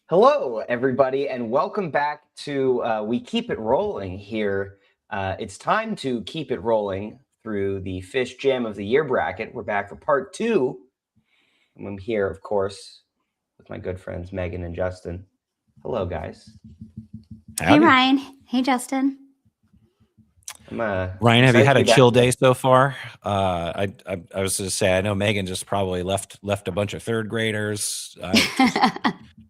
Hello, everybody, and welcome back to We Keep It Rolling here. It's time to keep it rolling through the Phish Jam of the Year bracket. We're back for part two. I'm here, of course, with my good friends Megan and Justin. Hello, guys. Howdy. Hey, Ryan. Hey, Justin. Ryan, have you had a chill day so far? I was going to say, I know Megan just probably left a bunch of third graders.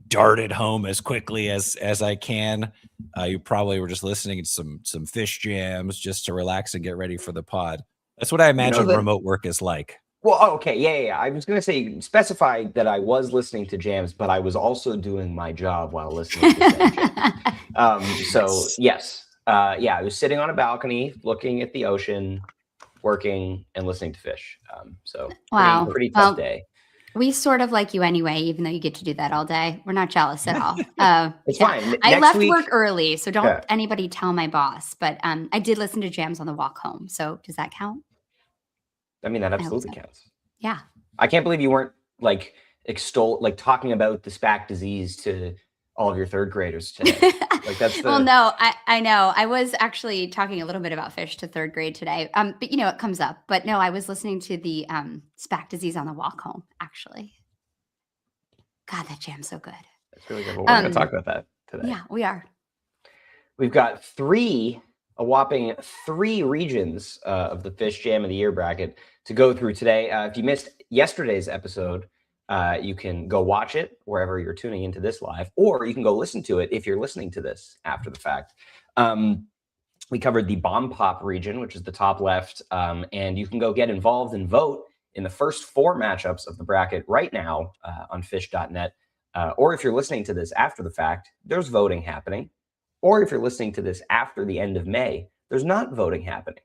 Darted home as quickly as I can. You probably were just listening to some Phish jams just to relax and get ready for the pod. That's what I imagine remote work is like. Well, okay, yeah. I was going to say, specify that I was listening to jams, but I was also doing my job while listening to jams. So yes, I was sitting on a balcony, looking at the ocean, working and listening to Phish. So wow, pretty tough day. We sort of like you anyway, even though you get to do that all day. We're not jealous at all. It's fine. I left work early, so don't anybody tell my boss. But I did listen to jams on the walk home. So does that count? I mean, that absolutely counts. Yeah. I can't believe you weren't talking about the SPAC disease to all of your third graders today. Well, no, I know. I was actually talking a little bit about Phish to third grade today. But it comes up. But no, I was listening to the SPAC disease on the walk home, actually. God, that jam's so good. That's really good. Well, we're going to talk about that today. Yeah, we are. We've got a whopping three regions of the Phish Jam of the Year bracket to go through today. If you missed yesterday's episode, you can go watch it wherever you're tuning into this live, or you can go listen to it if you're listening to this after the fact. We covered the Bomb Pop region, which is the top left, and you can go get involved and vote in the first four matchups of the bracket right now on Phish.net. Or if you're listening to this after the fact, there's voting happening. Or if you're listening to this after the end of May, there's not voting happening.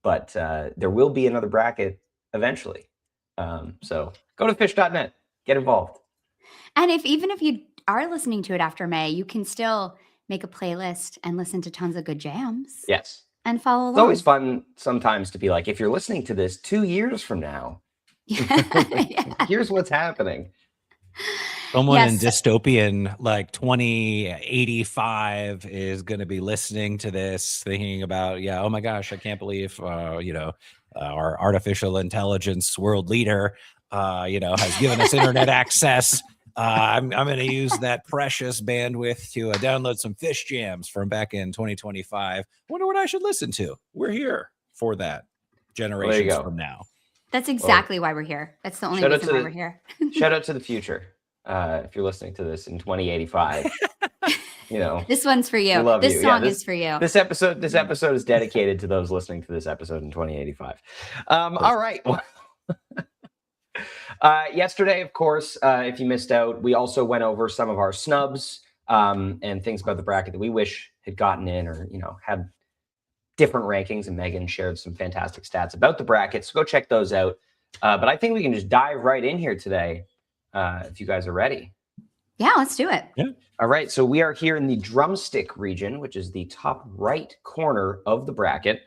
But there will be another bracket eventually. So go to Phish.net. Get involved. And even if you are listening to it after May, you can still make a playlist and listen to tons of good jams. Yes. And follow along. It's always fun sometimes to be like, if you're listening to this 2 years from now, here's what's happening. Someone in dystopian, like 2085, is going to be listening to this, thinking about, oh my gosh, I can't believe, our artificial intelligence world leader, has given us internet access. I'm going to use that precious bandwidth to download some Phish jams from back in 2025. Wonder what I should listen to. We're here for that generations from now. That's exactly why we're here. That's the only reason why we're here. Shout out to the future. If you're listening to this in 2085, this one's for you. This song is for you. This episode is dedicated to those listening to this episode in 2085. All right. Yesterday, of course, if you missed out, we also went over some of our snubs and things about the bracket that we wish had gotten in, or had different rankings. And Megan shared some fantastic stats about the bracket, so go check those out. But I think we can just dive right in here today. If you guys are ready. Yeah, let's do it. Yeah. All right. So we are here in the drumstick region, which is the top right corner of the bracket.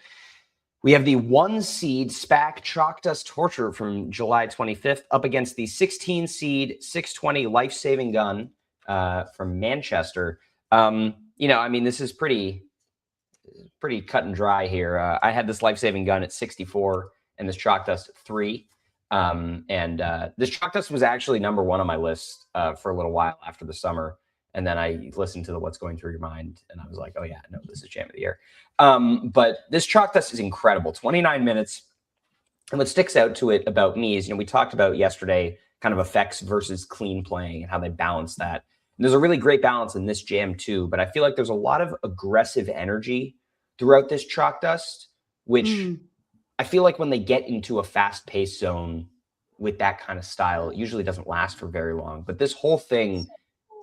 We have the 1 seed SPAC Chalk Dust Torture from July 25th up against the 16 seed 620 Life Saving Gun from Manchester. This is pretty cut and dry here. I had this Life Saving Gun at 64 and this Chalk Dust at 3. This Chalk Dust was actually number 1 on my list for a little while after the summer. And then I listened to the What's Going Through Your Mind, and I was like, oh yeah, no, this is Jam of the Year. But this Chalk Dust is incredible, 29 minutes. And what sticks out to it about me is, we talked about yesterday kind of effects versus clean playing and how they balance that. And there's a really great balance in this jam too, but I feel like there's a lot of aggressive energy throughout this Chalk Dust, which I feel like when they get into a fast-paced zone with that kind of style, it usually doesn't last for very long. But this whole thing,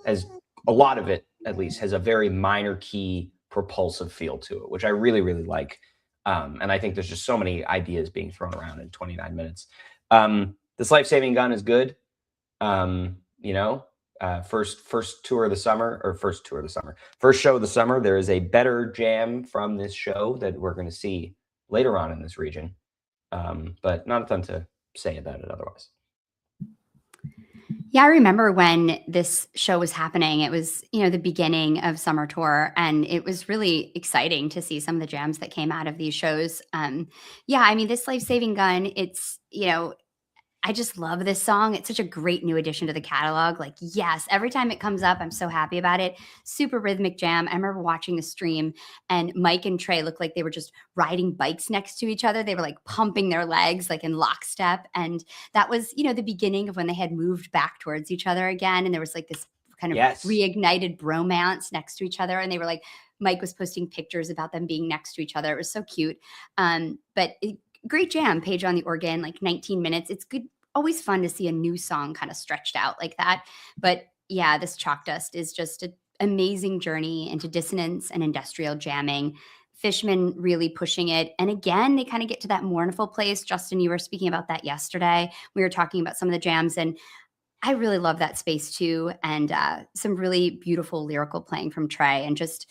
as a lot of it at least, has a very minor key propulsive feel to it, which I really, really like. And I think there's just so many ideas being thrown around in 29 minutes. This Life Saving Gun is good. First tour of the summer, or first show of the summer. There is a better jam from this show that we're going to see later on in this region, but not a ton to say about it otherwise. Yeah, I remember when this show was happening. It was, the beginning of summer tour, and it was really exciting to see some of the jams that came out of these shows. Yeah, I mean, this Life Saving Gun, I just love this song. It's such a great new addition to the catalog. Like, yes, every time it comes up, I'm so happy about it. Super rhythmic jam. I remember watching the stream, and Mike and Trey looked like they were just riding bikes next to each other. They were like pumping their legs like in lockstep. And that was, the beginning of when they had moved back towards each other again. And there was like this kind of Yes. reignited bromance next to each other. And they were like, Mike was posting pictures about them being next to each other. It was so cute. Great jam, Paige on the organ, like 19 minutes. It's good. Always fun to see a new song kind of stretched out like that. But yeah, this Chalk Dust is just an amazing journey into dissonance and industrial jamming. Fishman really pushing it. And again, they kind of get to that mournful place. Justin, you were speaking about that yesterday. We were talking about some of the jams, and I really love that space too. And some really beautiful lyrical playing from Trey, and just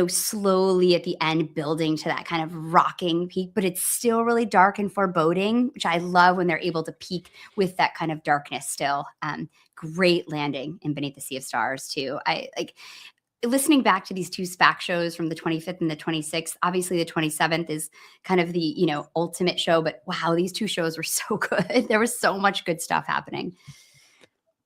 slowly at the end building to that kind of rocking peak, but it's still really dark and foreboding, which I love when they're able to peak with that kind of darkness still. Great landing in Beneath the Sea of Stars too. I like listening back to these two SPAC shows from the 25th and the 26th. Obviously the 27th is kind of the, ultimate show, but wow, these two shows were so good. There was so much good stuff happening.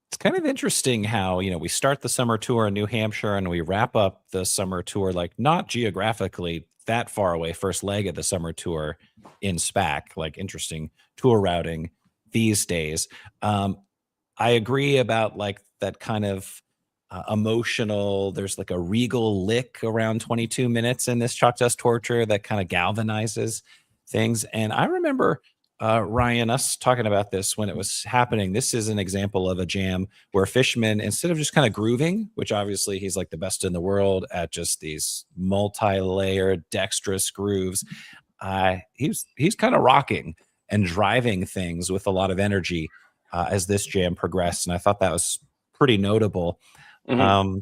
It's kind of interesting how, we start the summer tour in New Hampshire and we wrap up the summer tour, like not geographically that far away, first leg of the summer tour in SPAC, like interesting tour routing these days. I agree about like that kind of emotional, there's like a regal lick around 22 minutes in this Chalk Dust Torture that kind of galvanizes things. And I remember Ryan, us talking about this when it was happening. This is an example of a jam where Fishman, instead of just kind of grooving, which obviously he's like the best in the world at just these multi-layered dexterous grooves, he's kind of rocking and driving things with a lot of energy as this jam progressed. And I thought that was pretty notable. Mm-hmm.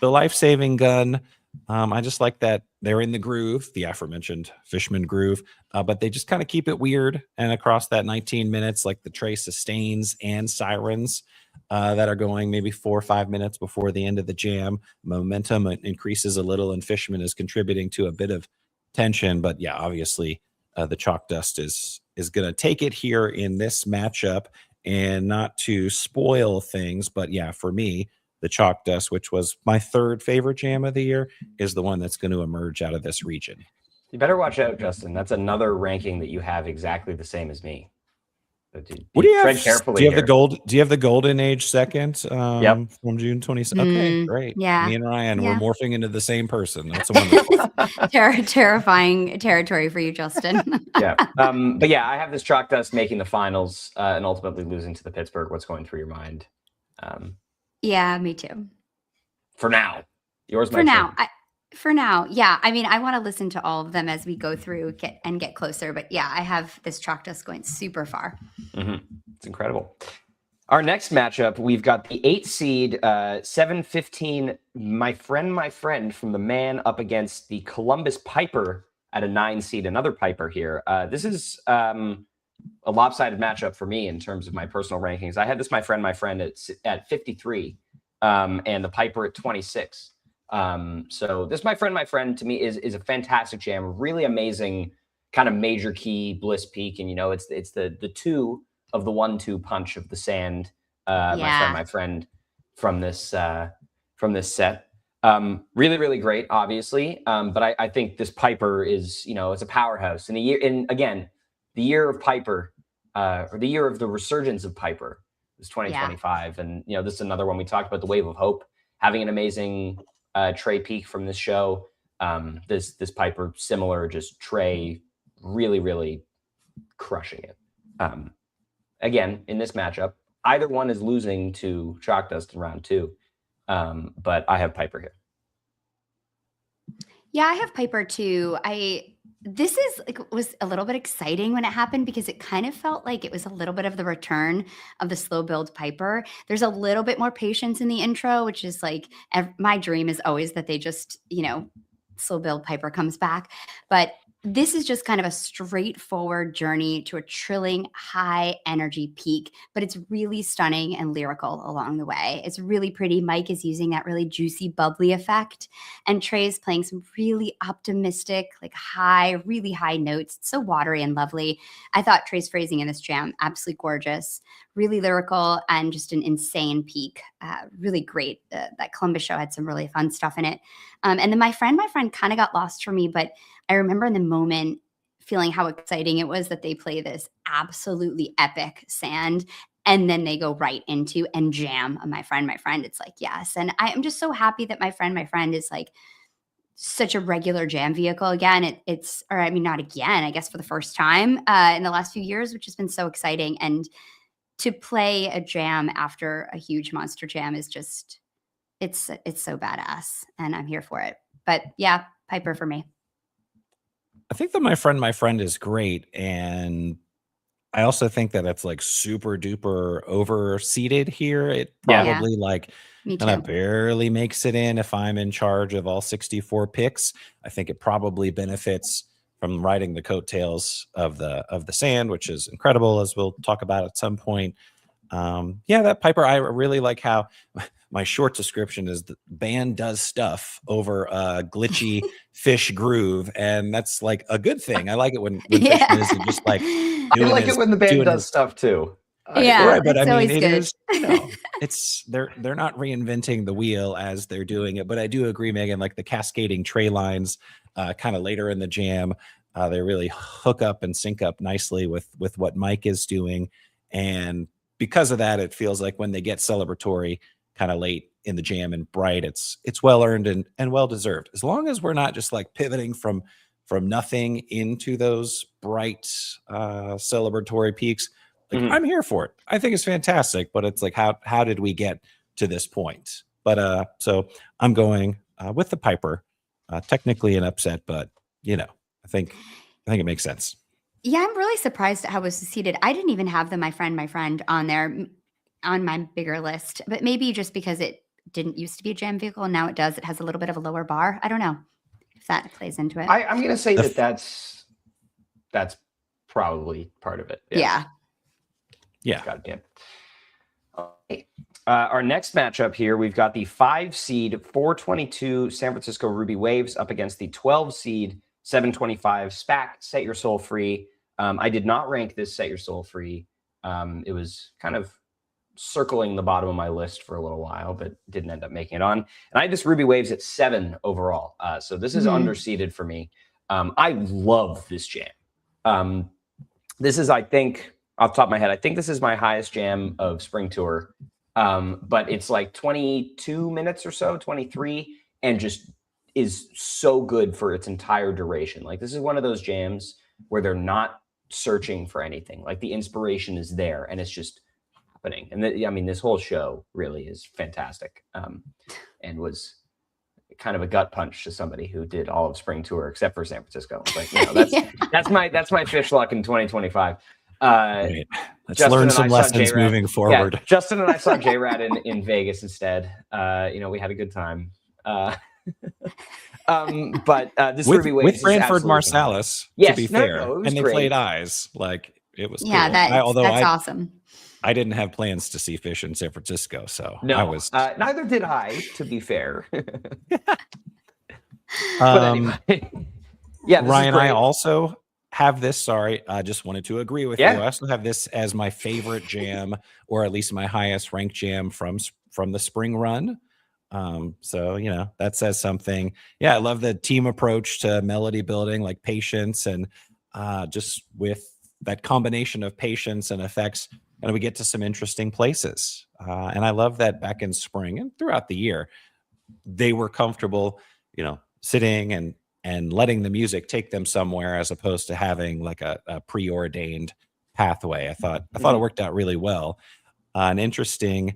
The Life Saving Gun, I just like that they're in the groove, the aforementioned Fishman groove, but they just kind of keep it weird. And across that 19 minutes, like the Trey sustains and sirens that are going maybe 4 or 5 minutes before the end of the jam, momentum increases a little, and Fishman is contributing to a bit of tension. But yeah, obviously the Chalk Dust is going to take it here in this matchup. And not to spoil things, but yeah, for me, the Chalk Dust, which was my third favorite jam of the year, is the one that's going to emerge out of this region. You better watch out, Justin. That's another ranking that you have exactly the same as me. What do you have? Do you have the gold? Do you have the Golden Age second from June 27th? Okay, great. Yeah, me and Ryan, we're morphing into the same person. That's wonderful. Terrifying territory for you, Justin. Yeah, but yeah, I have this Chalk Dust making the finals and ultimately losing to the Pittsburgh. What's going through your mind? Yeah, me too. For now, yours. For now, for now, yeah. I mean, I want to listen to all of them as we go through, get closer. But yeah, I have this Chalk Dust going super far. Mm-hmm. It's incredible. Our next matchup, we've got the 8 seed, 7-15. My friend from the Man up against the Columbus Piper at a 9 seed. Another Piper here. This is a lopsided matchup for me in terms of my personal rankings. I had this my friend at 53, and the Piper at 26. So this my friend to me is a fantastic jam, really amazing kind of major key bliss peak, and it's the 2 of the 1-2 punch of the sand. My friend from this set. Really, really great, obviously. But I think this Piper is, it's a powerhouse. And the year of Piper, or the year of the resurgence of Piper is 2025. Yeah. And, this is another one we talked about, the Wave of Hope, having an amazing Trey peak from this show. This Piper, similar, just Trey really, really crushing it. Again, in this matchup, either one is losing to Chalk Dust in round 2. But I have Piper here. Yeah, I have Piper too. This was a little bit exciting when it happened because it kind of felt like it was a little bit of the return of the slow build Piper. There's a little bit more patience in the intro, which is like my dream is always that they just, slow build Piper comes back. But this is just kind of a straightforward journey to a trilling high energy peak, but it's really stunning and lyrical along the way. It's really pretty. Mike is using that really juicy, bubbly effect, and Trey's playing some really optimistic, like really high notes. It's so watery and lovely. I thought Trey's phrasing in this jam, absolutely gorgeous, really lyrical, and just an insane peak. Really great. That Columbus show had some really fun stuff in it. And then my friend kind of got lost for me, but I remember in the moment feeling how exciting it was that they play this absolutely epic sand, and then they go right into and jam my friend. It's like, yes. And I'm just so happy that my friend is like such a regular jam vehicle again. Not again, I guess for the first time in the last few years, which has been so exciting. And to play a jam after a huge monster jam is just, it's so badass, and I'm here for it. But yeah, Piper for me. I think that my friend is great, and I also think that it's like super duper overseated here. It Yeah. probably like Me kind of too. barely makes it in if I'm in charge of all 64 picks. I think it probably benefits from riding the coattails of the sand, which is incredible, as we'll talk about at some point. That Piper, I really like how my short description is the band does stuff over a glitchy Phish groove, and that's like a good thing. I like it when Phish isn't just like I doing like it when the band does stuff too. Yeah, right, but it's I mean, always it good. is, it's they're not reinventing the wheel as they're doing it. But I do agree, Megan, like the cascading tray lines, kind of later in the jam, they really hook up and sync up nicely with what Mike is doing, and because of that, it feels like when they get celebratory kind of late in the jam and bright, it's well earned and well deserved. As long as we're not just like pivoting from nothing into those bright celebratory peaks, like I'm here for it. I think it's fantastic, but it's like how did we get to this point? But so I'm going with the Piper. Technically an upset, but I think it makes sense. Yeah, I'm really surprised at how it was seated. I didn't even have my friend on there on my bigger list, but maybe just because it didn't used to be a jam vehicle and now it does. It has a little bit of a lower bar. I don't know if that plays into it. I'm going to say that's probably part of it. Yeah. Goddamn. Okay. Our next matchup here, we've got the 5 seed 422 San Francisco Ruby Waves up against the 12 seed 725 SPAC Set Your Soul Free. I did not rank this Set Your Soul Free. It was kind of circling the bottom of my list for a little while, but didn't end up making it on. And I had this Ruby Waves at 7 overall. So this is underseeded for me. I love this jam. This is, I think, off the top of my head, I think this is my highest jam of Spring Tour. But it's like 22 minutes or so, 23, and just is so good for its entire duration. Like, this is one of those jams where they're not searching for anything. Like, the inspiration is there and it's just happening. And this whole show really is fantastic. And was kind of a gut punch to somebody who did all of Spring Tour except for San Francisco. Like, that's my Phish luck in 2025. Right. Let's learn some lessons moving forward. Yeah, Justin and I saw J-Rad in Vegas instead. We had a good time. But this with, Ruby Waves with Branford Marsalis, to be fair, and they great. played Eyes. Like, it was cool. That's awesome. I didn't have plans to see Phish in San Francisco, so no, I was. Neither did I, to be fair. But anyway, yeah, Ryan, I also have this. Sorry, I just wanted to agree with you. I also have this as my favorite jam, or at least my highest ranked jam from the spring run. So that says something. Yeah, I love the team approach to melody building, like patience, and just with that combination of patience and effects, and we get to some interesting places. And I love that back in spring and throughout the year, they were comfortable, sitting and letting the music take them somewhere, as opposed to having like a preordained pathway. I thought it worked out really well. An interesting,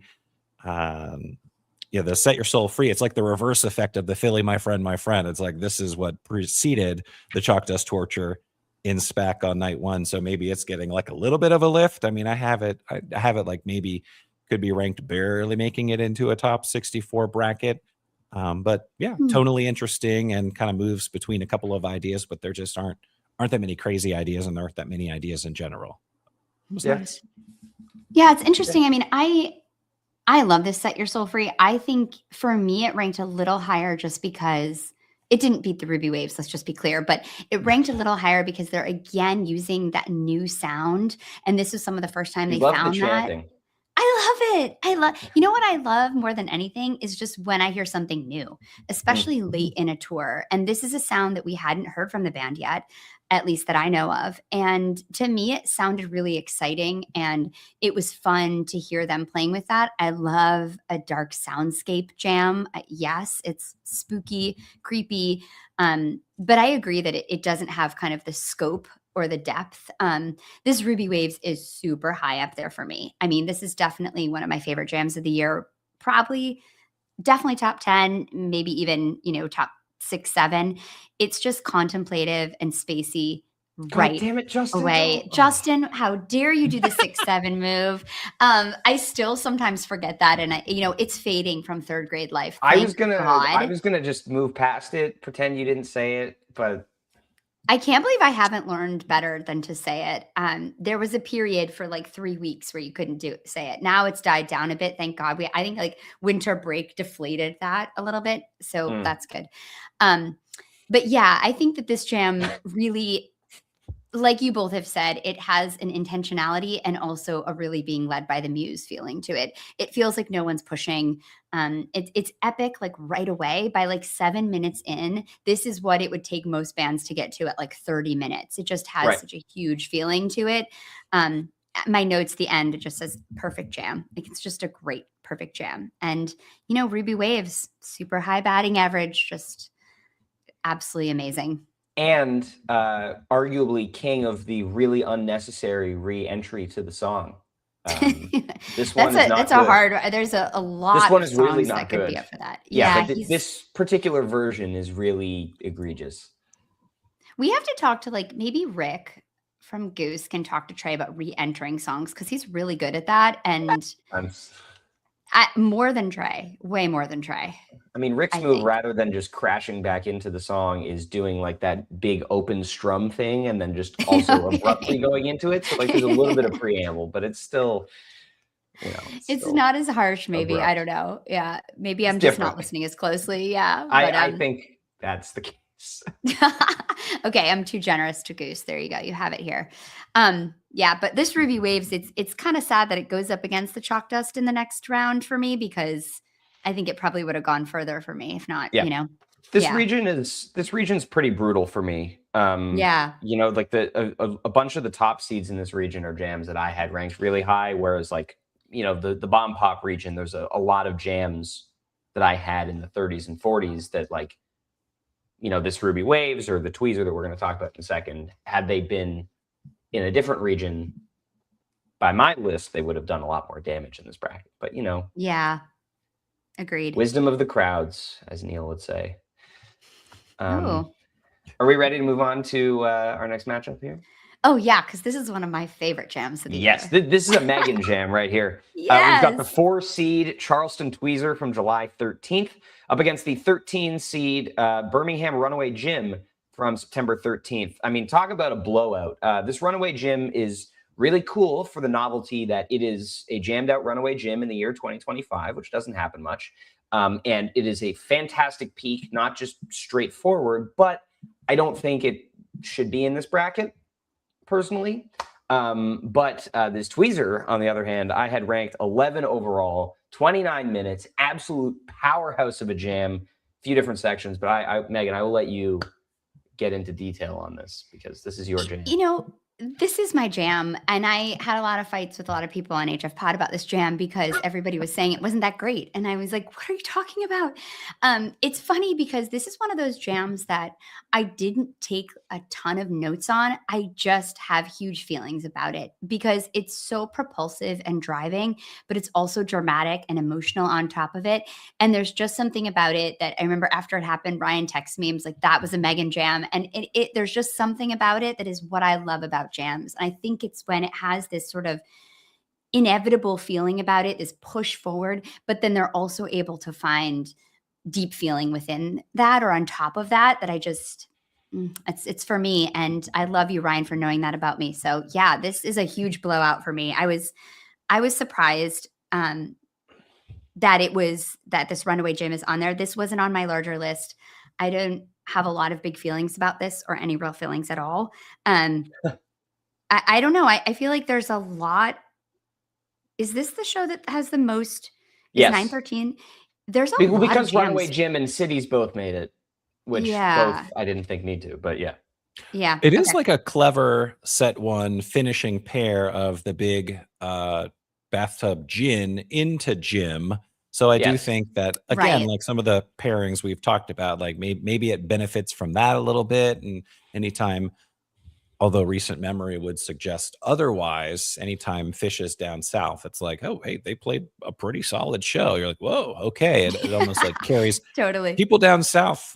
the Set Your Soul Free. It's like the reverse effect of the Philly, my friend. It's like, this is what preceded the Chalk Dust Torture in SPAC on night 1. So maybe it's getting like a little bit of a lift. I mean, I have it like maybe could be ranked barely making it into a top 64 bracket. But yeah, tonally interesting and kind of moves between a couple of ideas, but there just aren't aren't that many crazy ideas, and there aren't that many ideas in general. It was nice. Yeah, it's interesting. I mean, I love this Set Your Soul Free. I think for me, it ranked a little higher just because it didn't beat the Ruby Waves. Let's just be clear, but it ranked a little higher because they're again using that new sound. And this was some of the first time they found the that. chanting. I love it. You know what I love more than anything is just when I hear something new, especially late in a tour. And this is a sound that we hadn't heard from the band yet, at least that I know of. And to me, it sounded really exciting and it was fun to hear them playing with that. I love a dark soundscape jam. Yes, it's spooky, creepy. But I agree that it doesn't have kind of the scope or the depth. This Ruby Waves is super high up there for me. I mean, this is definitely one of my favorite jams of the year. Definitely top 10, maybe even, top 6, 7. It's just contemplative and spacey. God damn it, Justin. Away. Oh. Justin, how dare you do the 6-7 move? I still sometimes forget that. And it's fading from third grade life. I was gonna just move past it, pretend you didn't say it, but I can't believe I haven't learned better than to say it. There was a period for like 3 weeks where you couldn't say it. Now it's died down a bit. Thank God. I think like winter break deflated that a little bit. So that's good. But yeah, I think that this jam really, like you both have said, it has an intentionality and also a really being led by the muse feeling to it. It feels like no one's pushing. It's epic, like right away. By like 7 minutes in, this is what it would take most bands to get to at like 30 minutes. It just has such a huge feeling to it. My notes, the end, it just says perfect jam. Like it's just a great, perfect jam. And, Ruby Waves, super high batting average, just absolutely amazing. And arguably king of the really unnecessary re-entry to the song. This one is not that's good. a hard. There's a lot. This one of is really songs not that could good. be up for that. Yeah, but this particular version is really egregious. We have to talk to maybe Rick from Goose can talk to Trey about re-entering songs because he's really good at that. And more than Trey, way more than Trey. I mean, Rick's move, rather than just crashing back into the song, is doing like that big open strum thing and then just also abruptly going into it. So there's a little bit of preamble, but it's still, it's not as harsh. Maybe abrupt. I don't know. Yeah, maybe I'm just not listening as closely. Yeah, but, I think that's the case. Okay, I'm too generous to Goose. There you go. You have it here. Yeah, but this Ruby Waves, it's kind of sad that it goes up against the Chalk Dust in the next round for me because I think it probably would have gone further for me if not. This region's pretty brutal for me. Like a bunch of the top seeds in this region are jams that I had ranked really high, whereas the bomb pop region, there's a lot of jams that I had in the 30s and 40s that this Ruby Waves or the Tweezer that we're going to talk about in a second, had they been in a different region, by my list, they would have done a lot more damage in this bracket. But, Yeah. Agreed. Wisdom of the crowds, as Neil would say. Are we ready to move on to our next matchup here? Oh, yeah, because this is one of my favorite jams of the year. Yes, this is a Megan jam right here. Yes. We've got the 4-seed Charleston Tweezer from July 13th up against the 13-seed Birmingham Runaway Gym from September 13th. I mean, talk about a blowout. This Runaway Gym is really cool for the novelty that it is a jammed out Runaway Gym in the year 2025, which doesn't happen much. And it is a fantastic peak, not just straightforward, but I don't think it should be in this bracket, personally. But this Tweezer, on the other hand, I had ranked 11 overall, 29 minutes, absolute powerhouse of a jam, a few different sections. But Megan, I will let you get into detail on this because this is your jam. This is my jam. And I had a lot of fights with a lot of people on HF Pod about this jam because everybody was saying it wasn't that great. And I was like, what are you talking about? It's funny because this is one of those jams that I didn't take a ton of notes on. I just have huge feelings about it because it's so propulsive and driving, but it's also dramatic and emotional on top of it. And there's just something about it that I remember after it happened, Ryan texted me and was like, that was a Megan jam. And there's just something about it that is what I love about jams. And I think it's when it has this sort of inevitable feeling about it, this push forward, but then they're also able to find deep feeling within that or on top of that, that I just, It's for me, and I love you, Ryan, for knowing that about me. So yeah, this is a huge blowout for me. I was surprised that this Runaway Gym is on there. This wasn't on my larger list. I don't have a lot of big feelings about this or any real feelings at all. I don't know. I feel like there's a lot. Is this the show that has the most? Is Yes. 913? There's a lot because of Runaway jams. Gym and Cities both made it, which Yeah. both I didn't think need to, but yeah. Yeah. It is okay. like a clever set one finishing pair of the big bathtub gin into gym. So I do Yes. think that, again, Right. like some of the pairings we've talked about, like maybe it benefits from that a little bit. And anytime, although recent memory would suggest otherwise, anytime Phish is down south, it's like, oh, hey, they played a pretty solid show. You're like, whoa, okay. It almost like carries Totally. people down south.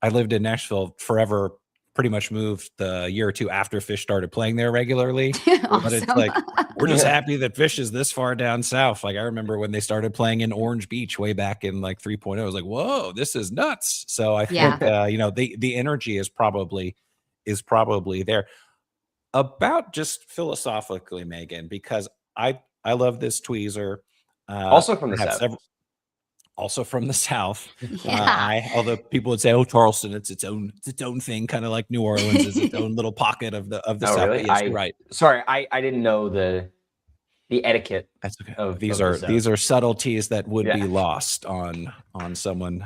I lived in Nashville forever, pretty much moved the year or two after Phish started playing there regularly. But it's Awesome. like, we're just happy that Phish is this far down south. Like I remember when they started playing in Orange Beach way back in like 3.0, I was like, whoa, this is nuts. So I think, the energy is probably there. About just philosophically, Megan, because I love this tweezer. Also from the I have South. several- also from the South. Yeah. Although people would say, "Oh, Charleston, it's its own thing," kind of like New Orleans is its own little pocket of the Oh, South. really? But yes, you're right. Sorry, I didn't know the etiquette. That's okay. Of These the are South. subtleties that would Yeah. be lost on someone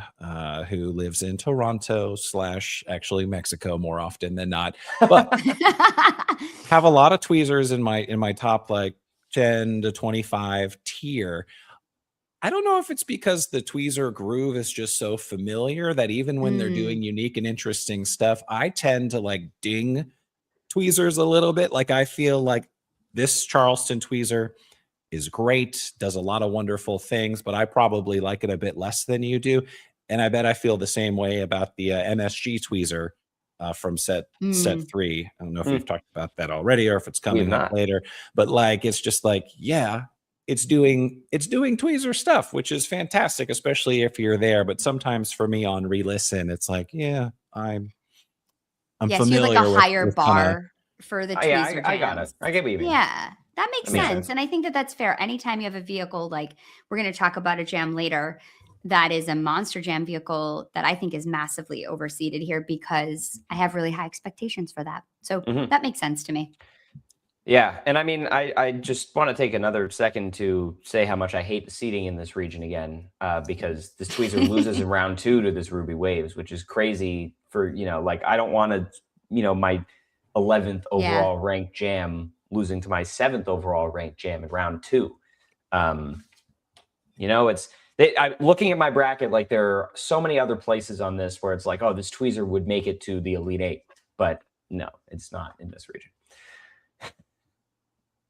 who lives in Toronto / actually Mexico more often than not. But have a lot of tweezers in my top like 10 to 25 tier. I don't know if it's because the tweezer groove is just so familiar that even when they're doing unique and interesting stuff, I tend to like ding tweezers a little bit. Like I feel like this Charleston tweezer is great, does a lot of wonderful things, but I probably like it a bit less than you do. And I bet I feel the same way about the MSG tweezer from set 3. I don't know if we've talked about that already or if it's coming up later, but like it's just like, yeah, it's doing tweezer stuff, which is fantastic, especially if you're there. But sometimes for me on re-listen, it's like, yeah, I'm yes, familiar you have like a with higher bar kinda, for the Oh, tweezer yeah, I got it. jams. I get what you mean. Yeah, that makes That makes sense. sense. And I think that that's fair. Anytime you have a vehicle, like we're going to talk about a jam later, that is a monster jam vehicle that I think is massively overseated here because I have really high expectations for that. So that makes sense to me. Yeah, and I mean, I just want to take another second to say how much I hate the seating in this region again, because this tweezer loses in round 2 to this Ruby Waves, which is crazy for, like I don't want to, my 11th overall ranked jam losing to my 7th overall ranked jam in round 2. I'm looking at my bracket, like there are so many other places on this where it's like, oh, this tweezer would make it to the Elite 8, but no, it's not in this region.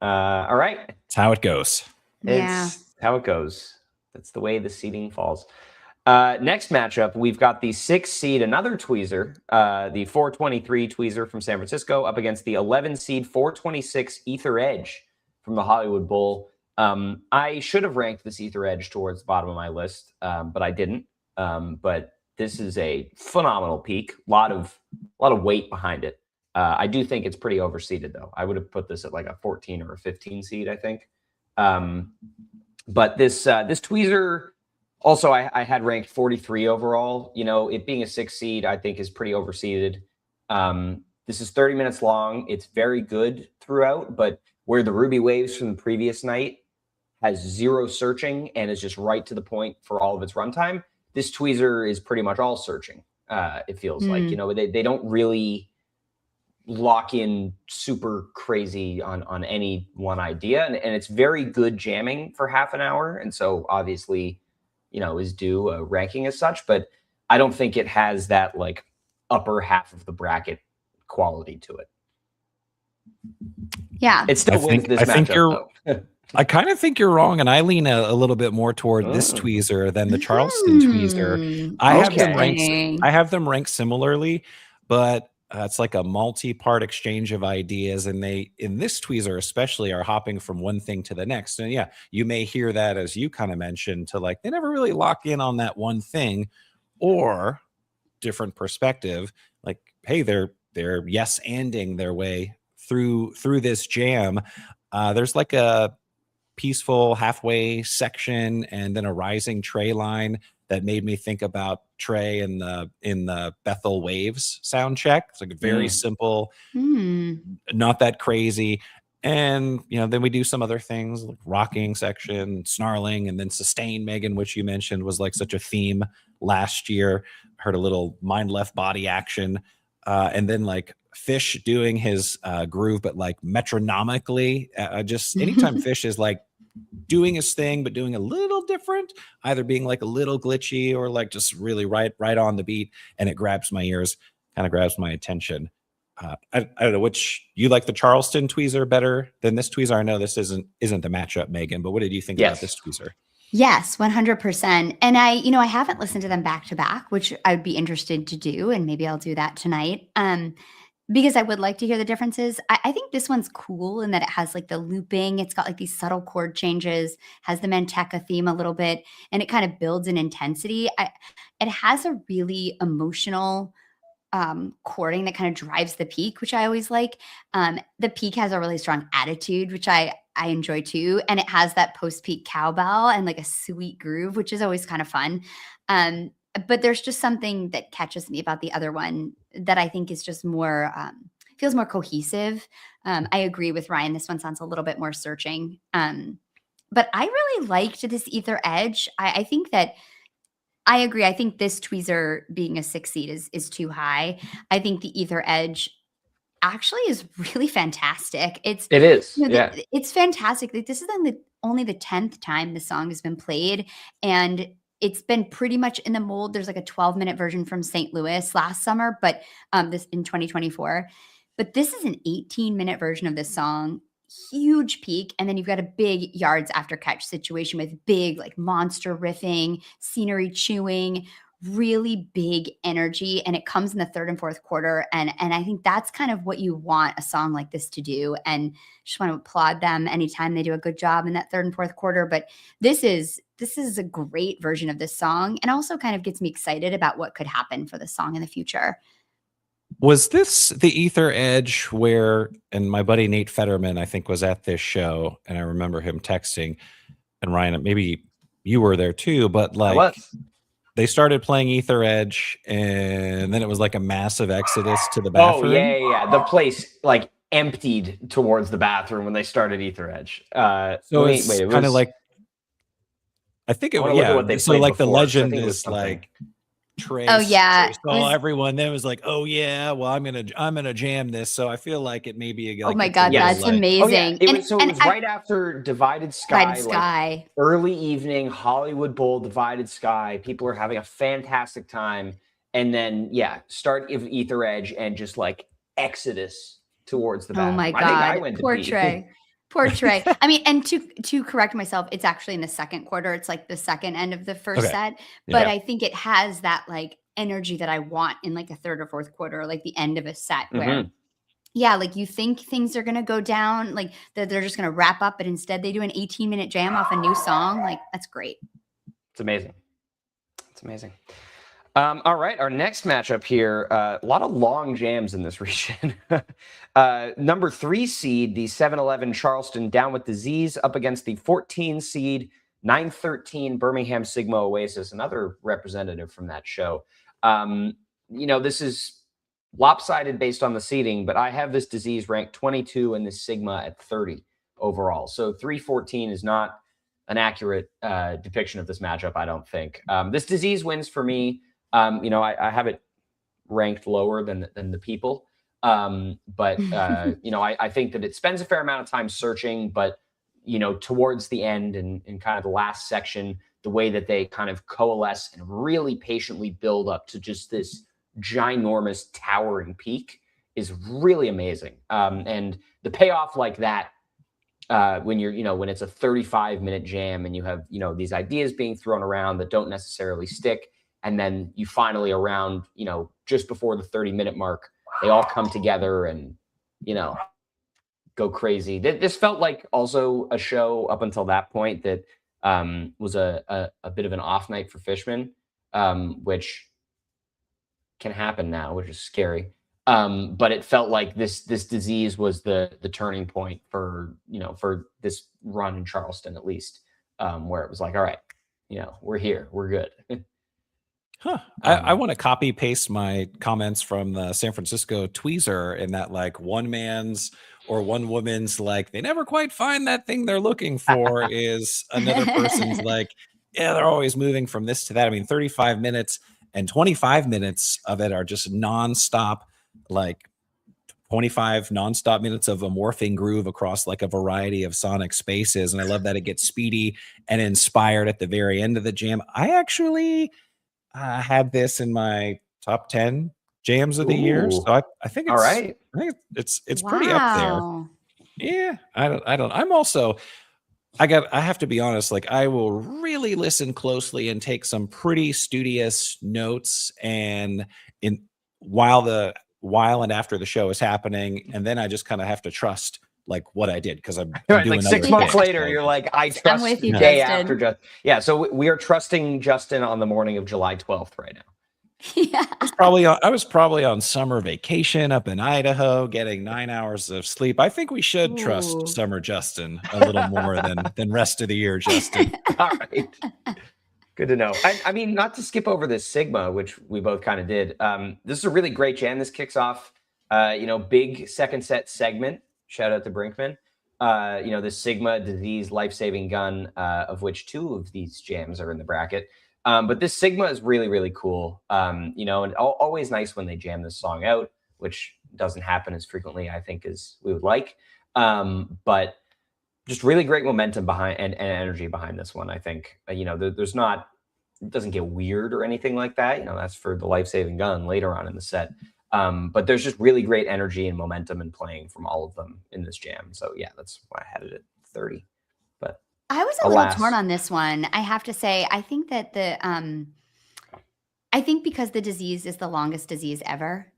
All right. It's how it goes. It's how it goes. That's the way the seeding falls. Next matchup, we've got the 6 seed, another tweezer, the 423 tweezer from San Francisco up against the 11 seed 426 Ether Edge from the Hollywood Bowl. I should have ranked this Ether Edge towards the bottom of my list, but I didn't. But this is a phenomenal peak. A lot of weight behind it. I do think it's pretty overseeded, though. I would have put this at like a 14 or a 15 seed, I think. But this tweezer, also, I had ranked 43 overall. It being a 6 seed, I think is pretty overseeded. This is 30 minutes long. It's very good throughout, but where the Ruby Waves from the previous night has 0 searching and is just right to the point for all of its runtime, this tweezer is pretty much all searching. It feels like, they don't really lock in super crazy on any one idea, and it's very good jamming for half an hour, and so obviously is due a ranking as such, but I don't think it has that like upper half of the bracket quality to it. Yeah, it still wins this matchup, though. I kind of think you're wrong, and I lean a little bit more toward this tweezer than the Charleston tweezer. I have them ranked similarly, but it's like a multi-part exchange of ideas, and they, in this tweezer especially, are hopping from one thing to the next. And yeah, you may hear that, as you kind of mentioned, to like they never really lock in on that one thing, or different perspective. Like, hey, they're yes-anding their way through this jam. There's like a peaceful halfway section and then a rising Trey line that made me think about Trey in the Bethel Waves sound check. It's like a very simple, not that crazy. And then we do some other things like rocking section, snarling, and then sustain, Megan, which you mentioned was like such a theme last year. Heard a little mind left body action, and then like Phish doing his groove, but like metronomically. Just anytime Phish is like doing his thing, but doing a little different, either being like a little glitchy or like just really right on the beat, and it grabs my ears, kind of grabs my attention. I don't know which you like, the Charleston tweezer better than this tweezer. I know this isn't the matchup, Megan, but what did you think about this tweezer? Yes, 100%. And I haven't listened to them back to back, which I would be interested to do, and maybe I'll do that tonight. Because I would like to hear the differences. I think this one's cool in that it has like the looping. It's got like these subtle chord changes, has the Manteca theme a little bit, and it kind of builds in intensity. It has a really emotional chording that kind of drives the peak, which I always like. The peak has a really strong attitude, which I enjoy too. And it has that post-peak cowbell and like a sweet groove, which is always kind of fun. But there's just something that catches me about the other one that I think is just more, feels more cohesive. I agree with Ryan. This one sounds a little bit more searching. But I really liked this Ether Edge. I think that I agree. I think this tweezer being a 6 seed is too high. I think the Ether Edge actually is really fantastic. It is. It's fantastic. Like, this is only the 10th time the song has been played, and it's been pretty much in the mold. There's like a 12-minute version from St. Louis last summer, but this in 2024. But this is an 18-minute version of this song. Huge peak, and then you've got a big yards after catch situation with big like monster riffing, scenery chewing, really big energy, and it comes in the third and fourth quarter, and I think that's kind of what you want a song like this to do, and just want to applaud them anytime they do a good job in that third and fourth quarter. But this is a great version of this song, and also kind of gets me excited about what could happen for this song in the future. Was this the Ether Edge where, and my buddy Nate Fetterman, I think, was at this show, and I remember him texting, and Ryan, maybe you were there too, but like they started playing Ether Edge, and then it was like a massive exodus to the bathroom. Oh, yeah. The place like emptied towards the bathroom when they started Ether Edge. So it's kind of like, I think it was, yeah. So like the legend is like Trace. Oh yeah, Trace saw everyone. Then it was like, oh yeah, well I'm gonna jam this. So I feel like it may be. Like, oh my god, that's amazing. Oh, yeah. It was right after Divided Sky. Like early evening, Hollywood Bowl, Divided Sky. People are having a fantastic time, and then start of Ether Edge and just like exodus towards the bathroom. Oh my god, I went poor to Trey. Poor Trey. I mean, and to correct myself, it's actually in the second quarter. It's like the second end of the first set. But I think it has that like energy that I want in like a third or fourth quarter, like the end of a set where, like you think things are going to go down, like they're just going to wrap up, but instead they do an 18-minute jam off a new song. Like, that's great. It's amazing. It's amazing. All right, our next matchup here, a lot of long jams in this region. Number 3 seed, the 7-11 Charleston Down with Disease up against the 14 seed 9-13 Birmingham Sigma Oasis, another representative from that show. This is lopsided based on the seeding, but I have this Disease ranked 22 and this Sigma at 30 overall. So 3-14 is not an accurate depiction of this matchup, I don't think. This Disease wins for me. I have it ranked lower than the people. But I think that it spends a fair amount of time searching, but, towards the end and kind of the last section, the way that they kind of coalesce and really patiently build up to just this ginormous towering peak is really amazing. And the payoff like that, when when it's a 35-minute jam and you have, these ideas being thrown around that don't necessarily stick. And then you finally around, just before the 30-minute mark, they all come together and, go crazy. This felt like also a show up until that point that was a bit of an off night for Fishman, which can happen now, which is scary. But it felt like this disease was the turning point for for this run in Charleston, at least, where it was like, all right, we're here, we're good. Huh. I want to copy paste my comments from the San Francisco Tweezer in that, like, one man's or one woman's, like, they never quite find that thing they're looking for is another person's, like, yeah, they're always moving from this to that. I mean, 35 minutes and 25 minutes of it are just nonstop, like 25 nonstop minutes of a morphing groove across like a variety of sonic spaces. And I love that it gets speedy and inspired at the very end of the jam. I actually had this in my top 10 jams of the year. So Ooh. I think All it's, right. I think it's pretty up there. Wow. Yeah. I don't, I'm also, I have to be honest, like, I will really listen closely and take some pretty studious notes and while and after the show is happening. And then I just kind of have to trust like what I did, because I'm Right, doing like 6 other months things, later, so. you're like, I I'm trust with you, the day Justin. after Justin. Yeah, so we are trusting Justin on the morning of July 12th right now. Yeah. I was probably on summer vacation up in Idaho, getting 9 hours of sleep. I think we should trust Ooh. summer Justin a little more than rest of the year, Justin. All right. Good to know. I mean, not to skip over this Sigma, which we both kind of did. This is a really great jam. This kicks off, big second set segment. Shout out to Brinkman. The Sigma Disease Life-Saving Gun, of which 2 of these jams are in the bracket. But this Sigma is really, really cool. And always nice when they jam this song out, which doesn't happen as frequently, I think, as we would like. But just really great momentum behind and energy behind this one. I think, there's not, it doesn't get weird or anything like that. That's for the Life-Saving Gun later on in the set. But there's just really great energy and momentum and playing from all of them in this jam. So yeah, that's why I had it at 30. But I was a little torn on this one. I have to say, I think that I think because the disease is the longest disease ever,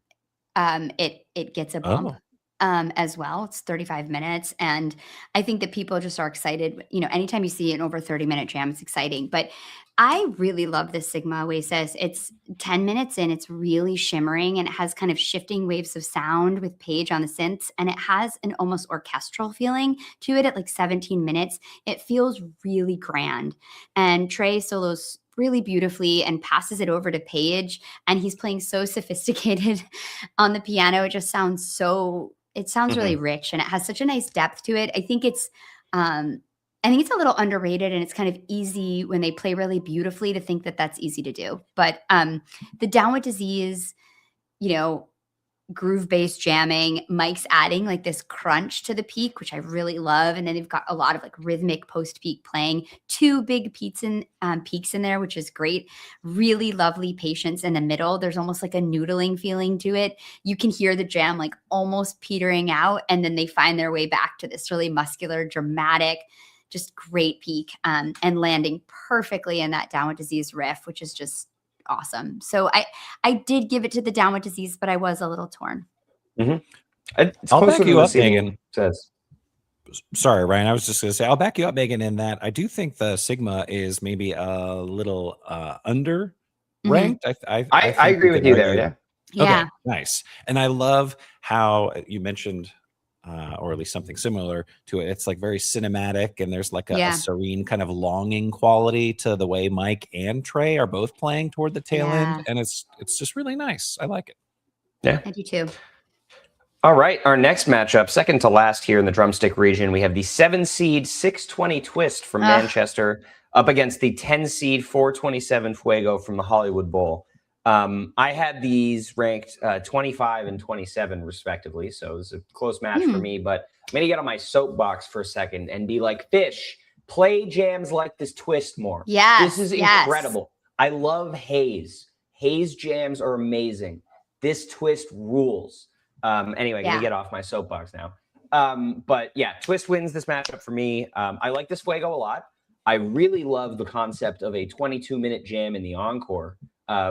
it gets a bump. As well. It's 35 minutes. And I think that people just are excited. Anytime you see an over 30-minute jam, it's exciting. But I really love this Sigma Oasis. It's 10 minutes in, it's really shimmering, and it has kind of shifting waves of sound with Paige on the synths. And it has an almost orchestral feeling to it at like 17 minutes. It feels really grand. And Trey solos really beautifully and passes it over to Paige. And he's playing so sophisticated on the piano. It just sounds really rich, and it has such a nice depth to it. I think it's a little underrated, and it's kind of easy when they play really beautifully to think that that's easy to do. But the Down with Disease, groove-based jamming, Mike's adding like this crunch to the peak, which I really love. And then they've got a lot of like rhythmic post-peak playing, 2 big peaks in there, which is great. Really lovely patience in the middle. There's almost like a noodling feeling to it. You can hear the jam like almost petering out, and then they find their way back to this really muscular, dramatic, just great peak, and landing perfectly in that Down with Disease riff, which is just awesome. So I did give it to the Down with Disease, but I was a little torn. I'll back you up, Megan. Says. Sorry, Ryan. I was just going to say, I'll back you up, Megan, in that I do think the Sigma is maybe a little under ranked. I agree with you there. Yeah. Yeah. Okay, nice. And I love how you mentioned, or at least something similar to it. It's like very cinematic, and there's like a serene kind of longing quality to the way Mike and Trey are both playing toward the tail end. And it's just really nice. I like it. Yeah. I do too. All right. Our next matchup, second to last here in the drumstick region, we have the 7-seed 620 Twist from Manchester up against the 10-seed 427 Fuego from the Hollywood Bowl. I had these ranked 25 and 27 respectively, so it was a close match for me. But I'm going to get on my soapbox for a second and be like, Phish, play jams like this Twist more. Yeah, this is incredible. I love Haze. Haze jams are amazing. This Twist rules. Anyway, I'm going to get off my soapbox now. But yeah, Twist wins this matchup for me. I like this Fuego a lot. I really love the concept of a 22-minute jam in the encore.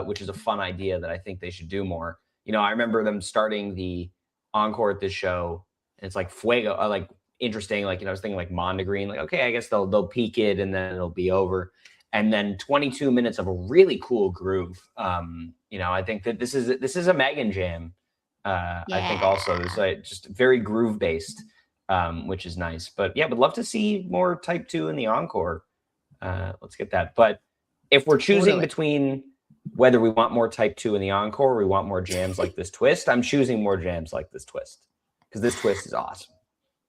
Which is a fun idea that I think they should do more. I remember them starting the encore at this show, and it's like Fuego, like interesting. Like, I was thinking like Mondegreen, like, okay, I guess they'll peak it and then it'll be over. and then 22 minutes of a really cool groove. I think that this is a Megan jam. I think also it's just very groove based, which is nice. But yeah, would love to see more Type 2 in the encore. Let's get that. But if we're choosing between whether we want more Type 2 in the encore or we want more jams like this twist, I'm choosing more jams like this twist because this twist is awesome.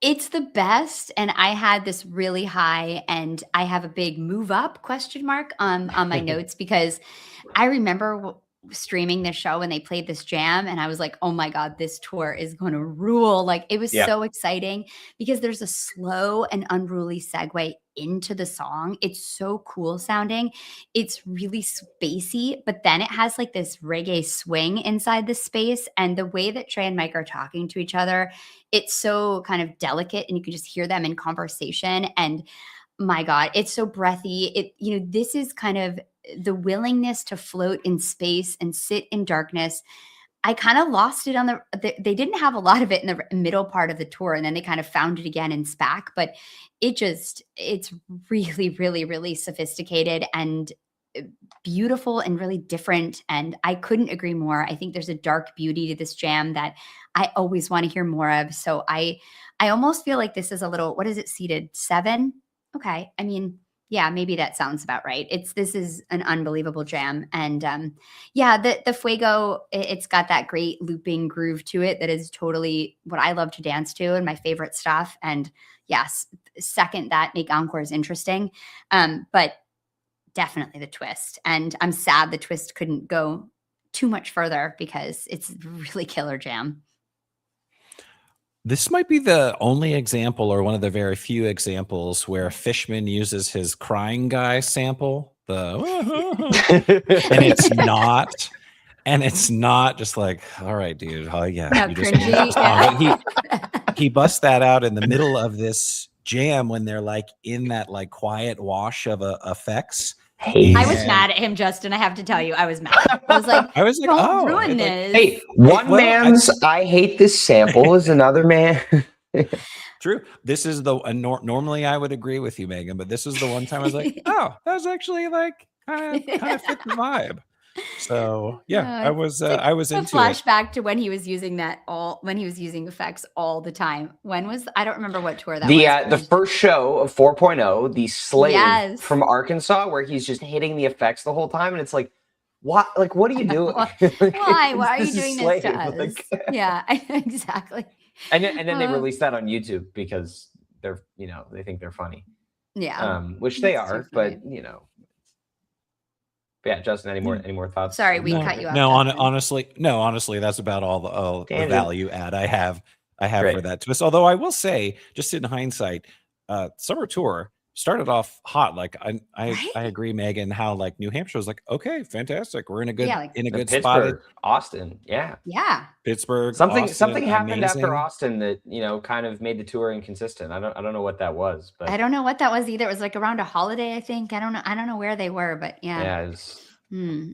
It's the best, and I had this really high, and I have a big move up question mark on my notes because I remember streaming this show when they played this jam, and I was like, oh my God, this tour is going to rule. Like, it was so exciting because there's a slow and unruly segue into the song. It's so cool sounding. It's really spacey, but then it has like this reggae swing inside the space. And the way that Trey and Mike are talking to each other, it's so kind of delicate, and you can just hear them in conversation. And my God, it's so breathy. This is kind of the willingness to float in space and sit in darkness. I kind of lost it on they didn't have a lot of it in the middle part of the tour, and then they kind of found it again in SPAC, but it's really, really, really sophisticated and beautiful and really different. And I couldn't agree more. I think there's a dark beauty to this jam that I always want to hear more of. So I almost feel like this is a little, what is it seated? 7? Okay. I mean, yeah, maybe that sounds about right. This is an unbelievable jam. And the Fuego, it's got that great looping groove to it that is totally what I love to dance to and my favorite stuff. And yes, second, that make encores interesting. But definitely the twist. And I'm sad the twist couldn't go too much further because it's really killer jam. This might be the only example or one of the very few examples where Fishman uses his crying guy sample, and it's not just like, all right, dude. Oh yeah. No, cringy, He busts that out in the middle of this jam when they're like in that like quiet wash of effects. I was mad at him, Justin. I have to tell you, I was mad. I was like, don't ruin this. Hey, man's I hate this sample is another man. True. This is the normally I would agree with you, Megan, but this is the one time I was like, oh, that was actually like kind of fit the vibe. So yeah, I was into flashback to when he was using when he was using effects all the time. I don't remember what tour that was. The first show of 4.0, the Slave from Arkansas, where he's just hitting the effects the whole time, and it's like, what? Like, what are you doing? Why? Why are you doing this to us? Yeah, exactly. And then they released that on YouTube because they're they think they're funny. Yeah, which they are, but yeah, Justin, any more thoughts? Sorry, we cut you off. No, honestly, that's about all the value add I have for that twist. Although I will say, just in hindsight, Summer Tour started off hot. Like I agree, Megan, how like New Hampshire was like, okay, fantastic. We're in a good good spot. Austin, yeah. Pittsburgh. Something happened after Austin that kind of made the tour inconsistent. I don't know what that was, but I don't know what that was either. It was like around a holiday, I think. I don't know where they were, but yeah. Yeah.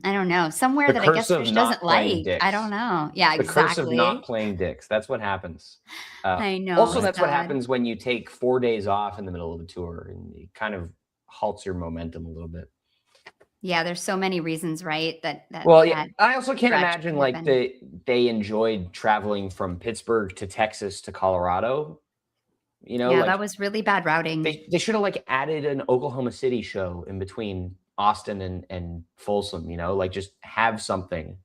I don't know. Somewhere that I guess Phish doesn't like. Dicks. I don't know. Yeah, exactly. The curse of not playing dicks. That's what happens. I know. Also, that's what happens when you take 4 days off in the middle of the tour, and it kind of halts your momentum a little bit. Yeah, there's so many reasons, right? I also can't imagine like they enjoyed traveling from Pittsburgh to Texas to Colorado. That was really bad routing. They should have like added an Oklahoma City show in between Austin and Folsom, like just have something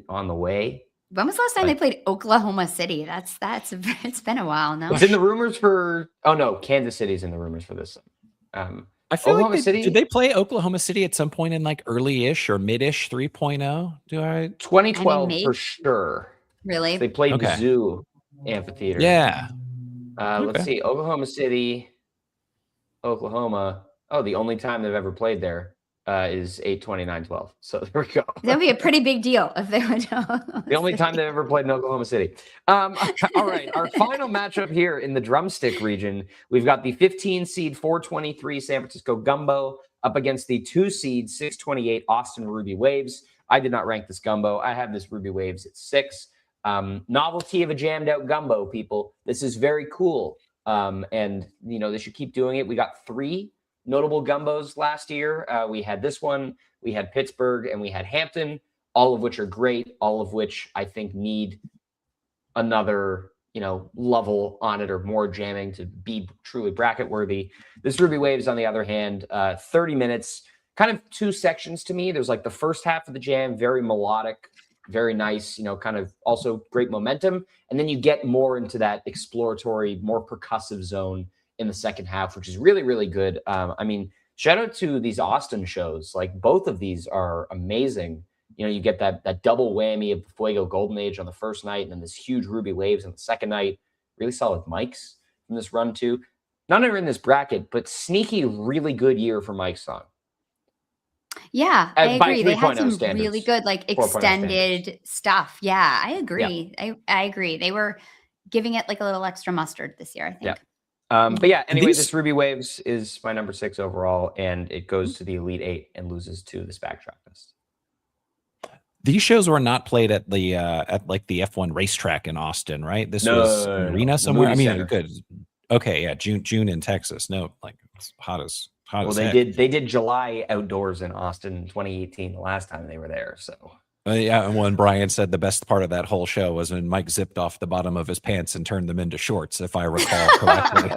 on the way. When was the last time they played Oklahoma City? It's been a while now. It's in the rumors for Kansas City's in the rumors for this. I feel Oklahoma like did they play Oklahoma City at some point in like early-ish or mid-ish 3.0? 2012 for sure. Really? So they played the Zoo Amphitheater. Yeah. Let's see. Oklahoma City, Oklahoma. Oh, the only time they've ever played there is 8/29/12. So there we go. That'd be a pretty big deal if they went to the only time they've ever played in Oklahoma City. All right, our final matchup here in the drumstick region, we've got the 15 seed 423 San Francisco Gumbo up against the 2 seed 628 Austin Ruby Waves. I did not rank this Gumbo. I have this Ruby Waves at 6. Novelty of a jammed out Gumbo, people. This is very cool. And they should keep doing it. We got 3 notable gumbos last year. We had this one, we had Pittsburgh, and we had Hampton, all of which are great, all of which I think need another, level on it or more jamming to be truly bracket worthy. This Ruby Waves, on the other hand, 30 minutes, kind of two sections to me. There's like the first half of the jam, very melodic, very nice, kind of also great momentum. And then you get more into that exploratory, more percussive zone in the second half, which is really, really good. I mean, shout out to these Austin shows. Like both of these are amazing. You get that double whammy of the Fuego Golden Age on the first night, and then this huge Ruby Waves on the second night. Really solid mics from this run too. None are in this bracket, but sneaky, really good year for Mike's song. Yeah, I agree. They had some standards, really good, like extended stuff. Yeah, I agree. Yeah. I agree. They were giving it like a little extra mustard this year, I think. Yeah. But yeah, anyway, this Ruby Waves is my number 6 overall, and it goes to the Elite 8 and loses to the SPAC Track Fest. These shows were not played at the the F1 racetrack in Austin, right? This was an arena somewhere. I mean, good. Okay, yeah, June in Texas. No, like it's hot as they did July outdoors in Austin in 2018, the last time they were there. So yeah, and when Brian said the best part of that whole show was when Mike zipped off the bottom of his pants and turned them into shorts, if I recall correctly.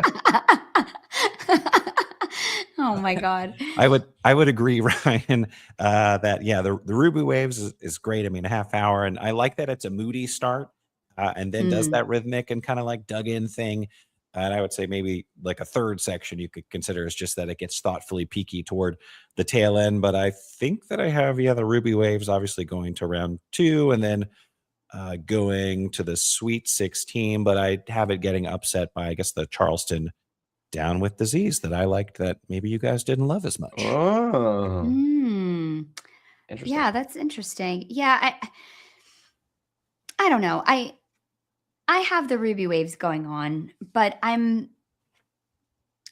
Oh my God. I would agree, Ryan, that the Ruby Waves is great. I mean, a half hour, and I like that it's a moody start, and then does that rhythmic and kind of like dug in thing. And I would say maybe like a third section you could consider is just that it gets thoughtfully peaky toward the tail end. But I think that I have the Ruby Waves obviously going to round 2, and then going to the Sweet 16. But I have it getting upset by, I guess, the Charleston Down with Disease that I liked that maybe you guys didn't love as much. Oh, interesting. Yeah, that's interesting. Yeah, I don't know. I have the Ruby Waves going on, but I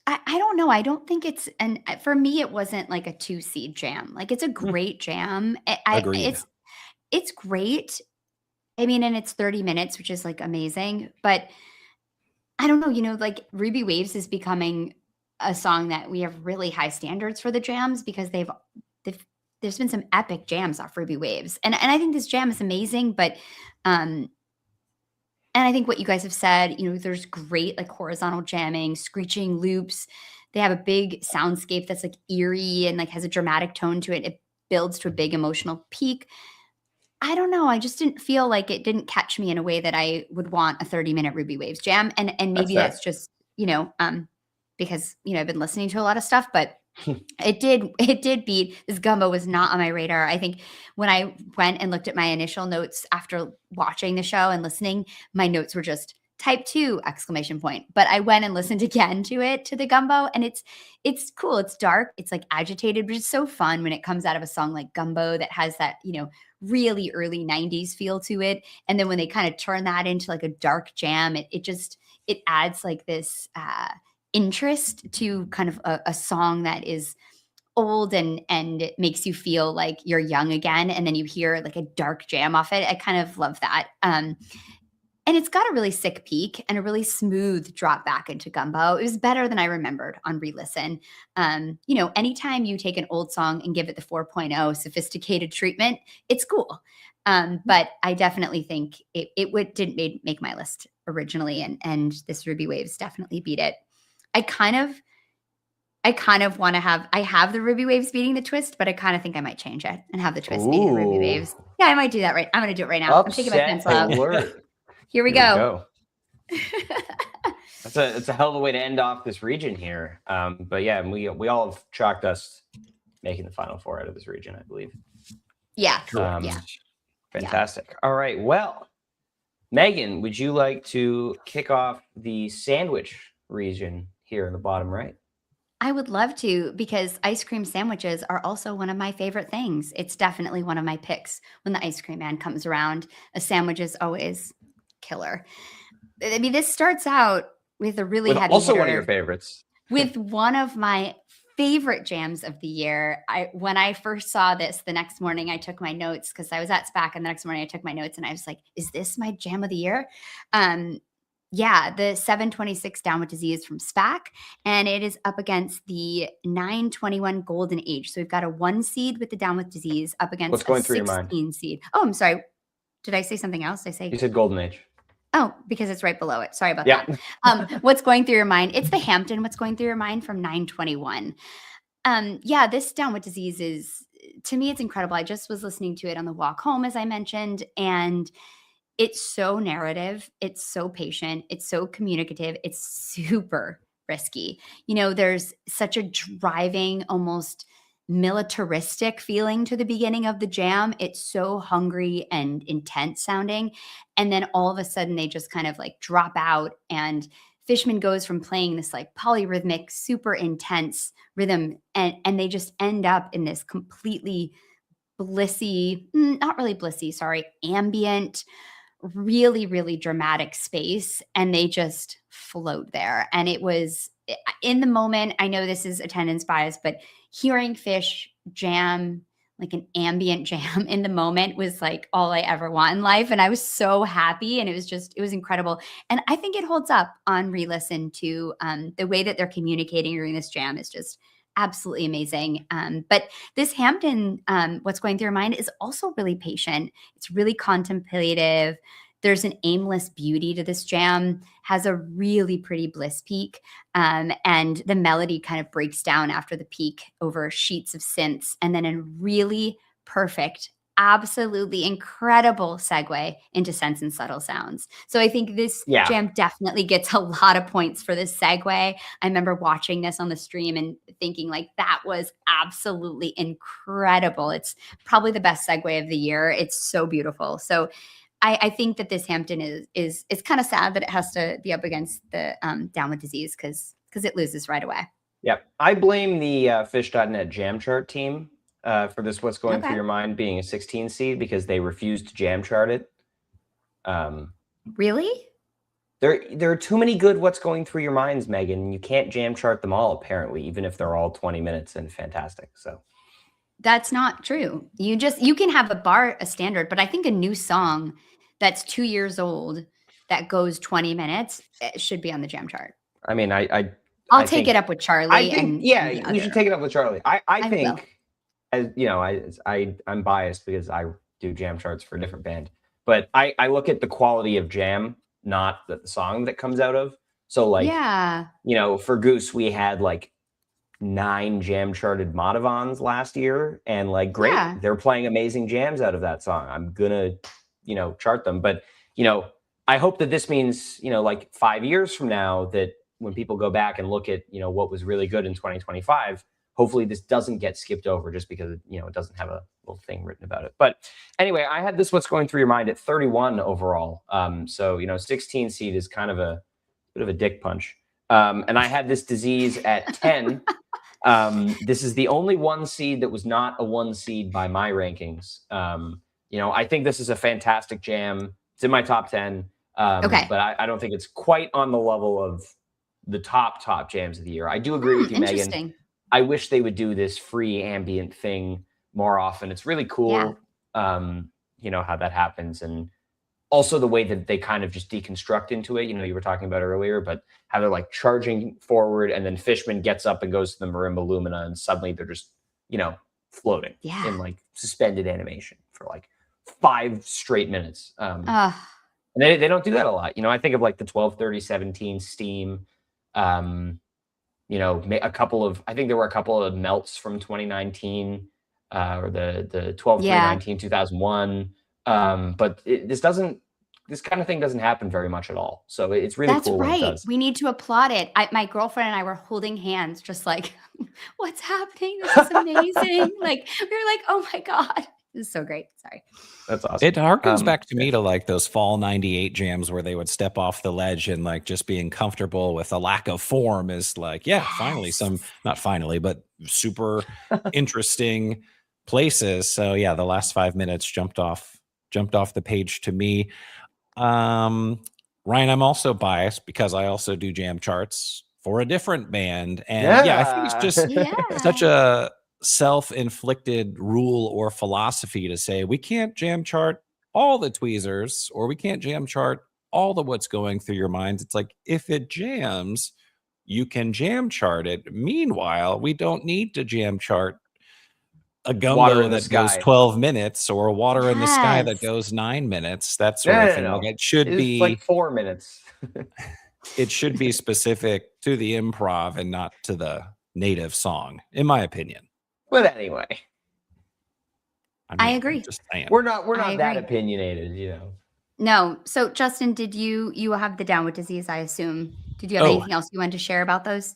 don't know. I don't think it's, and for me, it wasn't like a 2-seed jam. Like it's a great jam. Agreed. It's great. I mean, and it's 30 minutes, which is like amazing, but I don't know, like Ruby Waves is becoming a song that we have really high standards for the jams because there's been some epic jams off Ruby Waves. And I think this jam is amazing, but, and I think what you guys have said, there's great like horizontal jamming, screeching loops. They have a big soundscape that's like eerie and like has a dramatic tone to it. It builds to a big emotional peak. I don't know. I just didn't feel like it didn't catch me in a way that I would want a 30-minute Ruby Waves jam. And maybe that's just, because, I've been listening to a lot of stuff, but it did beat. This gumbo was not on my radar. I think when I went and looked at my initial notes after watching the show and listening, my notes were just type 2 ! But I went and listened again to the gumbo, and it's cool. It's dark. It's like agitated, but it's so fun when it comes out of a song like Gumbo that has that, really early 90s feel to it. And then when they kind of turn that into like a dark jam, it adds like this interest to kind of a song that is old and it makes you feel like you're young again. And then you hear like a dark jam off it. I kind of love that. And it's got a really sick peak and a really smooth drop back into Gumbo. It was better than I remembered on re-listen. Anytime you take an old song and give it the 4.0 sophisticated treatment, it's cool. But I definitely think it didn't make my list originally, and this Ruby Waves definitely beat it. I kind of want to have the Ruby Waves beating the Twist, but I kind of think I might change it and have the Twist beating the Ruby Waves. Yeah, I might do that right. I'm going to do it right now. I'm taking my pencil out. Here we go. It's a hell of a way to end off this region here. But yeah, we all have chalked us making the Final Four out of this region, I believe. Yeah. Fantastic. Yeah. All right. Well, Megan, would you like to kick off the sandwich region here in the bottom right? I would love to, because ice cream sandwiches are also one of my favorite things. It's definitely one of my picks when the ice cream man comes around. A sandwich is always killer. I mean, this starts out with a really heavy also hitter, one of your favorites. with one of my favorite jams of the year. When I first saw this, the next morning I took my notes because I was at SPAC, and the next morning I took my notes and I was like, is this my jam of the year? Yeah, the 726 Down with Disease from SPAC, and it is up against the 921 Golden Age. So we've got a 1 seed with the Down with Disease up against What's a going through your mind? 16 seed. Oh, I'm sorry. Did I say something else? Did I say You said Golden Age. Oh, because it's right below it. Sorry about Yeah. that. What's going through your mind? It's the Hampton. What's going through your mind from 921. Yeah, this Down with Disease is, to me, it's incredible. I just was listening to it on the walk home, as I mentioned, and it's so narrative. It's so patient. It's so communicative. It's super risky. There's such a driving, almost militaristic feeling to the beginning of the jam. It's so hungry and intense sounding. And then all of a sudden they just kind of like drop out, and Fishman goes from playing this like polyrhythmic, super intense rhythm, and they just end up in this completely blissy, not really blissy, sorry, ambient, really, really dramatic space, and they just float there. And it was in the moment, I know this is attendance bias, but hearing Phish jam, like an ambient jam in the moment, was like all I ever want in life. And I was so happy, and it was incredible. And I think it holds up on re-listen to the way that they're communicating during this jam is just absolutely amazing. But this Hampton, what's going through your mind, is also really patient. It's really contemplative. There's an aimless beauty to this jam, has a really pretty bliss peak. And the melody kind of breaks down after the peak over sheets of synths, and then a really perfect, absolutely incredible segue into Sense and Subtle Sounds. So I think this jam definitely gets a lot of points for this segue. I remember watching this on the stream and thinking like, that was absolutely incredible. It's probably the best segue of the year. It's so beautiful. So I think that this Hampton is it's kind of sad that it has to be up against the Down with Disease because it loses right away. Yeah, I blame the Phish.net jam chart team for this What's Going Through Your Mind being a 16 seed because they refused to jam chart it. Really? There are too many good What's Going Through Your Minds, Megan. You can't jam chart them all, apparently, even if they're all 20 minutes and fantastic. So that's not true. You can have a standard, but I think a new song that's 2 years old that goes 20 minutes, it should be on the jam chart. I mean, I'll take it up with Charlie. We should take it up with Charlie. I think, as you know, I'm biased because I do jam charts for a different band, but I look at the quality of jam, not the song that comes out of. So like, for Goose, we had like 9 jam charted Madhavans last year, and like, great, they're playing amazing jams out of that song. I'm gonna, chart them. But, I hope that this means, like 5 years from now, that when people go back and look at, what was really good in 2025, hopefully this doesn't get skipped over just because, it doesn't have a little thing written about it. But anyway, I had this What's Going Through Your Mind at 31 overall. So, 16 seed is kind of a bit of a dick punch. And I had this Disease at 10. This is the only 1 seed that was not a 1 seed by my rankings. I think this is a fantastic jam. It's in my top 10. But I don't think it's quite on the level of the top jams of the year. I do agree with you, Megan. I wish they would do this free ambient thing more often. It's really cool, how that happens. And also the way that they kind of just deconstruct into it, you were talking about earlier, but how they're like charging forward, and then Fishman gets up and goes to the Marimba Lumina, and suddenly they're just, floating in like suspended animation for like 5 straight minutes. And they don't do that a lot. I think of like the 12:30:17 Steam, I think there were a couple of melts from 2019, or the 12:3:19 2001. But this kind of thing doesn't happen very much at all. So it's really cool when it does. We need to applaud it. My girlfriend and I were holding hands, just like, what's happening? This is amazing. Like, we were like, oh my God. This is so great. Sorry. That's awesome. It harkens back to me to like those fall 98 jams where they would step off the ledge, and like just being comfortable with a lack of form is like, finally not finally, but super interesting places. So yeah, the last 5 minutes jumped off the page to me. Ryan, I'm also biased because I also do jam charts for a different band. And I think it's just such a self-inflicted rule or philosophy to say we can't jam chart all the tweezers, or we can't jam chart all the what's going through your minds. It's like, if it jams, you can jam chart it. Meanwhile, we don't need to jam chart a Water gumbo in the that goes Sky. 12 minutes or Water in the Sky that Yes. goes 9 minutes, that sort of thing. No. Like, it should It's be like 4 minutes. it should be specific to the improv and not to the native song, in my opinion. But anyway, I agree. Just saying. we're not I that agree. opinionated, you know. No. So Justin, did you have the down with disease, I assume? Did you have anything else you wanted to share about those?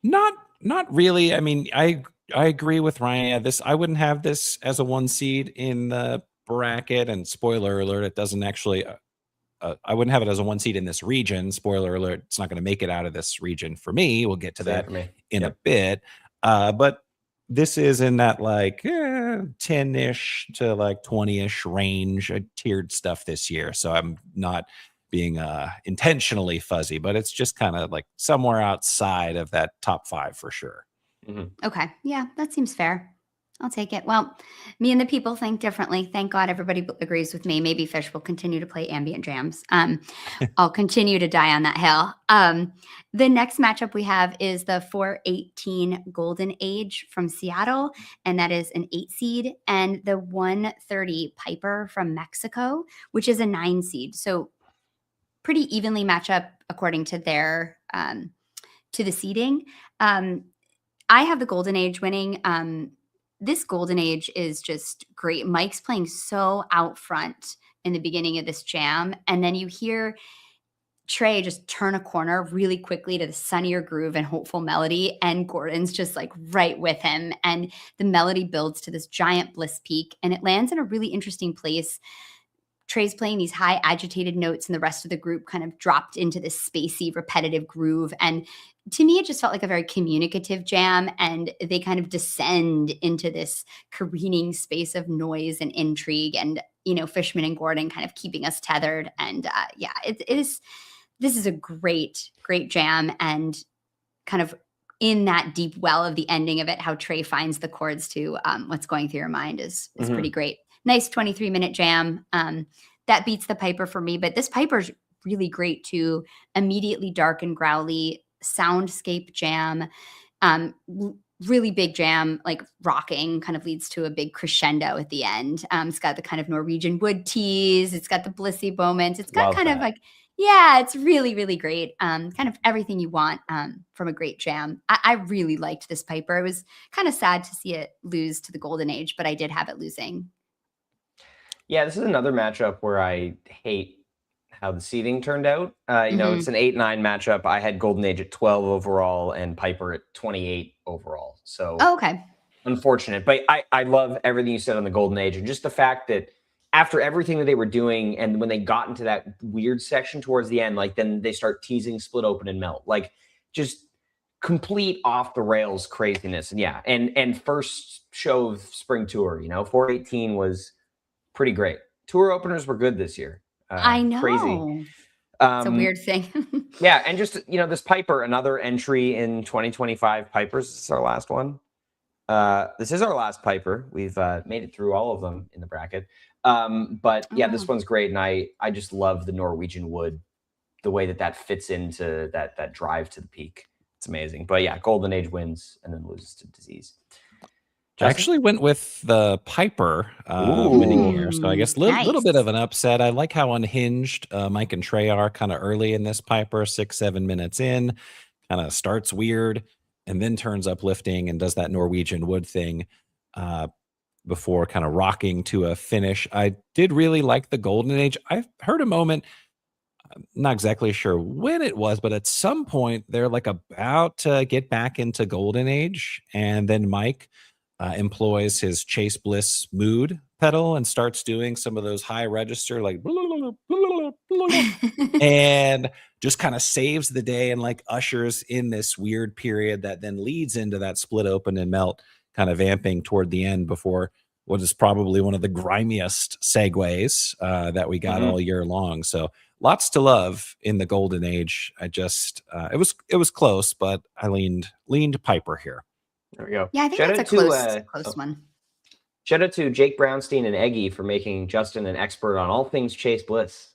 Not really. I mean, I agree with Ryan. Yeah, I wouldn't have this as a 1 seed in the bracket. And spoiler alert, it doesn't actually. I wouldn't have it as a 1 seed in this region. Spoiler alert, it's not going to make it out of this region for me. We'll get to Same that for me. in a bit. But this is in that like 10-ish to like 20-ish range of tiered stuff this year. So I'm not being intentionally fuzzy, but it's just kind of like somewhere outside of that top 5 for sure. Okay. Yeah, that seems fair. I'll take it. Well, me and the people think differently. Thank God everybody agrees with me. Maybe Phish will continue to play ambient jams. I'll continue to die on that hill. The next matchup we have is the 418 Golden Age from Seattle, and that is an 8 seed, and the 130 Piper from Mexico, which is a 9 seed. So pretty evenly match up according to their to the seeding. I have the Golden Age winning. This Golden Age is just great. Mike's playing so out front in the beginning of this jam. And then you hear Trey just turn a corner really quickly to the sunnier groove and hopeful melody. And Gordon's just like right with him. And the melody builds to this giant bliss peak. And it lands in a really interesting place. Trey's playing these high agitated notes and the rest of the group kind of dropped into this spacey, repetitive groove. And to me, it just felt like a very communicative jam. And they kind of descend into this careening space of noise and intrigue. And, you know, Fishman and Gordon kind of keeping us tethered. And this is a great, great jam. And kind of in that deep well of the ending of it, how Trey finds the chords to what's going through your mind is pretty great. Nice 23-minute jam. That beats the Piper for me, but this Piper's really great too. Immediately dark and growly soundscape jam. Really big jam, like rocking, kind of leads to a big crescendo at the end. It's got the kind of Norwegian wood tease. It's got the blissy moments. It's got kind of like, yeah, it's really, really great. Kind of everything you want from a great jam. I really liked this Piper. It was kind of sad to see it lose to the Golden Age, but I did have it losing. Yeah, this is another matchup where I hate how the seeding turned out. You know, it's an 8-9 matchup. I had Golden Age at 12 overall and Piper at 28 overall. So okay. Unfortunate. But I love everything you said on the Golden Age, and just the fact that after everything that they were doing, and when they got into that weird section towards the end, like then they start teasing Split Open and Melt. Like just complete off the rails craziness. And yeah, and first show of spring tour, you know, 418 was pretty great. Tour openers were good this year. I know. Crazy. It's a weird thing. Yeah. And just, you know, this Piper, another entry in 2025 Pipers. This is our last one. This is our last Piper. We've made it through all of them in the bracket. But yeah, this one's great. And I just love the Norwegian wood, the way that fits into that drive to the peak. It's amazing. But yeah, Golden Age wins and then loses to Disease. I actually went with the Piper winning here. So I guess a little bit of an upset. I like how unhinged Mike and Trey are kind of early in this Piper, 6-7 minutes in, kind of starts weird and then turns uplifting and does that Norwegian wood thing before kind of rocking to a finish. I did really like the Golden Age. I've heard a moment, I'm not exactly sure when it was, but at some point they're like about to get back into Golden Age. And then Mike employs his Chase Bliss mood pedal and starts doing some of those high register, like, and just kind of saves the day and like ushers in this weird period that then leads into that Split Open and Melt kind of vamping toward the end before what is probably one of the grimiest segues that we got all year long. So lots to love in the Golden Age. I just, it was close, but I leaned Piper here. There we go. Yeah, I think that's a close one. Shout out to Jake Brownstein and Eggy for making Justin an expert on all things Chase Bliss.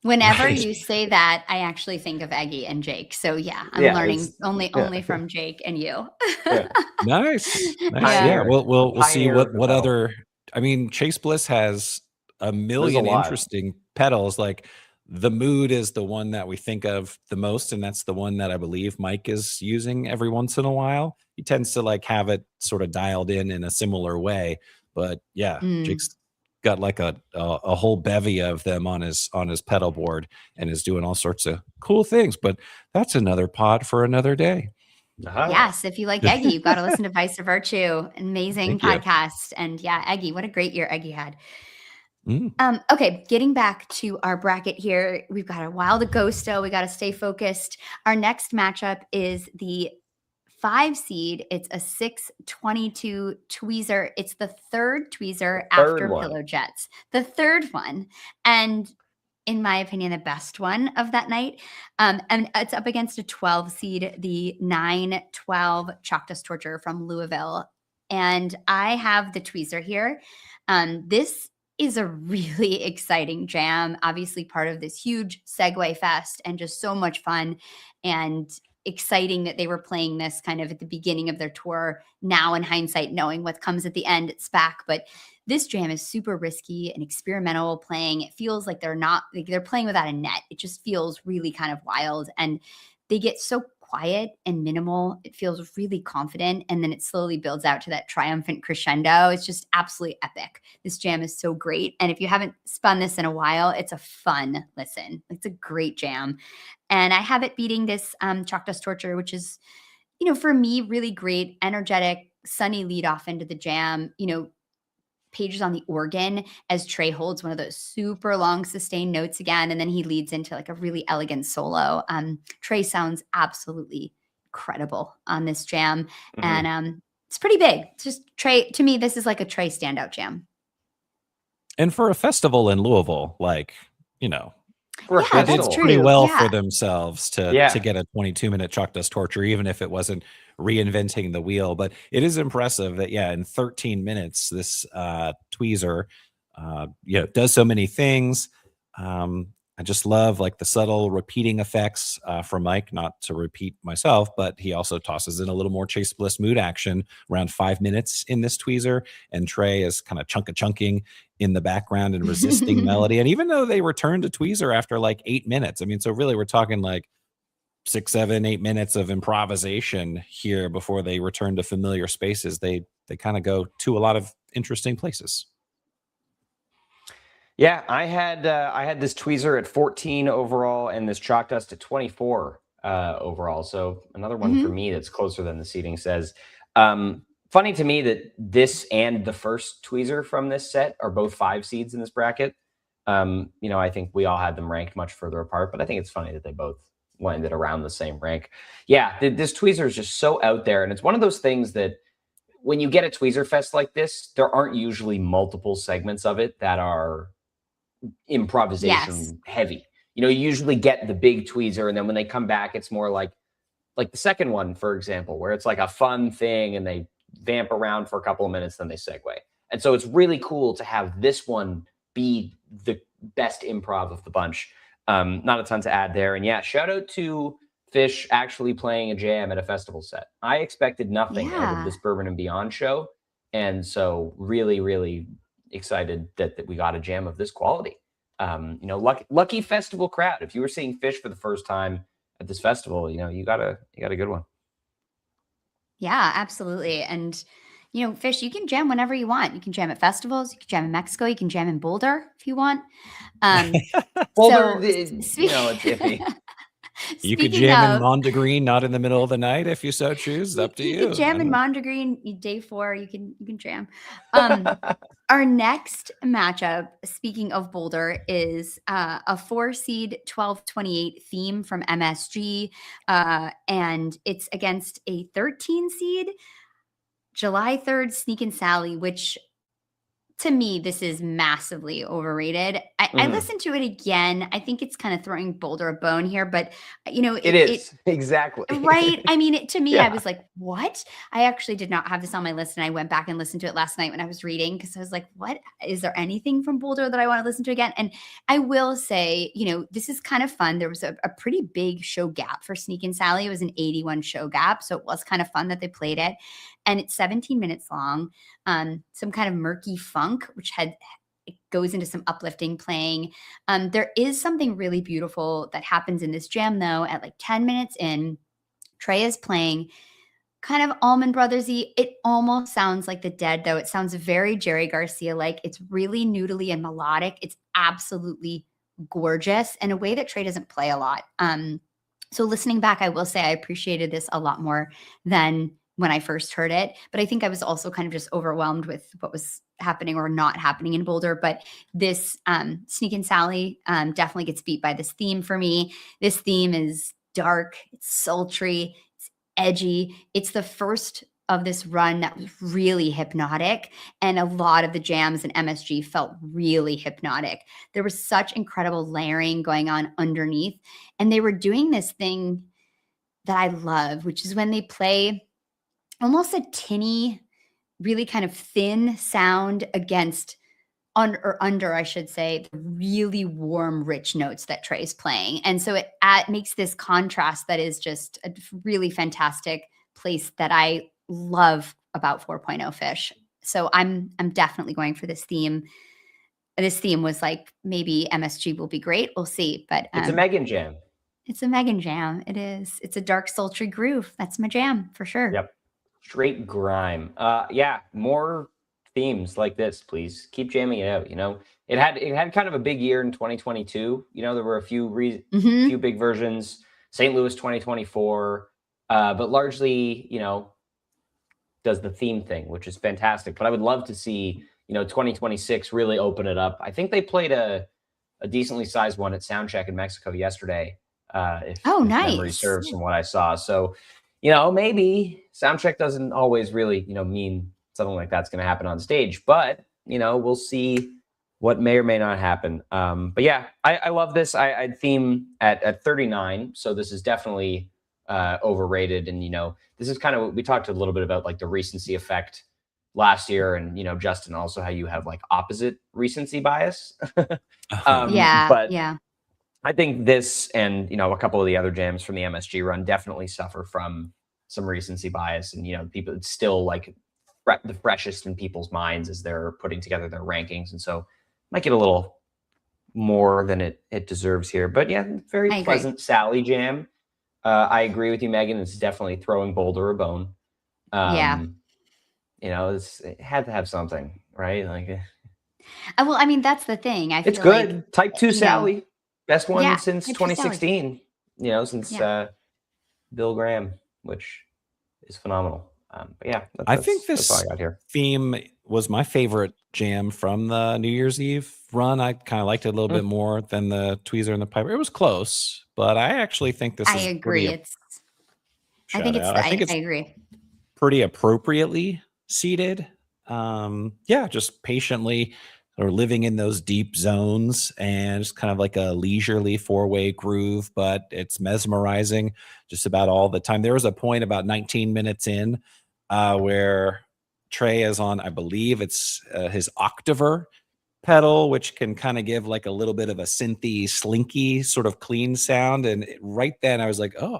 Whenever Right. you say that, I actually think of Eggy and Jake. So yeah, I'm Yeah, learning yeah. only from Jake and you. Yeah. Nice. Nice. Yeah. Yeah. Pioneer, We'll see pioneer of the what pedal. other, I mean, Chase Bliss has a There's a million lot. interesting pedals. Like the Mood is the one that we think of the most, and that's the one that I believe Mike is using every once in a while. He tends to like have it sort of dialed in a similar way. But yeah, Mm. Jake's got like a whole bevy of them on his pedal board and is doing all sorts of cool things. But that's another pod for another day. Uh-huh. Yes, if you like Eggy, you've got to listen to Vice of Virtue. Amazing Thank you. podcast. And yeah, Eggy, what a great year Eggy had. Mm. Okay, getting back to our bracket here, we've got a while to go still. We got to stay focused. Our next matchup is the 5 seed. It's a 622 tweezer. It's the third tweezer Third after one. Pillow Jets. The third one. And in my opinion, the best one of that night. And it's up against a 12 seed, the 912 Chalk Dust Torture from Louisville. And I have the tweezer here. This is a really exciting jam, obviously part of this huge Segway Fest and just so much fun and exciting that they were playing this kind of at the beginning of their tour. Now in hindsight, knowing what comes at the end, it's back. But this jam is super risky and experimental playing. It feels like they're playing without a net. It just feels really kind of wild. And they get so quiet and minimal. It feels really confident. And then it slowly builds out to that triumphant crescendo. It's just absolutely epic. This jam is so great. And if you haven't spun this in a while, it's a fun listen. It's a great jam. And I have it beating this Chalk Dust Torture, which is, for me, really great, energetic, sunny lead off into the jam. Pages on the organ as Trey holds one of those super long sustained notes again, and then he leads into like a really elegant solo. Trey sounds absolutely incredible on this jam, and it's pretty big. It's just Trey. To me, this is like a Trey standout jam. And for a festival in Louisville, For a Yeah, they did that's festival. true. pretty well Yeah. for themselves to get a 22-minute Chalk Dust Torture, even if it wasn't reinventing the wheel. But it is impressive that, in 13 minutes, this tweezer, does so many things. I just love like the subtle repeating effects from Mike, not to repeat myself, but he also tosses in a little more Chase Bliss mood action around 5 minutes in this tweezer. And Trey is kind of chunking in the background and resisting melody. And even though they returned to tweezer after like 8 minutes, I mean, so really we're talking like 6, 7, 8 minutes of improvisation here before they return to familiar spaces. They kind of go to a lot of interesting places. Yeah, I had this tweezer at 14 overall and this Chalk Dust at 24 overall. So another one for me that's closer than the seating says. Funny to me that this and the first tweezer from this set are both 5 seeds in this bracket. I think we all had them ranked much further apart, but I think it's funny that they both landed around the same rank. Yeah, this tweezer is just so out there, and it's one of those things that when you get a tweezer fest like this, there aren't usually multiple segments of it that are improvisation heavy. You usually get the big tweezer, and then when they come back, it's more like the second one, for example, where it's like a fun thing and they vamp around for a couple of minutes, then they segue. And so it's really cool to have this one be the best improv of the bunch. Not a ton to add there. And yeah, shout out to Phish actually playing a jam at a festival set. I expected nothing out of this Bourbon and Beyond show. And so really, really excited that we got a jam of this quality. Lucky festival crowd. If you were seeing Phish for the first time at this festival, you got a good one. Yeah, absolutely. And Phish, you can jam whenever you want. You can jam at festivals. You can jam in Mexico. You can jam in Boulder if you want. Boulder, it's iffy. You could jam in Mondegreen, not in the middle of the night if you so choose. Up to you. You can jam in Mondegreen, day 4. You can jam. Our next matchup, speaking of Boulder, is a 4 seed 1228 theme from MSG, and it's against a 13 seed July 3rd Sneak and Sally, which to me, this is massively overrated. I listened to it again. I think it's kind of throwing Boulder a bone here, but It is exactly right. I mean, to me, I Yeah. was like, what? I actually did not have this on my list. And I went back and listened to it last night when I was reading because I was like, what? Is there anything from Boulder that I want to listen to again? And I will say, this is kind of fun. There was a pretty big show gap for Sneak and Sally. It was an 81 show gap. So it was kind of fun that they played it. And it's 17 minutes long. Some kind of murky funk, which it goes into some uplifting playing. There is something really beautiful that happens in this jam, though, at like 10 minutes in. Trey is playing kind of Allman Brothers-y. It almost sounds like The Dead, though. It sounds very Jerry Garcia-like. It's really noodly and melodic. It's absolutely gorgeous in a way that Trey doesn't play a lot. So listening back, I will say I appreciated this a lot more than when I first heard it. But I think I was also kind of just overwhelmed with what was happening or not happening in Boulder. But this Sneak and Sally definitely gets beat by this theme for me. This theme is dark, it's sultry, it's edgy. It's the first of this run that was really hypnotic, and a lot of the jams in MSG felt really hypnotic. There was such incredible layering going on underneath, and they were doing this thing that I love, which is when they play almost a tinny, really kind of thin sound against under, I should say, the really warm, rich notes that Trey's playing. And so it makes this contrast that is just a really fantastic place that I love about 4.0 Phish. So I'm definitely going for this theme. This theme was like, maybe MSG will be great. We'll see. But it's a Megan jam. It's a Megan jam. It is. It's a dark, sultry groove. That's my jam for sure. Yep. Straight grime. Yeah, more themes like this, please. Keep jamming it out. It had kind of a big year in 2022. There were a few few big versions. St. Louis 2024, but largely, does the theme thing, which is fantastic. But I would love to see 2026 really open it up. I think they played a decently sized one at Soundcheck in Mexico yesterday. If nice. memory serves from what I saw. So, maybe Soundcheck doesn't always really, mean something like that's going to happen on stage, but, we'll see what may or may not happen. But yeah, I love this. I'd theme at 39. So this is definitely overrated. And, this is kind of what we talked a little bit about, like the recency effect last year. And, Justin, also how you have like opposite recency bias. But I think this and, a couple of the other jams from the MSG run definitely suffer from some recency bias. And, people, it's still like the freshest in people's minds as they're putting together their rankings. And so might get a little more than it deserves here. But yeah, very pleasant Sally jam. I agree with you, Megan. It's definitely throwing Boulder a bone. It had to have something, right? Like, well, I mean, that's the thing. I feel it's good. like, Type 2 Sally. Best one since Type 2 Sally. 2016, since Bill Graham, which is phenomenal. But yeah, I think that's all I got here. Theme was my favorite jam from the New Year's Eve run. I kind of liked it a little bit more than the Tweezer and the Piper. It was close, but I actually think this is I agree. I agree. Pretty appropriately seated. Just patiently or living in those deep zones, and it's kind of like a leisurely 4-way groove, but it's mesmerizing just about all the time. There was a point about 19 minutes in where Trey is on, I believe it's his Octaver pedal, which can kind of give like a little bit of a synthy, slinky sort of clean sound. And right then I was like, oh,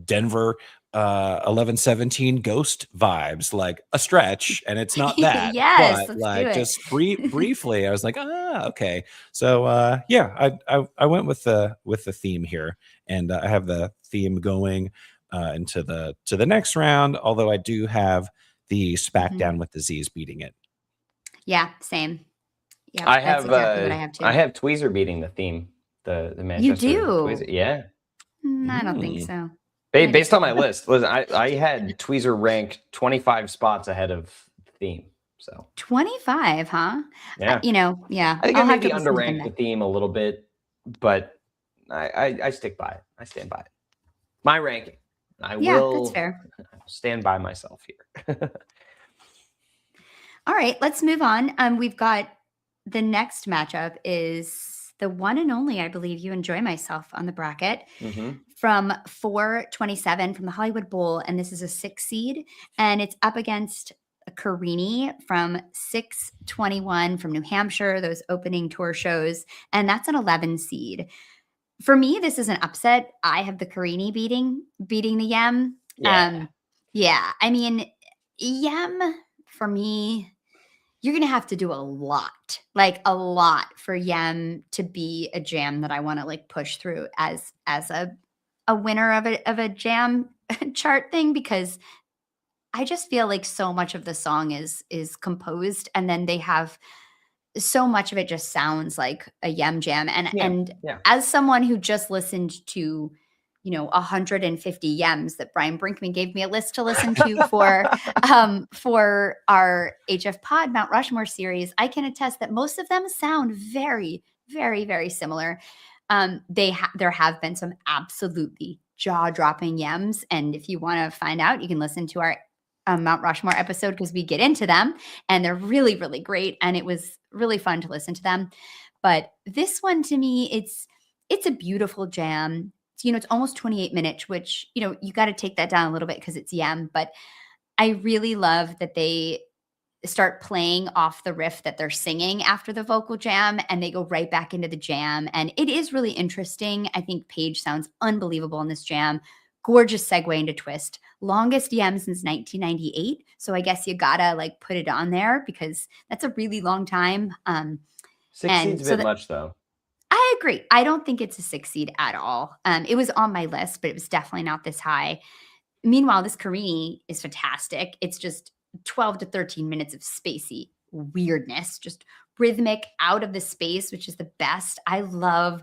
Denver 1117 Ghost vibes, like a stretch, and it's not that. Yes, but like just briefly, I was like, okay. So I went with the theme here, and I have the theme going into the next round. Although I do have the SPAC down with the Z's beating it. Yeah, same. Yeah, I have exactly what I have too. I have Tweezer beating the theme. The Manchester. You do? Tweezer. Yeah. I don't think so. Based on my list, I had Tweezer ranked 25 spots ahead of theme. So 25, huh? Yeah. I think I maybe underranked the theme a little bit, but I stick by it. I stand by it. My ranking. I will that's fair. stand by myself here. All right, let's move on. We've got the next matchup is the one and only, I believe, You Enjoy Myself on the bracket from 427 from the Hollywood Bowl. And this is a 6 seed. And it's up against Carini from 621 from New Hampshire, those opening tour shows. And that's an 11 seed. For me, this is an upset. I have the Carini beating the Yem. Yeah. I mean, Yem, for me, you're going to have to do a lot for Yem to be a jam that I want to like push through as a winner of a jam chart thing, because I just feel like so much of the song is composed, and then they have so much of it just sounds like a Yem jam. And as someone who just listened to 150 Yems that Brian Brinkman gave me a list to listen to for our HF Pod Mount Rushmore series, I can attest that most of them sound very, very, very similar. There have been some absolutely jaw-dropping Yems, and if you want to find out, you can listen to our Mount Rushmore episode, because we get into them, and they're really, really great, and it was really fun to listen to them. But this one, to me, it's a beautiful jam. It's almost 28 minutes, which, you got to take that down a little bit because it's Yem. But I really love that they start playing off the riff that they're singing after the vocal jam, and they go right back into the jam. And it is really interesting. I think Paige sounds unbelievable in this jam. Gorgeous segue into twist. Longest Yem since 1998. So I guess you gotta like put it on there because that's a really long time. 6 seed's a bit much though. I agree. I don't think it's a 6 seed at all. It was on my list, but it was definitely not this high. Meanwhile, this Carini is fantastic. It's just 12 to 13 minutes of spacey weirdness, just rhythmic out of the space, which is the best. I love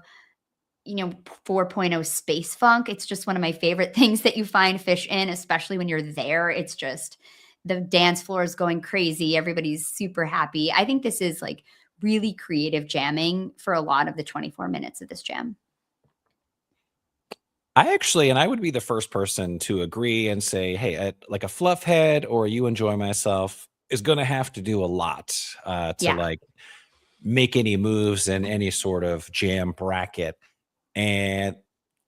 4.0 space funk. It's just one of my favorite things that you find Phish in, especially when you're there. It's just the dance floor is going crazy. Everybody's super happy. I think this is like really creative jamming for a lot of the 24 minutes of this jam. I would be the first person to agree and say, hey, like a Fluffhead or You Enjoy Myself is going to have to do a lot to like make any moves in any sort of jam bracket. And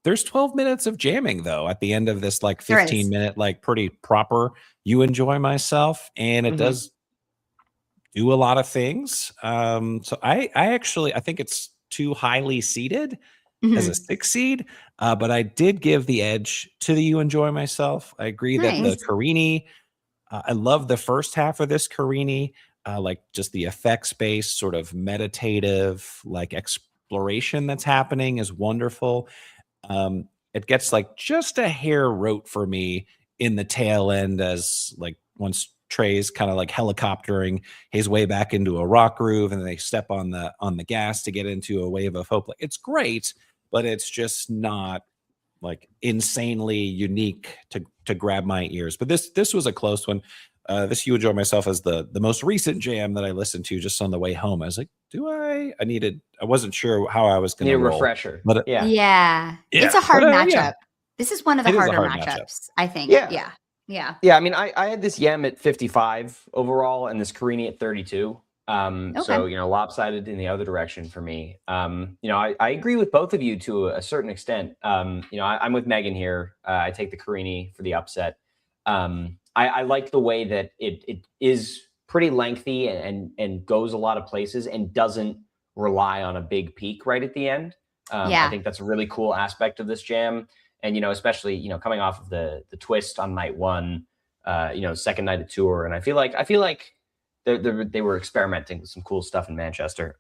there's 12 minutes of jamming though at the end of this like 15-minute like pretty proper You Enjoy Myself, and it does do a lot of things. So I think it's too highly seeded as a 6 seed, but I did give the edge to the You Enjoy Myself. I agree that the Carini, I love the first half of this Carini, like just the effects based sort of meditative like exploration that's happening is wonderful. It gets like just a hair rote for me in the tail end, as like once Trey's kind of like helicoptering his way back into a rock groove, and then they step on the gas to get into a wave of hope. Like, it's great, but it's just not like insanely unique to grab my ears. But this was a close one. This You Enjoy Myself as the most recent jam that I listened to just on the way home. I was like, I wasn't sure how I was going to roll. Refresher. But It's a hard matchup. This is one of the harder matchups, I think. Yeah. I mean, I had this Yem at 55 overall and this Carini at 32. So, lopsided in the other direction for me. I agree with both of you to a certain extent. I'm with Megan here. I take the Carini for the upset. I like the way that it is pretty lengthy and goes a lot of places and doesn't rely on a big peak right at the end. I think that's a really cool aspect of this jam. And, especially, coming off of the twist on night one, second night of tour. And I feel like they were experimenting with some cool stuff in Manchester.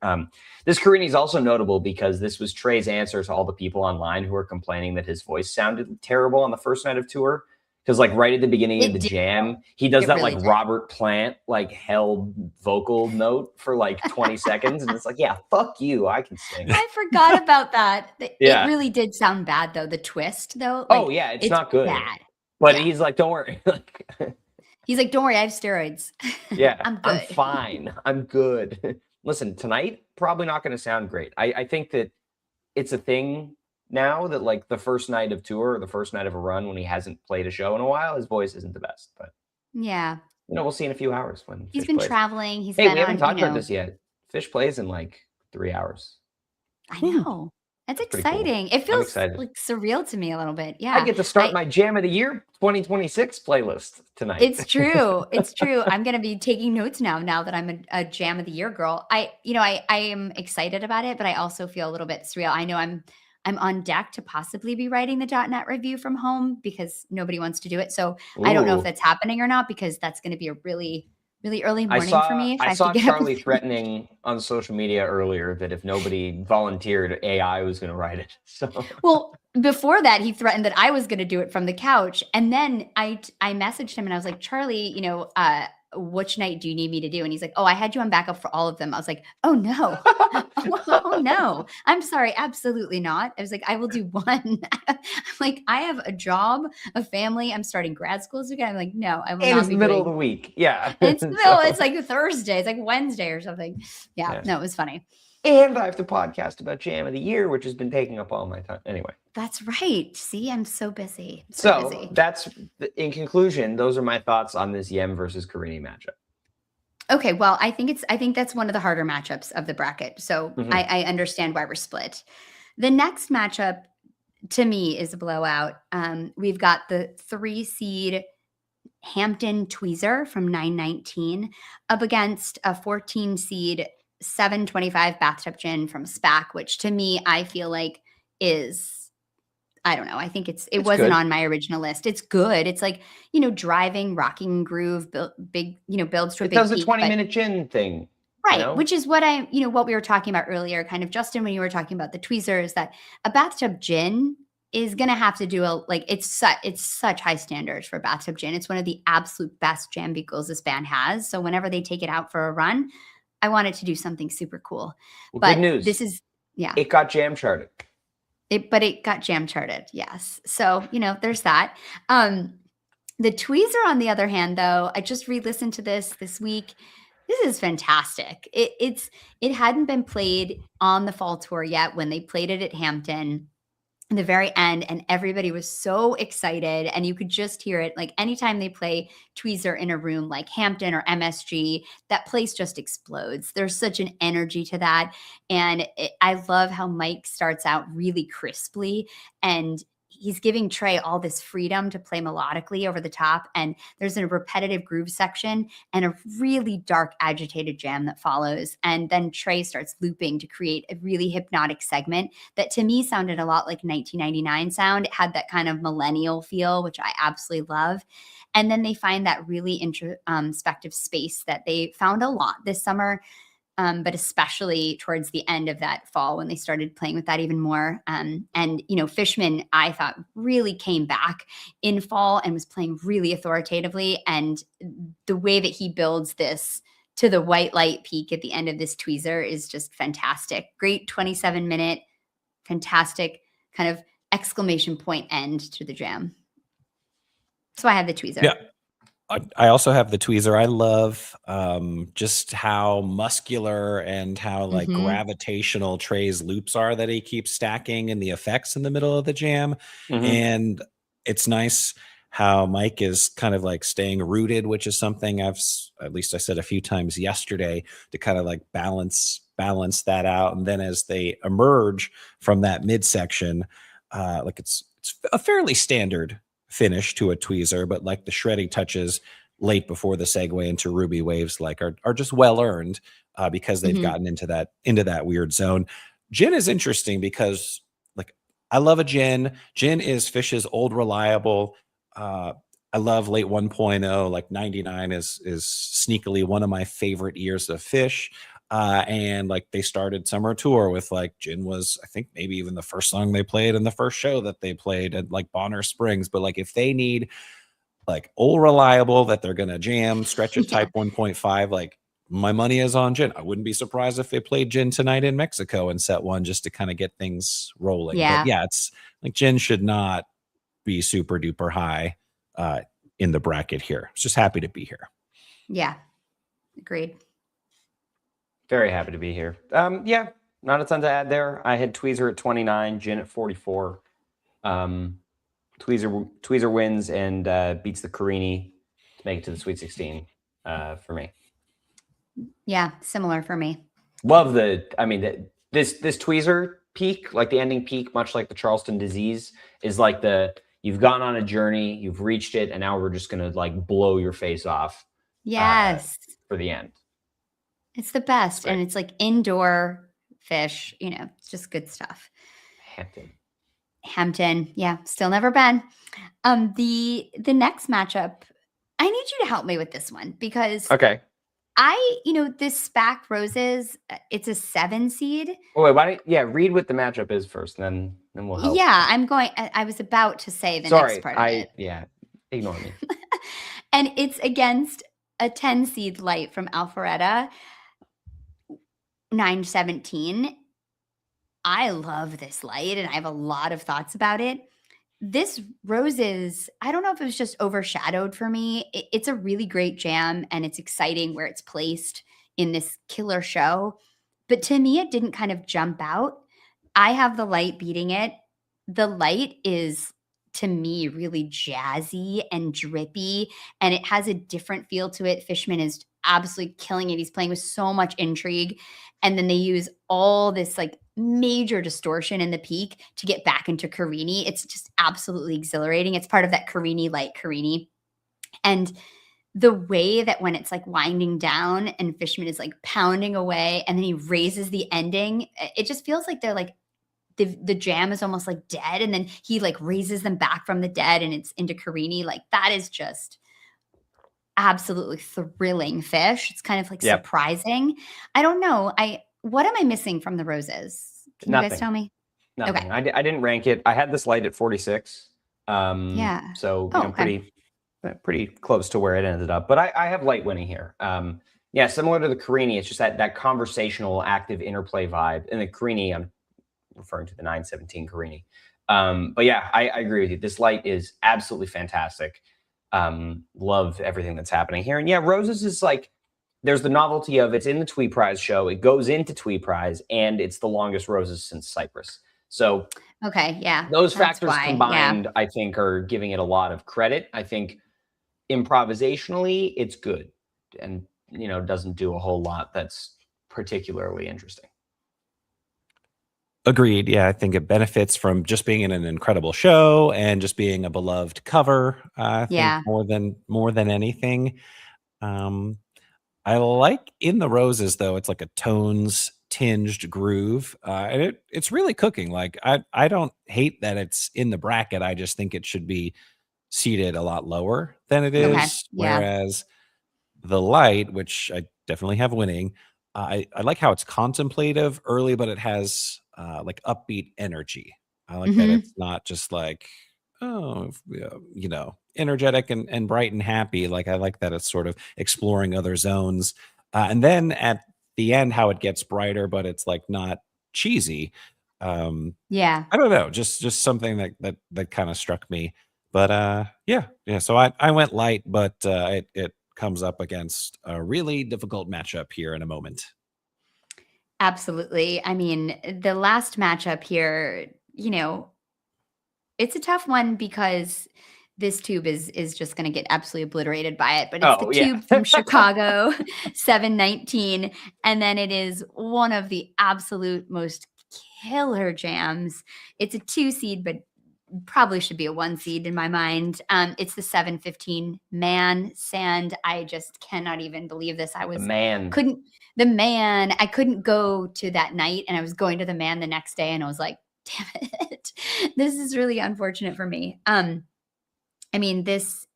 This Carini is also notable because this was Trey's answer to all the people online who were complaining that his voice sounded terrible on the first night of tour. Because like right at the beginning of the jam, he does that really like Robert Plant, like held vocal note for like 20 seconds. And it's like, yeah, fuck you. I can sing. I forgot about that. It really did sound bad though. The twist though. Like, it's not good. Bad. But he's like, don't worry. He's like, don't worry, I have steroids. Yeah, I'm good. I'm fine. I'm good. Listen, tonight, probably not going to sound great. I think that it's a thing now that like the first night of tour or the first night of a run when he hasn't played a show in a while, his voice isn't the best. But yeah, we'll see in a few hours when He's Phish been plays. traveling. He's Hey, been we haven't on, talked about this yet. Phish plays in like 3 hours. I know. That's That's pretty cool. exciting. It I'm feels excited. like surreal to me a little bit. I Yeah. get to start my Jam of the Year 2026 playlist tonight. It's true. It's true. I'm going to be taking notes now that I'm a Jam of the Year girl. I am excited about it, but I also feel a little bit surreal. I know I'm on deck to possibly be writing the .NET review from home because nobody wants to do it. So I don't know if Ooh. that's happening or not, because that's going to be a really, really early I morning for me if I have to saw get Charlie up. threatening on social media earlier that if nobody volunteered, AI was going to write it. So Well, before that, he threatened that I was going to do it from the couch. And then I messaged him and I was like, Charlie, which night do you need me to do? And he's like, oh, I had you on backup for all of them. I was like, oh no. Oh no. I'm sorry. Absolutely not. I was like, I will do one. I'm like, I have a job, a family. I'm starting grad school again. I'm like, no, I will and not it's be the middle of doing. the week. Yeah. It's the middle. It's like Thursday. It's like Wednesday or something. Yeah. No, it was funny. And I have to podcast about Jam of the Year, which has been taking up all my time. Anyway. That's right. See, I'm so busy. So busy. that's, in conclusion, those are my thoughts on this Yem versus Karini matchup. Okay, well, I think that's one of the harder matchups of the bracket. So Mhm. I understand why we're split. The next matchup to me is a blowout. We've got the 3 seed Hampton Tweezer from 919 up against a 14 seed 725 Bathtub Gin from SPAC, which to me I feel like is, I don't know. I think it wasn't good. on my original list. It's good. It's like, driving, rocking groove, big, builds to a It big does the peak, 20-minute gin thing. right. Which is what what we were talking about earlier, kind of, Justin, when you were talking about the tweezers, that a bathtub gin is going to have to do it's such high standards for bathtub gin. It's one of the absolute best jam beagles this band has. So whenever they take it out for a run, I want it to do something super cool. Well, but good news. This is, it got jam charted. But it got jam charted. Yes. So, there's that. The tweezer, on the other hand, though, I just re-listened to this week. This is fantastic. It hadn't been played on the fall tour yet when they played it at Hampton in the very end, and everybody was so excited, and you could just hear it. Like anytime they play tweezer in a room like Hampton or MSG, that place just explodes. There's such an energy to that. And I love how Mike starts out really crisply, and he's giving Trey all this freedom to play melodically over the top. And there's a repetitive groove section and a really dark, agitated jam that follows. And then Trey starts looping to create a really hypnotic segment that to me sounded a lot like 1999 sound. It had that kind of millennial feel, which I absolutely love. And then they find that really introspective space that they found a lot this summer. But especially towards the end of that fall when they started playing with that even more. And, Fishman, I thought, really came back in fall and was playing really authoritatively. And the way that he builds this to the white light peak at the end of this tweezer is just fantastic. Great 27-minute, fantastic kind of exclamation point end to the jam. So I had the tweezer. Yeah. I also have the tweezer. I love just how muscular and how gravitational Trey's loops are that he keeps stacking and the effects in the middle of the jam. Mhm. And it's nice how Mike is kind of like staying rooted, which is something at least I said a few times yesterday, to kind of like balance that out. And then as they emerge from that midsection, it's a fairly standard finish to a tweezer, but like the shreddy touches late before the segue into Ruby Waves are just well earned because they've gotten into that weird zone. Gin is interesting because I love a gin. Gin is Phish's old reliable. I love late 1.0. Like 99 is sneakily one of my favorite years of Phish. And they started summer tour with Gin was, I think, maybe even the first song they played in the first show that they played at Bonner Springs. But if they need old reliable that they're gonna jam, stretch it type 1.5, my money is on Gin. I wouldn't be surprised if they played Gin tonight in Mexico and set one just to kind of get things rolling. Yeah. But yeah, it's Gin should not be super duper high in the bracket here. Just happy to be here. Yeah, agreed. Very happy to be here. Yeah, not a ton to add there. I had Tweezer at 29, Gin at 44. Tweezer wins and beats the Karini to make it to the Sweet 16. for me. Yeah, similar for me. Love this tweezer peak, like the ending peak, much like the Charleston disease, is like you've gone on a journey, you've reached it, and now we're just gonna like blow your face off. Yes. For the end. It's the best. And it's like indoor Phish, it's just good stuff. Hampton. Yeah. Still never been. The next matchup, I need you to help me with this one because okay. This SPAC Roses, it's a 7 seed. Oh, wait, read what the matchup is first, and then we'll help. Yeah, I was about to say the next part of it. Yeah, ignore me. And it's against a 10 seed light from Alpharetta, 917. I love this light, and I have a lot of thoughts about it. This Roses, I don't know if it was just overshadowed for me. It's a really great jam, and it's exciting where it's placed in this killer show. But to me, it didn't kind of jump out. I have the light beating it. The light is, to me, really jazzy and drippy, and it has a different feel to it. Fishman is absolutely killing it. He's playing with so much intrigue. And then they use all this like major distortion in the peak to get back into Carini. It's just absolutely exhilarating. It's part of that Carini light Carini. And the way that when it's like winding down and Fishman is like pounding away and then he raises the ending, it just feels like they're like, the jam is almost like dead. And then he like raises them back from the dead and it's into Carini. Like that is just absolutely thrilling Phish. It's kind of like surprising. I don't know. What am I missing from the Roses? Can you guys tell me? Nothing. Okay. I didn't rank it. I had this light at 46. Yeah. So pretty close to where it ended up. But I have light winning here. Similar to the Carini, it's just that conversational, active interplay vibe. And the Carini, I'm referring to the 917 Carini. But yeah, I agree with you. This light is absolutely fantastic. Love everything that's happening here. And yeah, Roses is like, there's the novelty of it's in the Twee Prize show. It goes into Twee Prize, and it's the longest Roses since Cypress. So okay, yeah, those factors combined, I think, are giving it a lot of credit. I think improvisationally, it's good, and doesn't do a whole lot that's particularly interesting. Agreed. Yeah, I think it benefits from just being in an incredible show and just being a beloved cover. I think more than anything. I like In the Roses, though. It's like a tones tinged groove. And it's really cooking. Like I don't hate that it's in the bracket. I just think it should be seated a lot lower than it is. Okay. Whereas the light, which I definitely have winning, I like how it's contemplative early, but it has like upbeat energy. I like that it's not just like, energetic and bright and happy. Like I like that it's sort of exploring other zones. And then at the end, how it gets brighter, but it's like not cheesy. I don't know, just something that kind of struck me. But so I went light, but it comes up against a really difficult matchup here in a moment. Absolutely. I mean, the last matchup here, it's a tough one because this tube is just going to get absolutely obliterated by it. But it's the tube from Chicago, 719. And then it is one of the absolute most killer jams. It's a 2 seed, but probably should be a 1 seed in my mind. It's the 715 Man Sand. I just cannot even believe this. I couldn't go to that night, and I was going to the Man the next day, and I was like, damn it. This is really unfortunate for me. I mean, there's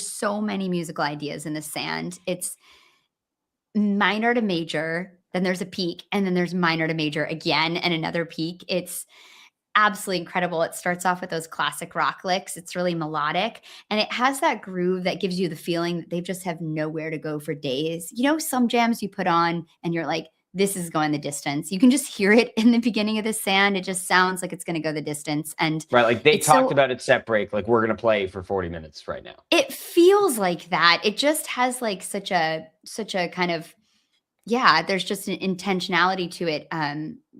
so many musical ideas in the Sand. It's minor to major, then there's a peak, and then there's minor to major again and another peak. It's absolutely incredible. It starts off with those classic rock licks. It's really melodic, and it has that groove that gives you the feeling that they just have nowhere to go for days. Some jams you put on and you're like, this is going the distance. You can just hear it in the beginning of the Sand. It just sounds like it's going to go the distance. And right, like they talked about it set break, like we're going to play for 40 minutes right now. It feels like that. It just has like such a kind of, there's just an intentionality to it,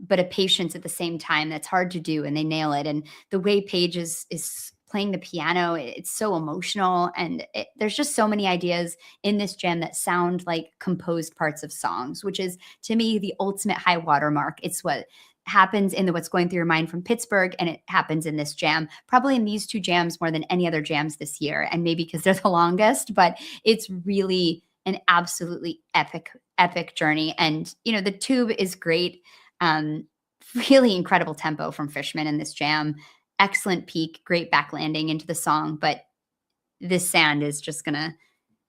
but a patience at the same time that's hard to do, and they nail it. And the way Paige is playing the piano. It's so emotional. And there's just so many ideas in this jam that sound like composed parts of songs, which is, to me, the ultimate high watermark. It's what happens in the What's Going Through Your Mind from Pittsburgh, and it happens in this jam, probably in these two jams more than any other jams this year, and maybe because they're the longest, but it's really an absolutely epic journey. And the tube is great. Really incredible tempo from Fishman in this jam, excellent peak, great back landing into the song, but this sand is just gonna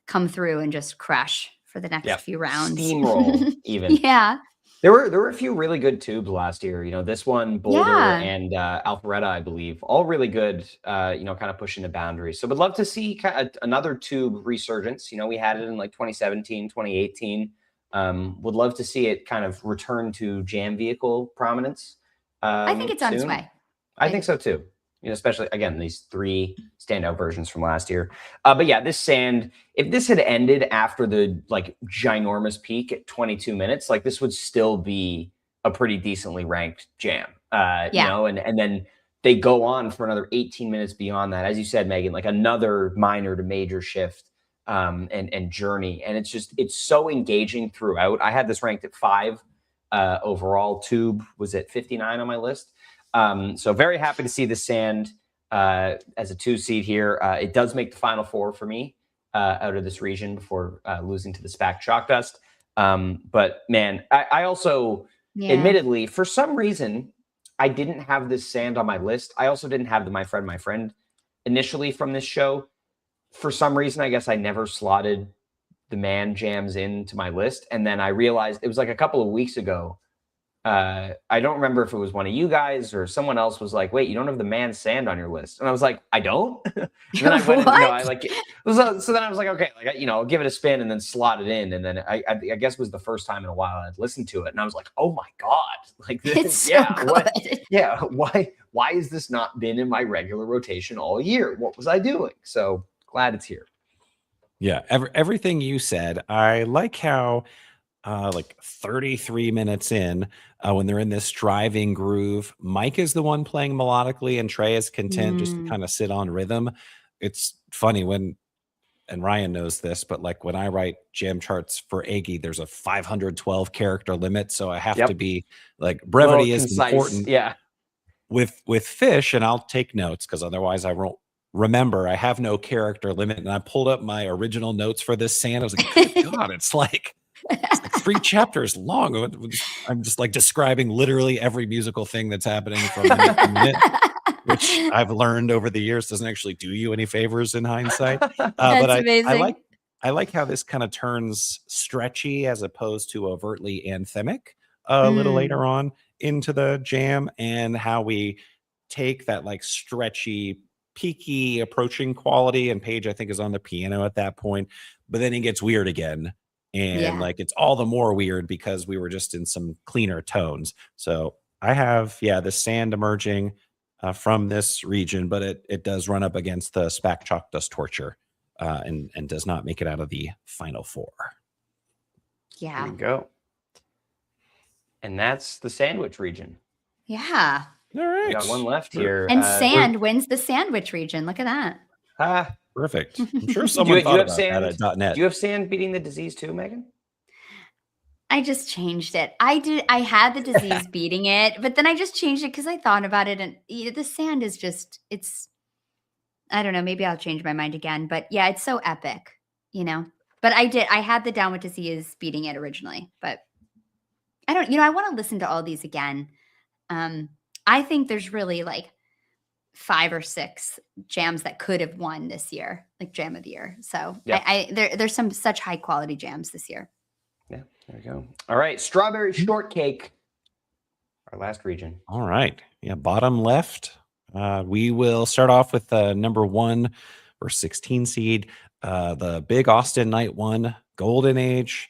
come through and just crush for the next few rounds. Steamroll even. Yeah. There were a few really good tubes last year. This one, Boulder and Alpharetta, I believe, all really good. Kind of pushing the boundaries. So, would love to see another tube resurgence. We had it in like 2017, 2018. Would love to see it kind of return to jam vehicle prominence. I think it's on its way. I think so too. Especially again, these 3 standout versions from last year. But yeah, this sand, if this had ended after the like ginormous peak at 22 minutes, like this would still be a pretty decently ranked jam. And then they go on for another 18 minutes beyond that. As you said, Megan, like another minor to major shift and journey. And it's so engaging throughout. I had this ranked at 5 overall. Tube was at 59 on my list. So very happy to see the sand as a 2 seed here. It does make the final 4 for me out of this region before losing to the SPAC Chalk Dust. But man, I also, admittedly, for some reason, I didn't have this sand on my list. I also didn't have the My Friend initially from this show. For some reason, I guess I never slotted the Man jams into my list. And then I realized it was like a couple of weeks ago. I don't remember if it was one of you guys or someone else was like, wait, you don't have the Man sand on your list. And I was like, I don't. And then I went, so then I was like, okay, I'll give it a spin and then slot it in. And then I guess it was the first time in a while I'd listened to it. And I was like, oh my God, like this, it's so good. Why has this not been in my regular rotation all year? What was I doing? So glad it's here. Yeah. Everything you said, I like how, like 33 minutes in, when they're in this driving groove, Mike is the one playing melodically and Trey is content just to kind of sit on rhythm. It's funny and Ryan knows this, but like when I write jam charts for Aggie, there's a 512 character limit. So I have to be like, brevity is concise, important. Yeah. With Phish, and I'll take notes because otherwise I won't remember. I have no character limit. And I pulled up my original notes for this sand. I was like, good God, it's like 3 chapters long. I'm just like describing literally every musical thing that's happening from minute to minute, which I've learned over the years doesn't actually do you any favors in hindsight. That's but amazing. I like how this kind of turns stretchy as opposed to overtly anthemic a little later on into the jam, and how we take that like stretchy, peaky approaching quality. And Paige, I think, is on the piano at that point, but then it gets weird again. And like, it's all the more weird because we were just in some cleaner tones. So I have, the sand emerging from this region, but it does run up against the SPAC Chalk Dust Torture and does not make it out of the final 4. Yeah. There you go. And that's the sandwich region. Yeah. All right. We got one left here. And sand wins the sandwich region. Look at that. Perfect. I'm sure someone thought about that at .net. Do you have sand beating the disease too, Megan? I just changed it. I had the disease beating it, but then I just changed it because I thought about it, and the sand is just, I don't know, maybe I'll change my mind again, but yeah, it's so epic, but I had the Down with Disease beating it originally, but I don't, I want to listen to all these again. I think there's really like 5 or 6 jams that could have won this year, like jam of the year. So there's some such high quality jams this year. Yeah, there we go. All right, Strawberry Shortcake, our last region. All right, bottom left. We will start off with number 1 or 16 seed, the Big Austin Night 1 Golden Age,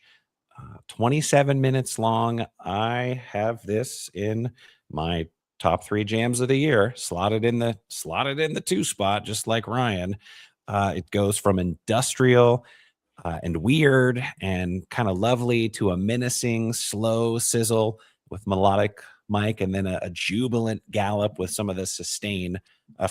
27 minutes long. I have this in my top 3 jams of the year, slotted in the 2 spot, just like Ryan. It goes from industrial and weird and kind of lovely to a menacing, slow sizzle with melodic Mike, and then a jubilant gallop with some of the sustain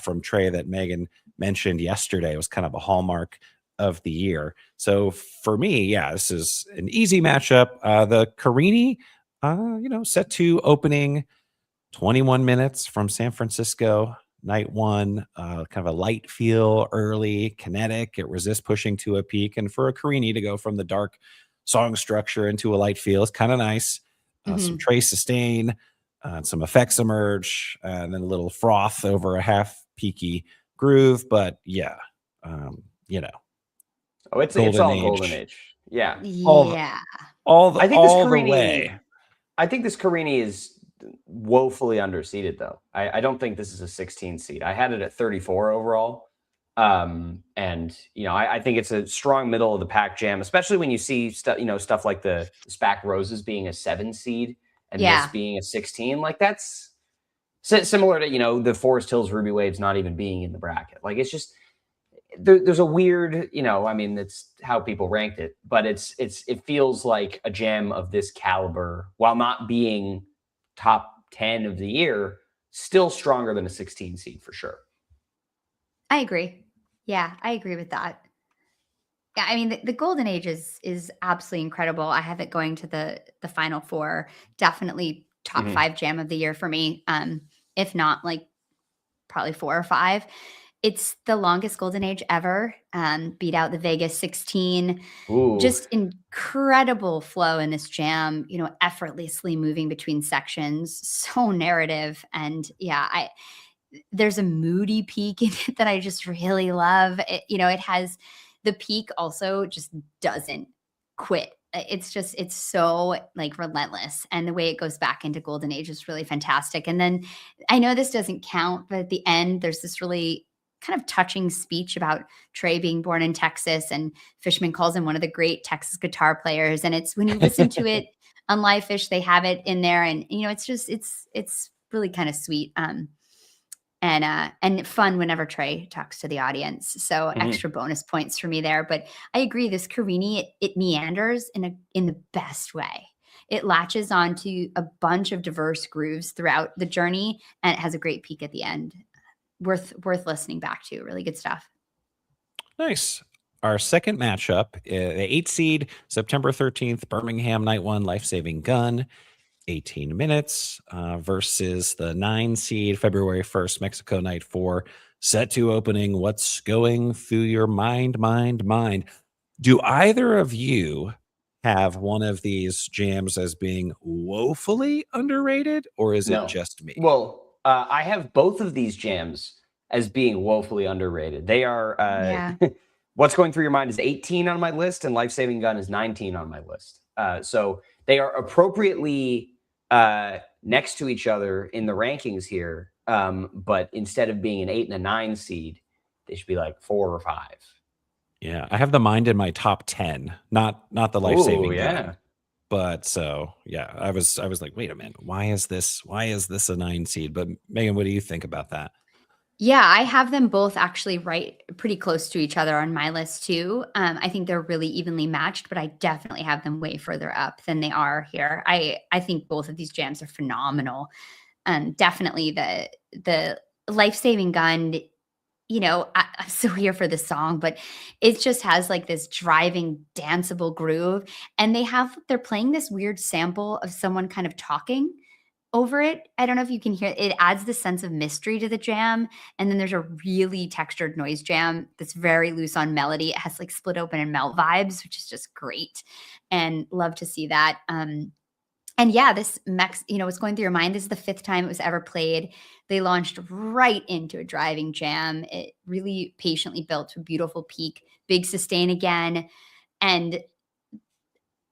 from Trey that Megan mentioned yesterday. It was kind of a hallmark of the year. So for me, yeah, this is an easy matchup. The Carini, set to opening 21 minutes from San Francisco, night one, kind of a light feel early, kinetic. It resists pushing to a peak. And for a Carini to go from the dark song structure into a light feel is kind of nice. Some Trey sustain, some effects emerge, and then a little froth over a half peaky groove. But yeah, Oh, it's all golden age. Yeah. Yeah. All the Carini, way. I think this Carini is woefully underseeded, though. I don't think this is a 16 seed. I had it at 34 overall. I think it's a strong middle of the pack jam, especially when you see stuff like the SPAC Roses being a 7 seed and this being a 16. Like, that's similar to, the Forest Hills Ruby Waves not even being in the bracket. Like, it's just, there's a weird, it's how people ranked it, but it feels like a jam of this caliber, while not being top 10 of the year, still stronger than a 16 seed for sure. I agree. Yeah, I agree with that. Yeah, I mean, the Golden Age is absolutely incredible. I have it going to the Final Four. Definitely top 5 jam of the year for me. If not, like, probably 4 or 5. It's the longest Golden Age ever. Beat out the Vegas 16. Ooh. Just incredible flow in this jam. Effortlessly moving between sections. So narrative, and yeah, there's a moody peak in it that I just really love. It has the peak also just doesn't quit. It's so like relentless, and the way it goes back into Golden Age is really fantastic. And then I know this doesn't count, but at the end there's this really kind of touching speech about Trey being born in Texas, and Fishman calls him one of the great Texas guitar players. And it's when you listen to it on Live Phish, they have it in there, and it's really kind of sweet. And fun whenever Trey talks to the audience. So extra bonus points for me there. But I agree, this Carini, it meanders in the best way. It latches onto a bunch of diverse grooves throughout the journey, and it has a great peak at the end. Worth listening back to. Really good stuff. Nice. Our second matchup, the 8 seed, September 13th, Birmingham, night 1, Life Saving Gun. 18 minutes versus the 9 seed, February 1st, Mexico night 4, set to opening. What's going through your mind? Do either of you have one of these jams as being woefully underrated, or is it just me? Well, I have both of these jams as being woefully underrated. They are, What's Going Through Your Mind is 18 on my list, and Life Saving Gun is 19 on my list. So they are appropriately next to each other in the rankings here. But instead of being an 8 and a 9 seed, they should be like 4 or 5. Yeah, I have the Mind in my top 10, not the Life Saving Gun. But so yeah, I was like, wait a minute, why is this a 9 seed? But Megan, what do you think about that? Yeah, I have them both actually pretty close to each other on my list too. I think they're really evenly matched, but I definitely have them way further up than they are here. I think both of these jams are phenomenal. Definitely the Life Saving Gun, I'm so here for the song, but it just has like this driving, danceable groove. And they're playing this weird sample of someone kind of talking over it. I don't know if you can hear it. It adds this sense of mystery to the jam. And then there's a really textured noise jam that's very loose on melody. It has like Split Open and Melt vibes, which is just great. And love to see that. And yeah, this What's Going Through Your Mind, this is the 5th time it was ever played. They launched right into a driving jam. It really patiently built to a beautiful peak, big sustain again. And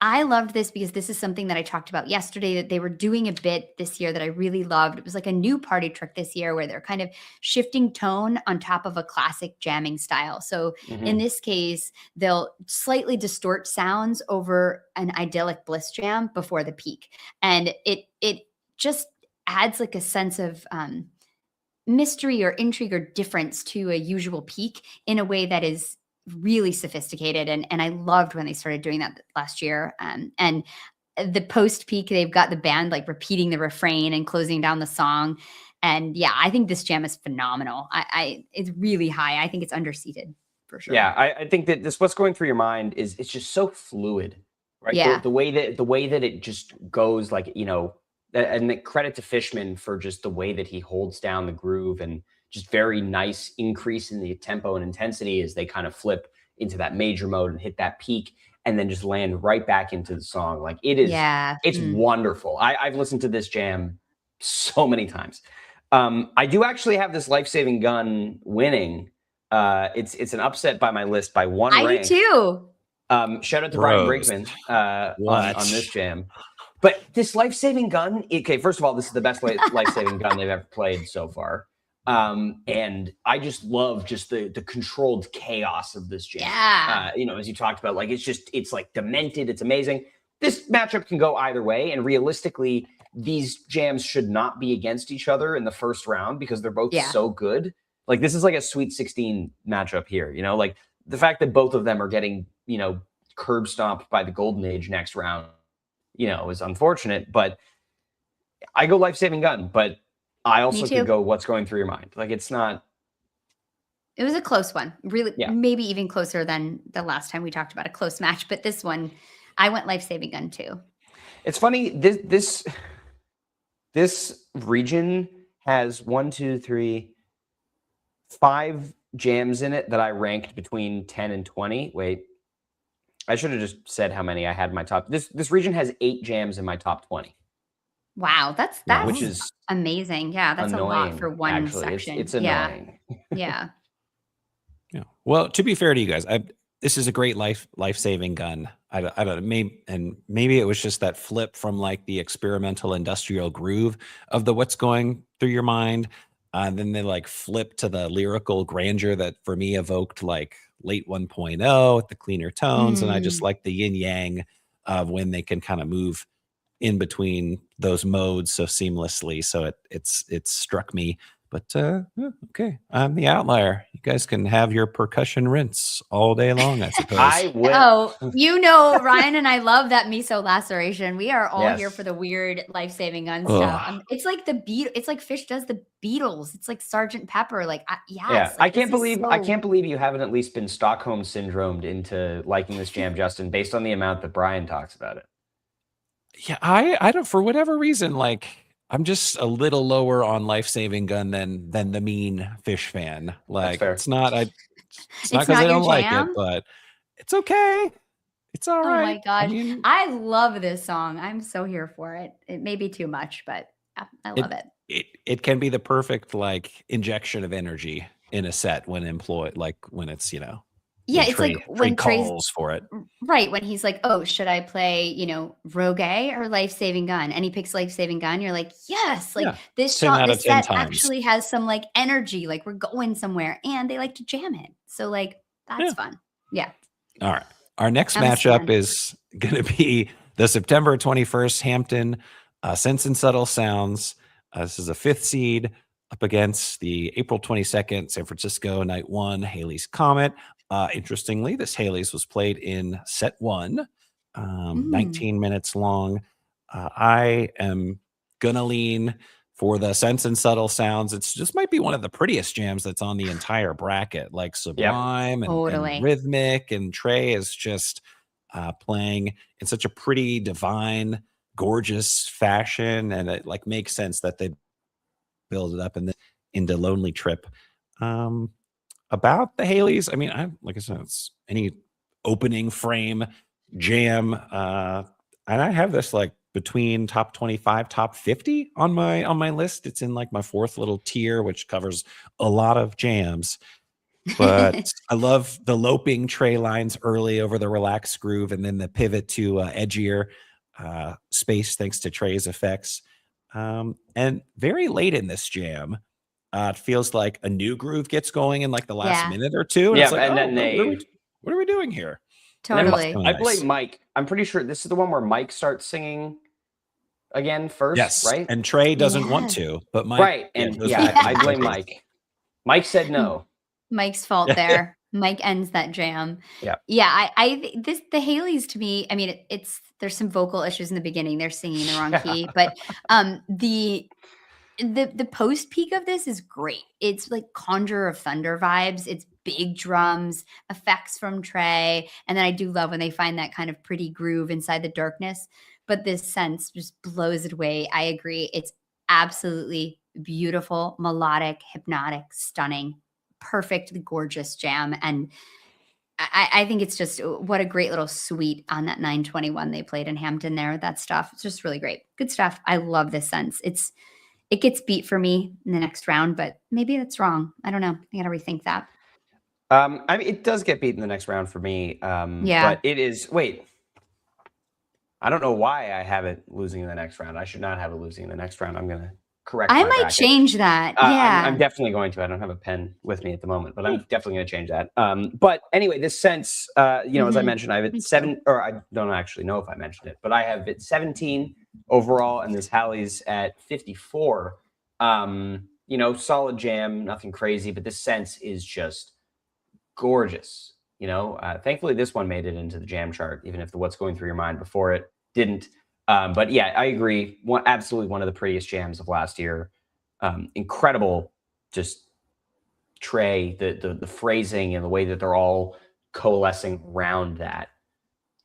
I loved this because this is something that I talked about yesterday, that they were doing a bit this year that I really loved. It was like a new party trick this year where they're kind of shifting tone on top of a classic jamming style. So in this case, they'll slightly distort sounds over an idyllic bliss jam before the peak. And it just adds like a sense of mystery or intrigue or difference to a usual peak in a way that is really sophisticated. And I loved when they started doing that last year. And the post peak, they've got the band like repeating the refrain and closing down the song. And yeah, I think this jam is phenomenal. It's really high. I think it's underseated for sure. Yeah, I think that what's going through your mind is it's just so fluid, right? Yeah. The way that it just goes, like, and the credit to Fishman for just the way that he holds down the groove, and just very nice increase in the tempo and intensity as they kind of flip into that major mode and hit that peak, and then just land right back into the song. Like, it is, it's wonderful. I've listened to this jam so many times. I do actually have this Life Saving Gun winning. It's an upset by my list by one rank. I do too. Shout out to Brian Brinkman on this jam. But this Life Saving Gun, okay, first of all, this is the best Life Saving Gun they've ever played so far. And I just love just the controlled chaos of this jam. Yeah. As you talked about, like, it's like demented. It's amazing. This matchup can go either way. And realistically, these jams should not be against each other in the first round because they're both so good. Like, this is like a Sweet 16 matchup here, like the fact that both of them are getting, curb stomped by the Golden Age next round, is unfortunate. But I go Life Saving Gun, but I also could go What's Going Through Your Mind. Like, it's not. It was a close one, really, maybe even closer than the last time we talked about a close match. But this one, I went Life Saving Gun too. It's funny. This region has 5 jams in it that I ranked between 10 and 20. Wait, I should have just said how many I had in my top. This region has 8 jams in my top 20. Wow, that's which is amazing. Yeah, that's annoying, a lot for one section. It's annoying. Yeah. Yeah. Well, to be fair to you guys, this is a great life-saving gun. I don't know, maybe it was just that flip from like the experimental industrial groove of the What's Going Through Your Mind. Then they like flip to the lyrical grandeur that for me evoked like late 1.0 with the cleaner tones. And I just like the yin yang of when they can kind of move in between those modes so seamlessly. So it's struck me. But okay, I'm the outlier. You guys can have your percussion rinse all day long, I suppose. I will. Oh, Ryan and I love that miso laceration. We are all here for the weird Life-Saving Gun stuff. It's like it's like Phish does the Beatles. It's like Sgt. Pepper. Like, like, I can't believe you haven't at least been Stockholm syndromed into liking this jam, Justin, based on the amount that Brian talks about it. Yeah, I don't, for whatever reason, like, I'm just a little lower on Life Saving Gun than the mean Phish fan. Like, it's not because I don't like it, but it's okay. It's all right. Oh my gosh. I love this song. I'm so here for it. It may be too much, but I love it. It can be the perfect like injection of energy in a set when employed, like when it's, yeah, it's like when Trey calls for it. Right. When he's like, oh, should I play, Rogue or Life Saving Gun? And he picks Life Saving Gun. You're like, yes, like this set actually has some like energy, like we're going somewhere, and they like to jam it. So like, that's fun. Yeah. All right. Our next matchup is going to be the September 21st Hampton Sense and Subtle Sounds. This is a 5th seed up against the April 22nd San Francisco Night 1 Halley's Comet. Interestingly, this Halley's was played in set 1, 19 minutes long. I am gonna lean for the Sense and Subtle Sounds. It's just might be one of the prettiest jams that's on the entire bracket, like sublime and rhythmic, and Trey is just playing in such a pretty, divine, gorgeous fashion, and it like makes sense that they build it up and then into Lonely Trip. About the Haleys, I mean, like I said, it's any opening frame jam, and I have this like between top 25, top 50 on my list. It's in like my 4th little tier, which covers a lot of jams. But I love the loping Trey lines early over the relaxed groove, and then the pivot to edgier space thanks to Trey's effects. And very late in this jam, it feels like a new groove gets going in like the last minute or two. And it's like, and then what are we doing here? Totally. I blame Mike. I'm pretty sure this is the one where Mike starts singing again first, yes, right? And Trey doesn't want to, but Mike. Right. And I blame Mike. Mike said no. Mike's fault there. Mike ends that jam. Yeah. Yeah, the Haleys to me, I mean, it's there's some vocal issues in the beginning. They're singing the wrong key, but the post peak of this is great. It's like Conjure of Thunder vibes. It's big drums, effects from Trey, and then I do love when they find that kind of pretty groove inside the darkness. But this sense just blows it away. I agree. It's absolutely beautiful, melodic, hypnotic, stunning, perfect, gorgeous jam. And I think it's just what a great little suite on that 921 they played in Hampton there. That stuff. It's just really great. Good stuff. I love this sense. It gets beat for me in the next round, but maybe that's wrong. I don't know. I gotta rethink that. I mean, it does get beat in the next round for me. Yeah. But it is. Wait, I don't know why I have it losing in the next round. I should not have it losing in the next round. I'm gonna correct. I my might bracket. change that. Yeah. I'm definitely going to. I don't have a pen with me at the moment, but I'm definitely going to change that. But anyway, this sense, as I mentioned, I have it 7, or I don't actually know if I mentioned it, but I have it 17 overall, and this Halley's at 54. Solid jam, nothing crazy, but this sense is just gorgeous. Thankfully this one made it into the jam chart, even if the What's Going Through Your Mind before it didn't. But yeah, I agree. Absolutely one of the prettiest jams of last year. Incredible, just Trey, the phrasing and the way that they're all coalescing around that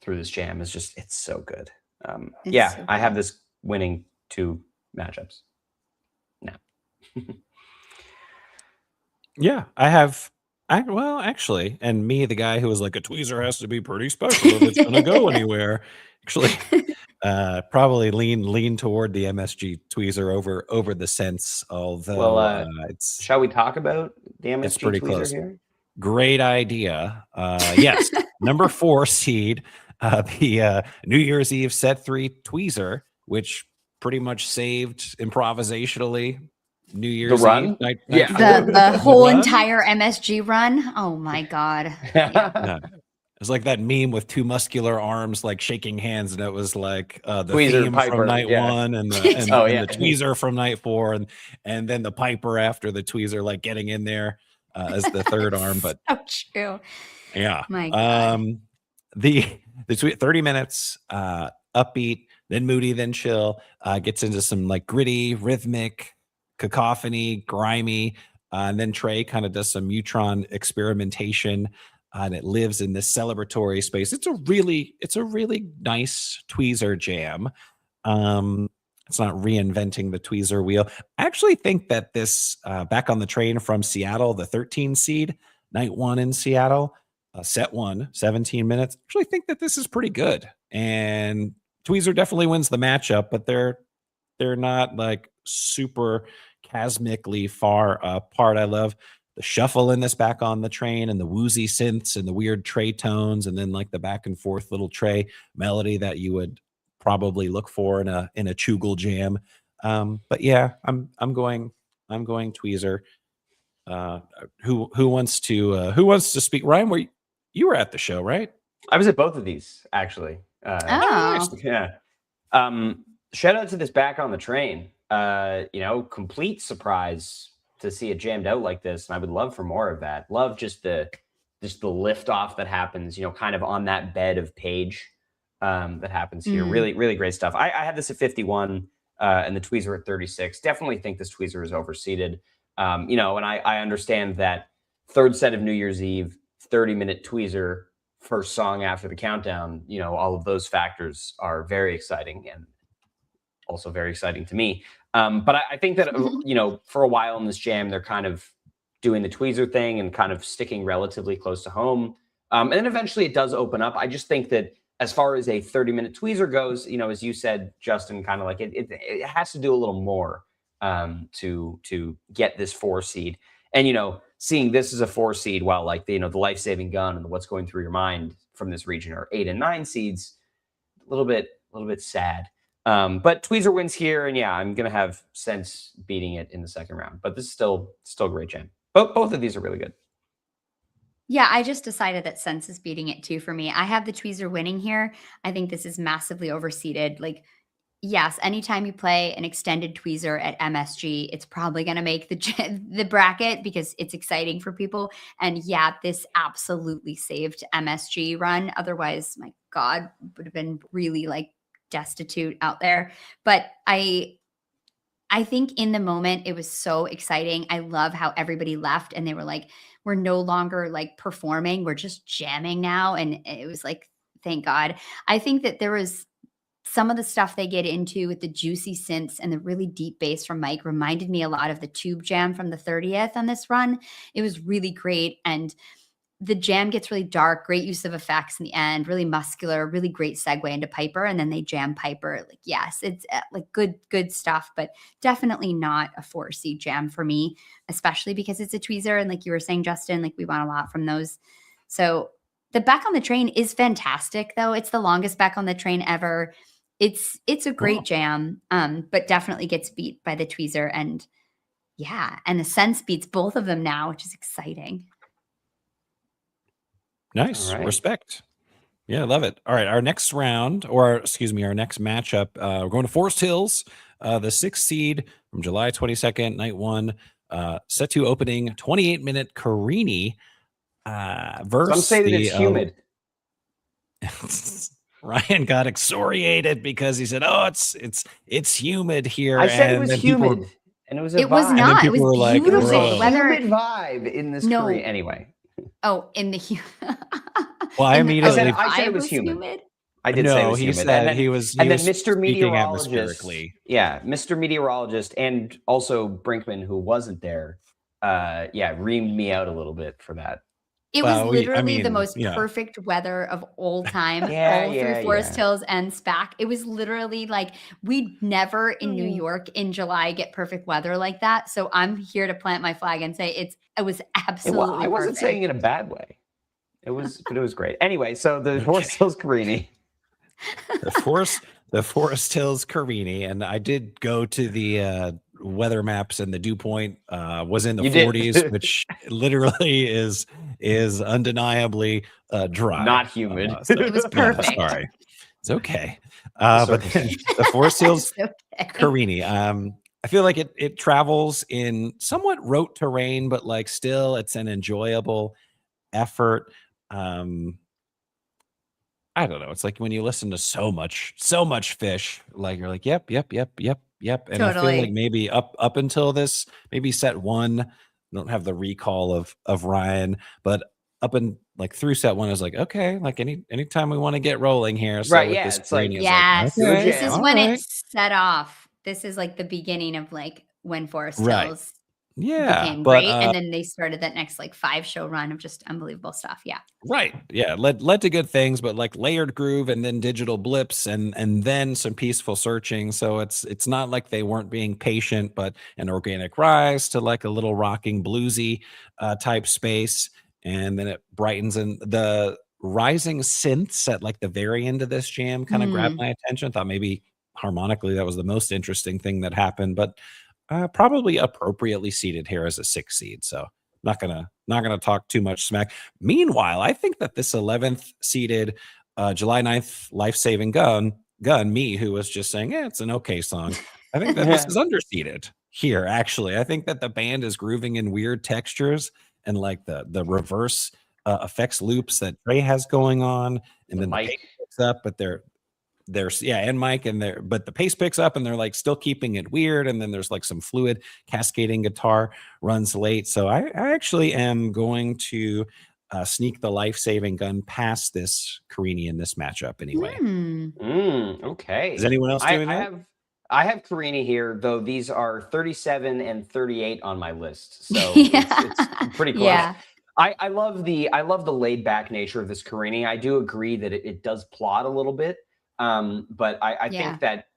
through this jam is just, it's so good. So I have this winning 2 matchups now. Yeah, I have. Actually, and me, the guy who was like, a tweezer has to be pretty special if it's going to go anywhere. Actually, probably lean toward the MSG tweezer over the sense. Although it's, shall we talk about the MSG it's pretty tweezer close here? Great idea. Yes, number 4 seed, the New Year's Eve set 3 tweezer, which pretty much saved improvisationally New Year's run? Eve. The whole entire MSG run. Oh my God. Yeah. It was like that meme with 2 muscular arms like shaking hands, and it was like the Tweezer, theme Piper, from night 1 and the tweezer from night 4, and then the Piper after the tweezer, like getting in there as the third arm. But so true. Yeah. My God. The 30 minutes, upbeat, then moody, then chill, gets into some like gritty, rhythmic, cacophony, grimy, and then Trey kind of does some Neutron experimentation, and it lives in this celebratory space. It's a really nice tweezer jam. It's not reinventing the tweezer wheel. I actually think that this Back on the Train from Seattle, the 13 seed, night 1 in Seattle, set 1, 17 minutes. Actually think that this is pretty good. And tweezer definitely wins the matchup, but they're not like super chasmically far apart. I love the shuffle in this Back on the Train and the woozy synths and the weird Trey tones, and then like the back and forth little Trey melody that you would probably look for in a Chugel jam. But yeah, I'm going tweezer. Who wants to speak? Ryan, you were at the show, right? I was at both of these actually. Nice. Yeah. Shout out to this Back on the Train. Complete surprise to see it jammed out like this, and I would love for more of that. Love just the lift off that happens, kind of on that bed of Page that happens here. Really, really great stuff. I had this at 51, and the tweezer at 36. Definitely think this tweezer is overseeded. And I understand that third set of New Year's Eve, 30-minute tweezer, first song after the countdown, all of those factors are very exciting and also very exciting to me. But I think that, for a while in this jam, they're kind of doing the tweezer thing and kind of sticking relatively close to home. And then eventually it does open up. I just think that as far as a 30-minute tweezer goes, as you said, Justin, kind of like it has to do a little more to get this 4 seed. And, seeing this as a 4 seed, while like the Life-Saving Gun and the What's Going Through Your Mind from this region are 8 and 9 seeds, a little bit sad. But tweezer wins here, and yeah, I'm gonna have Sense beating it in the second round. But this is still a great jam. Both of these are really good. Yeah, I just decided that Sense is beating it too for me. I have the tweezer winning here. I think this is massively overseeded. Like, yes, anytime you play an extended tweezer at MSG, it's probably going to make the bracket because it's exciting for people. And yeah, this absolutely saved MSG run. Otherwise, my God, would have been really like destitute out there. But I think in the moment it was so exciting. I love how everybody left and they were like, we're no longer like performing, we're just jamming now. And it was like, thank God. I think that there was some of the stuff they get into with the juicy synths and the really deep bass from Mike reminded me a lot of the tube jam from the 30th on this run. It was really great. And the jam gets really dark, great use of effects in the end, really muscular, really great segue into Piper. And then they jam Piper. Like, yes, it's like good stuff, but definitely not a 4C jam for me, especially because it's a tweezer. And like you were saying, Justin, like we want a lot from those. So the Back on the Train is fantastic, though. It's the longest Back on the Train ever. It's a great jam, but definitely gets beat by the tweezer. And yeah, and the Sense beats both of them now, which is exciting. Nice. Right. Respect. Yeah, I love it. All right. Our next round, or excuse me, our next matchup, we're going to Forest Hills, the 6th seed from July 22nd, night 1, set to opening 28-minute Carini versus Some say that it's humid. Ryan got excoriated because he said, "Oh, it's humid here." I said it and was then people- humid, and it was a It was vibe. not. It people were was like, beautiful. "Bro." The Weather. humid vibe in this No. Korea. Anyway, Oh, in the Well, I in the- immediately- I said it vibe was humid. I did no, say it was he humid. said and then, he was. and he then was Mr. speaking Meteorologist, atmospherically. yeah, Mr. Meteorologist, and also Brinkman, who wasn't there, reamed me out a little bit for that. It Well, was literally the mean, most yeah. perfect weather of all time, Yeah, all yeah, through Forest yeah. Hills and SPAC. It was literally like we'd never in New York in July get perfect weather like that. So I'm here to plant my flag and say it was absolutely I wasn't perfect. saying it in a bad way. It was, but it was great. Anyway, so the Forest Hills Carini. the Forest Hills Carini, and I did go to the weather maps, and the dew point was in the You did. 40s, which literally is undeniably dry, Not humid. It was perfect. Sorry, it's okay. But then the Forest Hills Okay. Carini, I feel like it travels in somewhat rote terrain, but like still, it's an enjoyable effort. I don't know. It's like when you listen to so much Phish, like you're like, yep. And I feel Totally. like maybe up until this, maybe set 1, I don't have the recall of Ryan, but up and like through set 1, I was like, okay, like anytime we want to get rolling here. So Right, with yeah, this it's like- Carini, Yes. Do a This jam. is when it set off. This is like the beginning of like when Forest Right. Hills yeah, became but great. And then they started that next like 5-show run of just unbelievable stuff. Yeah. right, yeah, led to good things, but like layered groove and then digital blips and then some peaceful searching. So it's not like they weren't being patient, but an organic rise to like a little rocking bluesy type space, and then it brightens, and the rising synths at like the very end of this jam kind of grabbed my attention. Thought maybe harmonically that was the most interesting thing that happened, but probably appropriately seated here as a 6 seed. So not gonna talk too much smack. Meanwhile, I think that this 11th seeded July 9th life-saving gun, me, who was just saying, it's an okay song. I think that this is underseeded here, actually. I think that the band is grooving in weird textures and like the reverse effects loops that Trey has going on, and then the pace picks up, but there's and Mike and there, but the pace picks up and they're like still keeping it weird, and then there's like some fluid cascading guitar runs late. So I actually am going to sneak the life-saving gun past this Carini in this matchup anyway. Okay. Is anyone else doing that? I have Carini here, though these are 37 and 38 on my list, so Yeah. it's pretty close. Yeah. I love the laid back nature of this Carini. I do agree that it does plot a little bit, but I think that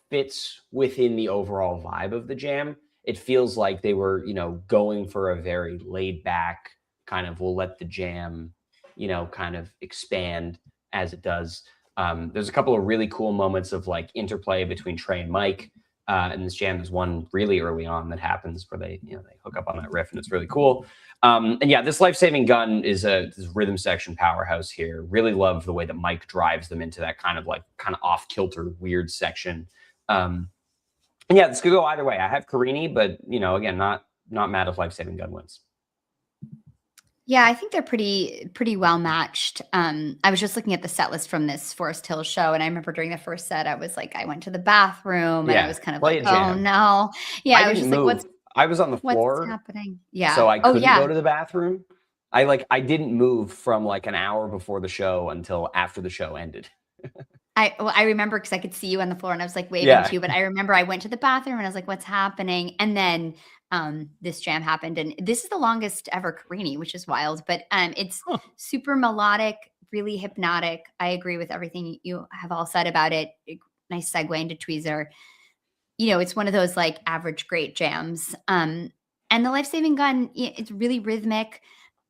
fits within the overall vibe of the jam. It feels like they were, going for a very laid back kind of, we'll let the jam, kind of expand as it does. There's a couple of really cool moments of like interplay between Trey and Mike. And this jam, there's one really early on that happens where they hook up on that riff, and it's really cool. And yeah, this Life Saving Gun is this rhythm section powerhouse here. Really love the way that Mike drives them into that kind of off kilter weird section. And yeah, this could go either way. I have Carini, but again, not mad if Life Saving Gun wins. Yeah, I think they're pretty well matched. I was just looking at the set list from this Forest Hills show, and I remember during the first set, I was like, I went to the bathroom, and I was kind of like, oh no, yeah, I was just like, I was on the floor. What's happening? Yeah, so I couldn't go to the bathroom. I didn't move from like an hour before the show until after the show ended. I remember because I could see you on the floor, and I was like waving to you. But I remember I went to the bathroom, and I was like, what's happening? And then this jam happened, and this is the longest ever Carini, which is wild. But it's super melodic, really hypnotic. I agree with everything you have all said about it. Nice segue into Tweezer. It's one of those like average great jams. And the Life Saving Gun, it's really rhythmic,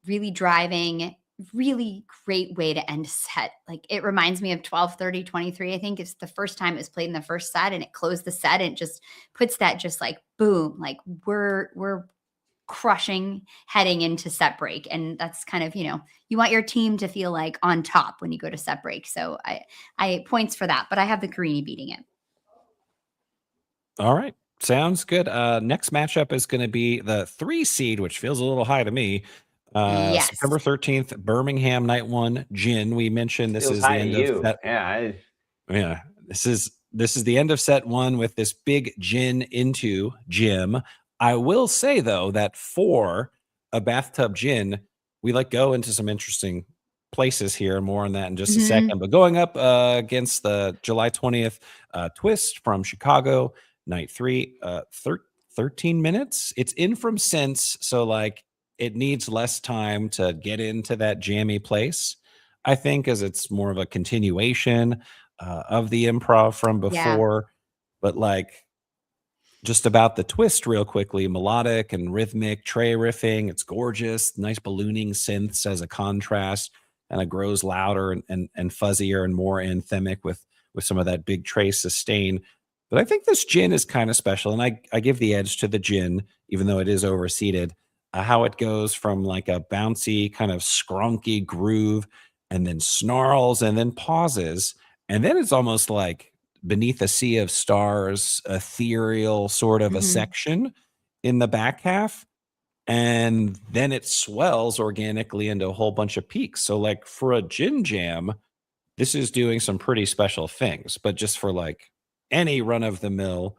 really driving, really great way to end a set. Like it reminds me of 12/30/23. I think it's the first time it was played in the first set, and it closed the set, and it just puts that just like boom, like we're crushing heading into set break. And that's kind of, you want your team to feel like on top when you go to set break. So I points for that, but I have the Carini beating it. All right. Sounds good. Next matchup is going to be the 3 seed, which feels a little high to me. Yes. September 13th, Birmingham, night 1, Gin. We mentioned this is the end of set. Yeah. This is the end of set 1 with this big Gin into Jim. I will say though that for a bathtub Gin, we go into some interesting places here. More on that in just a second. But going up against the July 20th Twist from Chicago, night 3, 13 minutes. It's in from Sense, so it needs less time to get into that jammy place, I think, as it's more of a continuation of the improv from before. Yeah. But just about the Twist real quickly, melodic and rhythmic, Trey riffing. It's gorgeous, nice ballooning synths as a contrast, and it grows louder and fuzzier and more anthemic with some of that big Trey sustain. But I think this Gin is kind of special, and I give the edge to the Gin, even though it is overseeded. How it goes from a bouncy kind of scrunky groove, and then snarls, and then pauses, and then it's almost like Beneath a Sea of Stars, ethereal sort of a section in the back half, and then it swells organically into a whole bunch of peaks. So for a Gin jam, this is doing some pretty special things. But just for any run-of-the-mill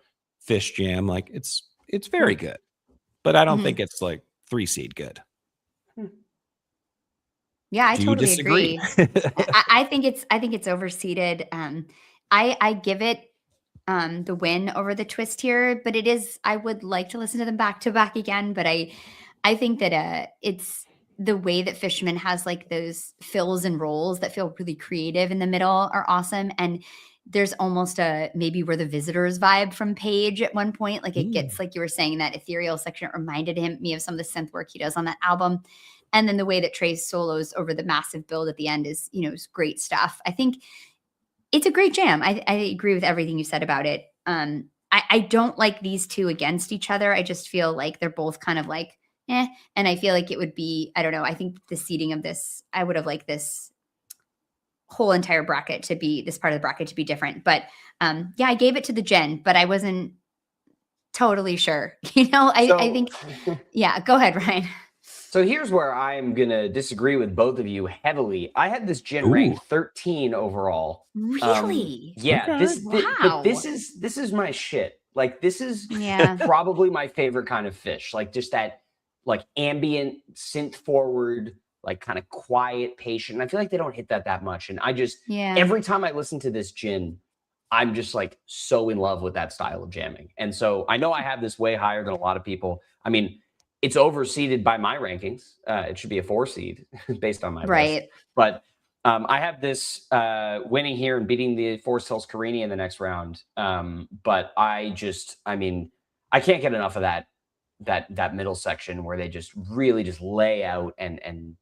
Phish jam, it's very good. But I don't think it's 3 seed good. Yeah, I totally agree. I think it's overseeded. I give it the win over the Twist here, but it is, I would like to listen to them back to back again. But I think that it's the way that Fishman has those fills and rolls that feel really creative in the middle are awesome. And there's almost a maybe We're the Visitors vibe from Page at one point. It gets, like you were saying, that ethereal section. It reminded me of some of the synth work he does on that album. And then the way that Trey's solos over the massive build at the end is, is great stuff. I think it's a great jam. I agree with everything you said about it. I don't like these two against each other. I just feel like they're both kind of and I feel like it would be, I don't know. I think the seating of this, I would have liked this whole entire bracket to be, this part of the bracket to be different. But yeah, I gave it to the Gin, but I wasn't totally sure. I think, yeah, go ahead, Ryan. So here's where I'm going to disagree with both of you heavily. I had this Gin ranked 13 overall. Really? Yeah. Okay. But this is my shit. This is probably my favorite kind of Phish. Just that ambient, synth forward, kind of quiet, patient. And I feel like they don't hit that much. And I just, every time I listen to this Gin, I'm just so in love with that style of jamming. And so I know I have this way higher than a lot of people. I mean, it's overseeded by my rankings. It should be a 4 seed based on my list. But I have this winning here and beating the Forest Hills Carini in the next round. But I can't get enough of that middle section where they just really just lay out and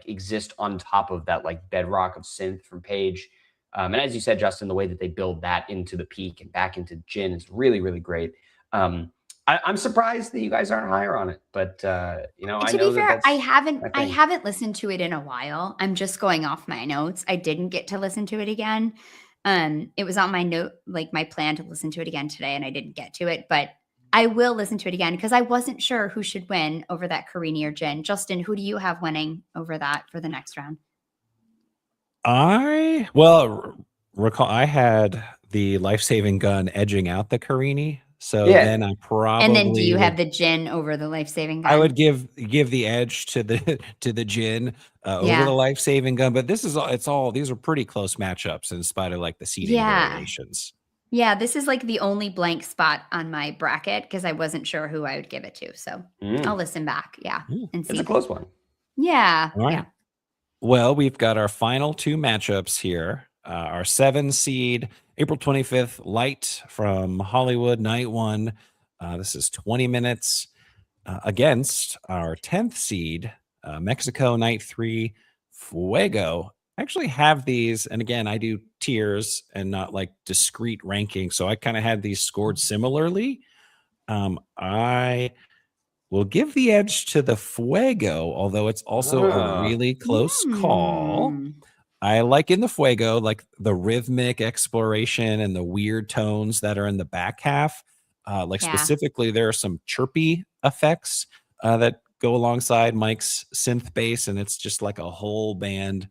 exist on top of that bedrock of synth from Page. And as you said, Justin, the way that they build that into the peak and back into gin is really, really great. I'm surprised that you guys aren't higher on it, but you know, I To know be that fair, I that's my thing. haven't listened to it in a while. I'm just going off my notes. I didn't get to listen to it again. It was on my note, like my plan to listen to it again today, and I didn't get to it, but I will listen to it again because I wasn't sure who should win over that Carini or gin. Justin, who do you have winning over that for the next round? Recall I had the life-saving gun edging out the Carini. So Yeah. then I And then do probably you would have the gin over the life-saving gun? I would give the edge to the to the gin over Yeah. the life-saving gun. But this is all these are pretty close matchups in spite of like the seeding Yeah. variations. Yeah, this is like the only blank spot on my bracket because I wasn't sure who I would give it to. So I'll listen back. Yeah. And see. It's a close one. Yeah. All right. Yeah. Well, we've got our final two matchups here. Our 7 seed, April 25th, Light from Hollywood, night 1. This is 20 minutes against our 10th seed, Mexico, night 3, Fuego. I actually have these, and again, I do tiers and not like discrete ranking. So I kind of had these scored similarly. I will give the edge to the Fuego, although it's also a really close call. I like in the Fuego, like the rhythmic exploration and the weird tones that are in the back half. Specifically, there are some chirpy effects that go alongside Mike's synth bass, and it's just like a whole band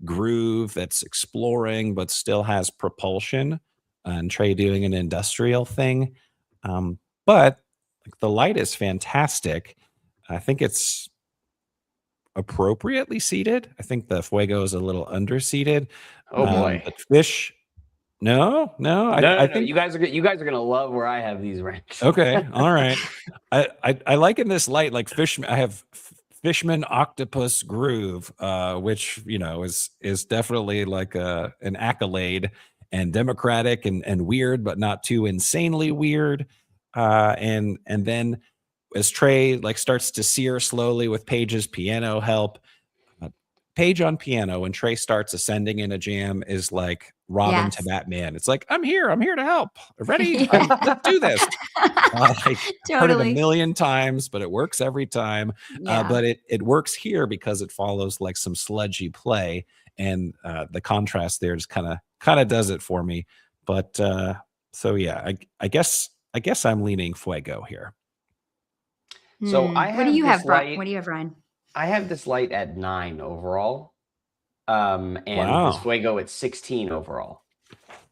groove that's exploring but still has propulsion. And Trey doing an industrial thing. But like, the Light is fantastic. I think it's appropriately seated. I think the Fuego is a little underseated. Oh boy. But Phish, no, I think you guys are gonna love where I have these ranked. okay, all right. I like in this Light, like Fish. I have Fishman Octopus Groove, which you know is definitely like an accolade and democratic and weird, but not too insanely weird. And then as Trey like starts to sear slowly with Page's piano help, Page on piano when Trey starts ascending in a jam is like Robin to Yes. Batman. It's like, I'm here to help. Ready? Let's do this. Like, heard it a Totally. million times, but it works every time. Yeah. But it works here because it follows like some sludgy play, and the contrast there just kind of does it for me. But so yeah, I guess I'm leaning Fuego here. So I have what do you have, Light. What do you have, Ryan? I have this Light at 9 overall. And Wow. this Fuego at 16 overall.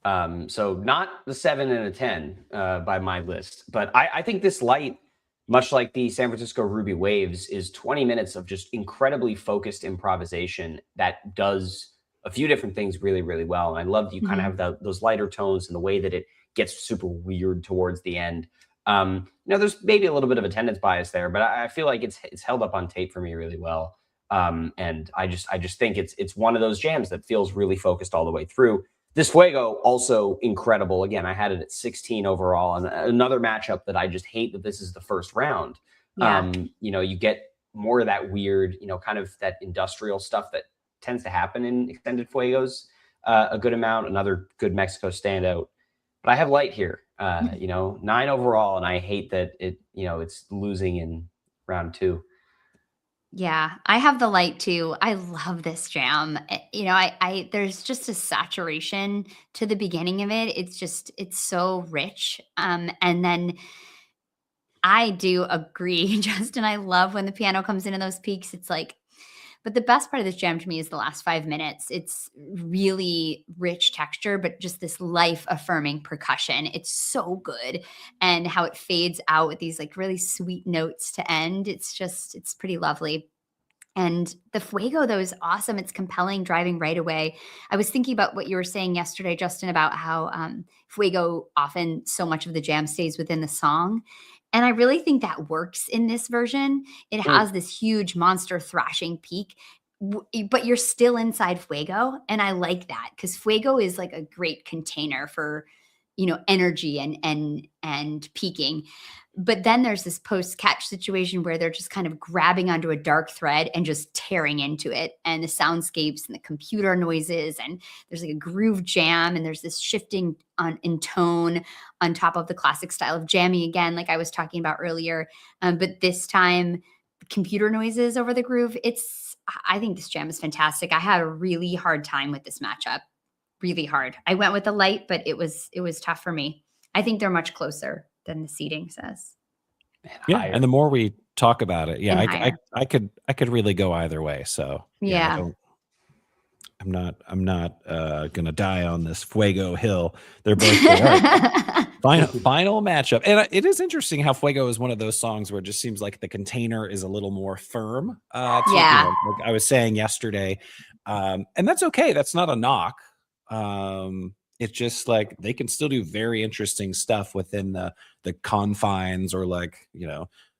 So not the 7 and a 10 by my list, but I think this Light, much like the San Francisco Ruby Waves, is 20 minutes of just incredibly focused improvisation that does a few different things really, really well. And I love that you kind of have those lighter tones and the way that it gets super weird towards the end. There's maybe a little bit of attendance bias there, but I feel like it's held up on tape for me really well. And I just think it's one of those jams that feels really focused all the way through. This Fuego also incredible. Again, I had it at 16 overall, and another matchup that I just hate that this is the first round. Yeah. You get more of that weird, kind of that industrial stuff that tends to happen in extended Fuegos a good amount. Another good Mexico standout. But I have Light here, 9 overall, and I hate that it's losing in round 2. Yeah, I have the Light too. I love this jam. I there's just a saturation to the beginning of it. It's so rich. And then I do agree, Justin. I love when the piano comes into those peaks. It's like, but the best part of this jam to me is the last 5 minutes. It's really rich texture, but just this life affirming percussion. It's so good. And how it fades out with these like really sweet notes to end. It's pretty lovely. And the Fuego, though, is awesome. It's compelling driving right away. I was thinking about what you were saying yesterday, Justin, about how Fuego, often so much of the jam stays within the song. And I really think that works in this version. It has this huge monster thrashing peak, but you're still inside Fuego. And I like that because Fuego is like a great container for, energy and peaking. But then there's this post catch situation where they're just kind of grabbing onto a dark thread and just tearing into it, and the soundscapes and the computer noises, and there's like a groove jam, and there's this shifting in tone on top of the classic style of jamming again, like I was talking about earlier. But this time, computer noises over the groove. I think this jam is fantastic. I had a really hard time with this matchup, really hard. I went with the light, but it was tough for me. I think they're much closer than the seating says. Yeah, Higher. and the more we talk about it, yeah, And I could really go either way. So Yeah. I'm not gonna die on this Fuego hill. They're both good. All right. Final matchup, and it is interesting how Fuego is one of those songs where it just seems like the container is a little more firm. Yeah. Like I was saying yesterday, and that's okay. That's not a knock. It's just like they can still do very interesting stuff within the confines, or like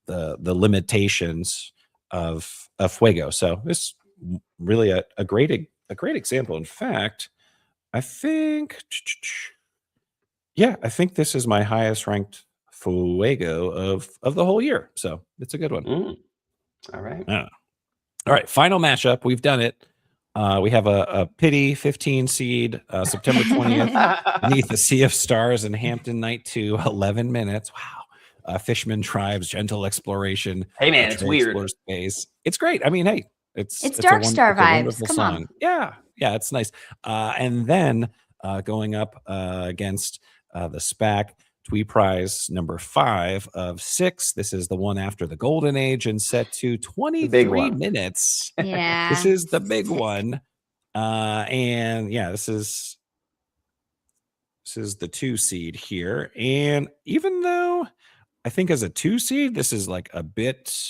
the limitations of Fuego. So it's really a great example. In fact, I think this is my highest ranked Fuego of the whole year. So it's a good one. All right. All right. Final matchup. We've done it. We have a pity 15 seed, September 20th, beneath the Sea of Stars in Hampton, night 2, 11 minutes. Wow. Fishman Tribes, Gentle Exploration. Hey man, it's weird. Explore space. It's great. I mean, hey, it's Dark Star it's a vibes. wonderful Come song. on. Yeah, it's nice. And then going up against the SPAC Twee Prize number 5 of 6. This is the one after the Golden Age, and set to 23 minutes. Yeah. This is the big one. And yeah, this is the 2 seed here. And even though I think as a 2 seed, this is like a bit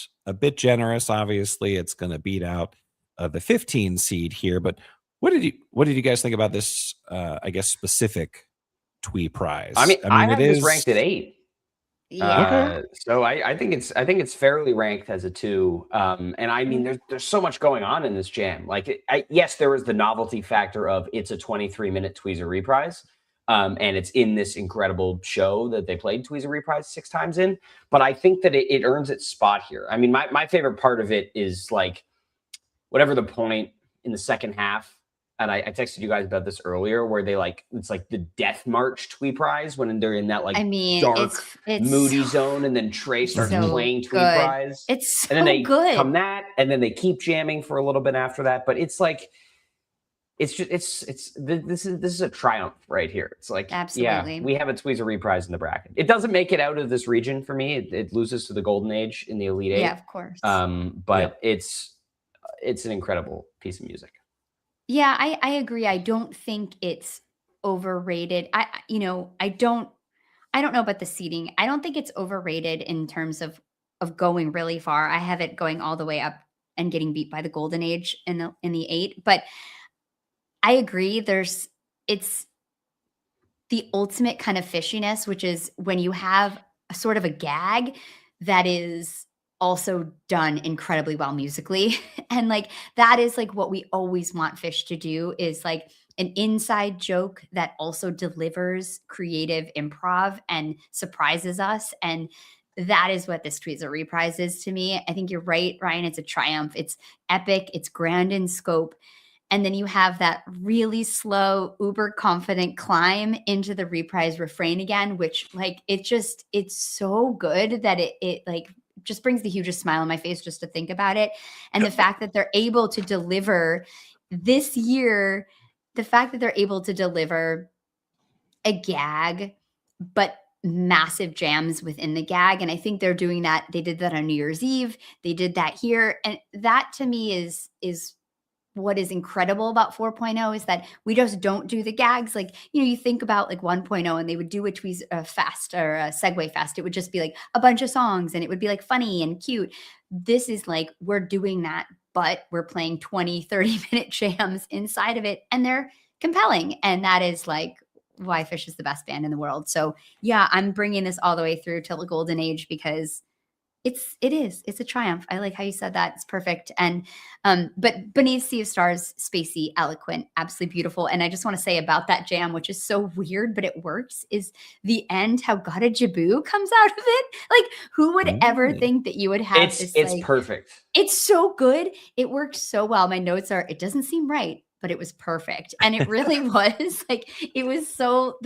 generous, obviously it's going to beat out the 15 seed here. But what did you guys think about this, I guess, specific Twee Prize? I mean, I have this ranked at 8. Yeah. Okay. So I think it's fairly ranked as a 2. And I mean, there's so much going on in this jam. Like, yes, there was the novelty factor of it's a 23-minute Tweezer reprise. And it's in this incredible show that they played Tweezer reprise 6 times in. But I think that it earns its spot here. I mean, my favorite part of it is like whatever the point in the second half. And I texted you guys about this earlier, where they it's like the Death March Twee Prize when they're in that dark, it's moody zone, and then Trey starts playing Twee Prize. It's so and then they good. come that, and then they keep jamming for a little bit after that. But it's like, this is a triumph right here. It's like, absolutely, yeah, we have a Tweezer reprise in the bracket. It doesn't make it out of this region for me. It loses to the Golden Age in the Elite 8. Yeah, of course. But it's an incredible piece of music. Yeah, I agree. I don't think it's overrated. I don't know about the seating. I don't think it's overrated in terms of going really far. I have it going all the way up and getting beat by the Golden Age in the 8. But I agree. It's the ultimate kind of fishiness, which is when you have a sort of a gag that is also done incredibly well musically. And that is what we always want Phish to do, is an inside joke that also delivers creative improv and surprises us. And that is what this Tweezer reprise is to me. I think you're right, Ryan. It's a triumph. It's epic. It's grand in scope. And then you have that really slow, uber confident climb into the reprise refrain again, which it's so good that it just brings the hugest smile on my face just to think about it. And the fact that they're able to deliver this year, the fact that they're able to deliver a gag, but massive jams within the gag. And I think they're doing that. They did that on New Year's Eve. They did that here. And that to me is what is incredible about 4.0, is that we just don't do the gags. You think about 1.0 and they would do a Tweezer fest or a Segway fest. It would just be a bunch of songs and it would be funny and cute. This is we're doing that, but we're playing 20, 30-minute jams inside of it, and they're compelling. And that is why Phish is the best band in the world. So yeah, I'm bringing this all the way through till the Golden Age, because It's a triumph. I like how you said that. It's perfect. And but Beneath Sea of Stars, spacey, eloquent, absolutely beautiful. And I just want to say about that jam, which is so weird, but it works, is the end, how Gotta Jaboo comes out of it. Like, who would ever think that you would have this? It's like, perfect. It's so good. It worked so well. My notes are, it doesn't seem right, but it was perfect. And it really was. Like, it was so,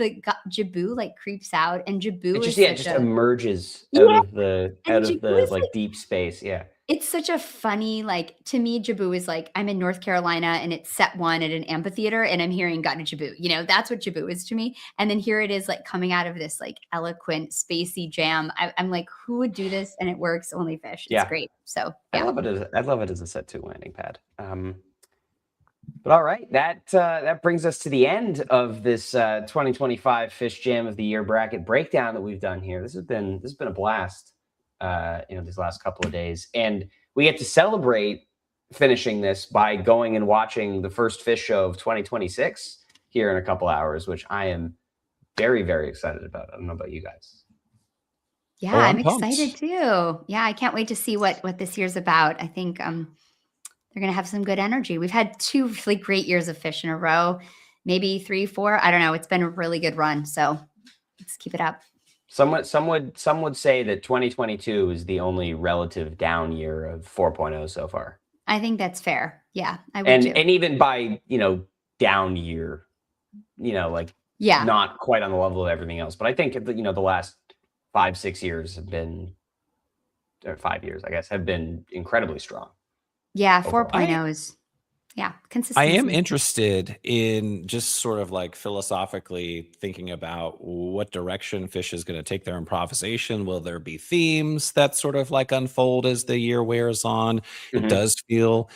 Jaboo like creeps out, and Jaboo It is just emerges out of the Jaboo is like deep space. Yeah. it's such a funny, like, to me, Jaboo is like, I'm in North Carolina and it's set one at an amphitheater and I'm hearing Gotta Jaboo. You know, that's what Jaboo is to me. And then here it is, like, coming out of this like eloquent, spacey jam. I'm like, who would do this? And it works. Only Phish. It's great. So I love it as a set 2 landing pad. But all right, that brings us to the end of this 2025 Phish Jam of the Year bracket breakdown that we've done here. This has been a blast. These last couple of days, and we get to celebrate finishing this by going and watching the first Phish show of 2026 here in a couple hours, which I am very, very excited about. I don't know about you guys. Yeah, I'm excited too. Yeah, I can't wait to see what this year's about. I think they're gonna have some good energy. We've had 2 really great years of Phish in a row, maybe 3, 4. I don't know. It's been a really good run, so let's keep it up. Some would say that 2022 is the only relative down year of 4.0 so far. I think that's fair. Yeah, I would too. And even by down year, not quite on the level of everything else. But I think the last 5-6 years have been, or 5 years, I guess, have been incredibly strong. Yeah, 4.0 is. Yeah, consistency. I am interested in just sort of like philosophically thinking about what direction Phish is going to take their improvisation. Will there be themes that sort of like unfold as the year wears on? It does feel,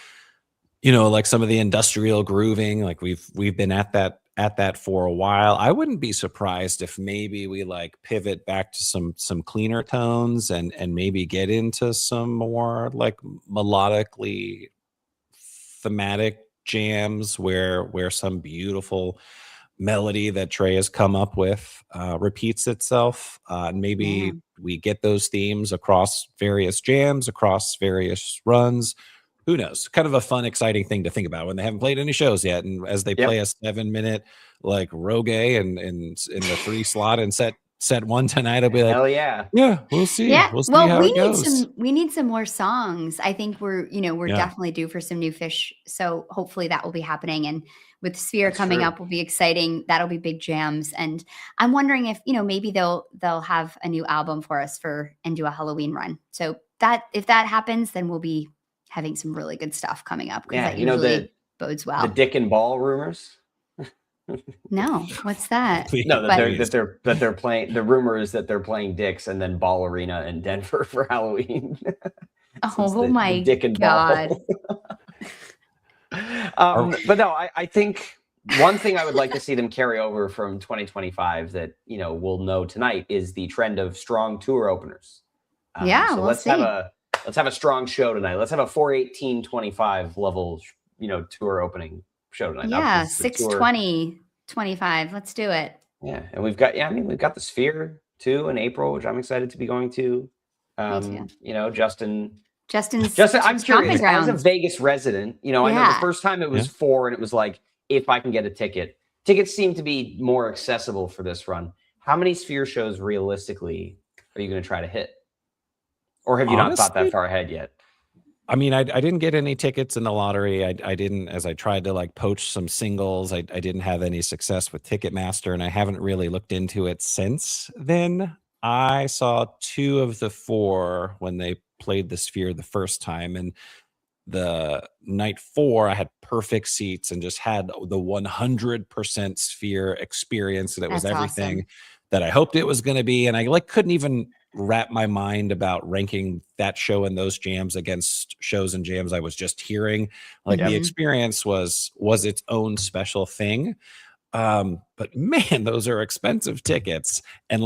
like some of the industrial grooving, like we've been at that for a while. I wouldn't be surprised if maybe we like pivot back to some cleaner tones and maybe get into some more like melodically thematic jams where some beautiful melody that Trey has come up with repeats itself. And maybe we get those themes across various jams, across various runs. Who knows? Kind of a fun, exciting thing to think about when they haven't played any shows yet. And as they play a 7-minute like Rogue and in the 3 slot and set 1 tonight, I'll be like, hell yeah. Yeah, we'll see. Yeah. We'll see how it goes. We need some more songs. I think we're definitely due for some new Phish. So hopefully that will be happening. And with Sphere coming up will be exciting. That'll be big jams. And I'm wondering if, maybe they'll have a new album for us and do a Halloween run. So if that happens, then we'll be having some really good stuff coming up. Yeah, that usually bodes well. The Dick and Ball rumors. No, what's that? No, that they're playing. The rumor is that they're playing Dick's and then Ball Arena in Denver for Halloween. My Dick and God. Ball. But no, I think one thing I would like to see them carry over from 2025 that we'll know tonight is the trend of strong tour openers. So let's have a strong show tonight. Let's have a 4/18/25 level tour opening show tonight. Yeah, 6/20/25. Let's do it. Yeah, and we've got the Sphere too in April, which I'm excited to be going to. Justin. I'm curious. As a Vegas resident, I know the first time it was 4, and it was like, if I can get a ticket. Tickets seem to be more accessible for this run. How many Sphere shows realistically are you going to try to hit? Or have you not thought that far ahead yet? I mean, I didn't get any tickets in the lottery. I didn't, as I tried to like poach some singles, I didn't have any success with Ticketmaster, and I haven't really looked into it since then. I saw 2 of the 4 when they played the Sphere the first time, and the night 4 I had perfect seats and just had the 100% Sphere experience, and it was everything that I hoped it was going to be. And I couldn't even wrap my mind about ranking that show and those jams against shows and jams I was just hearing. The experience was its own special thing. But man, those are expensive tickets. And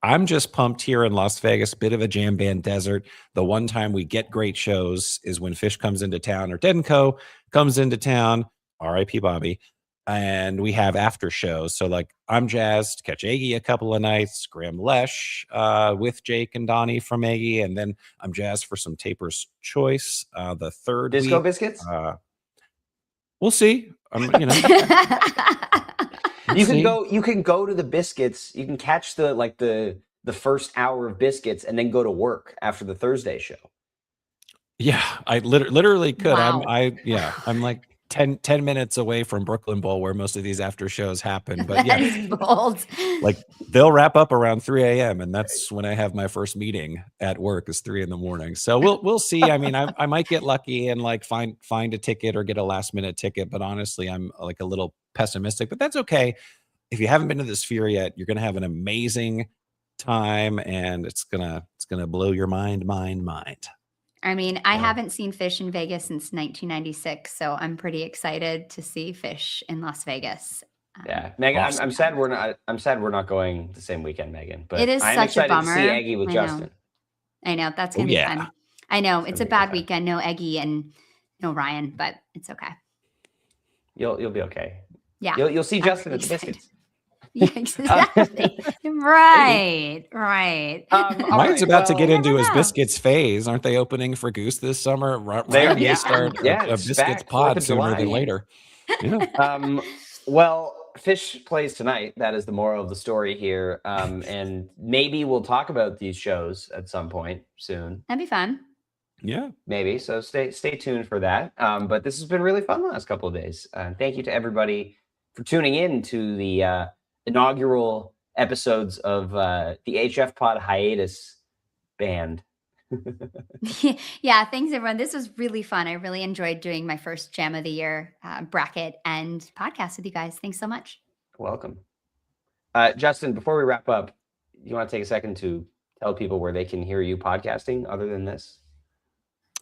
I'm just pumped here in Las Vegas, bit of a jam band desert. The one time we get great shows is when Phish comes into town, or Dead & Co. comes into town, R.I.P. Bobby. and we have after shows. So like I'm jazzed to catch Aggie a couple of nights, Graham Lesh with Jake and Donnie from Aggie, and then I'm jazzed for some Taper's Choice the third Disco week. Biscuits? We'll see. You know. You can go to the Biscuits. You can catch the first hour of Biscuits and then go to work after the Thursday show. Yeah, I literally could. Wow. I'm like 10 minutes away from Brooklyn Bowl where most of these after shows happen. But That is bold. like they'll wrap up around 3 a.m. and that's when I have my first meeting at work is 3 a.m. So we'll see. I mean, I might get lucky and like find a ticket or get a last minute ticket, but honestly, I'm like a little pessimistic, but that's okay. If you haven't been to the Sphere yet, you're gonna have an amazing time and it's gonna blow your mind. I mean, I haven't seen Phish in Vegas since 1996, so I'm pretty excited to see Phish in Las Vegas. Yeah, Megan, awesome. I'm sad we're not. I'm sad we're not going the same weekend, Megan. But It is I'm such a excited bummer. to see Aggie with I know. Justin. I know that's gonna be fun. I know it's a gonna be bad fun. weekend. No Eggie and no Ryan, but it's okay. You'll be okay. Yeah, You'll see I'm Justin at pretty the excited. Biscuits. Yeah, exactly. Right. Ryan's about to get You into never his know. Biscuits phase. Aren't they opening for Goose this summer? Ryan They- needs yeah, to start yeah, a it's Biscuits back, 4th pod of sooner July. than later. Yeah. Well, Phish plays tonight. That is the moral of the story here. And maybe we'll talk about these shows at some point soon. That'd be fun. Yeah. Maybe. So stay tuned for that. But this has been really fun the last couple of days. Thank you to everybody for tuning in to the inaugural episodes of the HF Pod hiatus band. Yeah, thanks everyone. This was really fun. I really enjoyed doing my first Jam of the Year bracket and podcast with you guys. Thanks so much. Welcome. Justin, before we wrap up, you want to take a second to tell people where they can hear you podcasting other than this?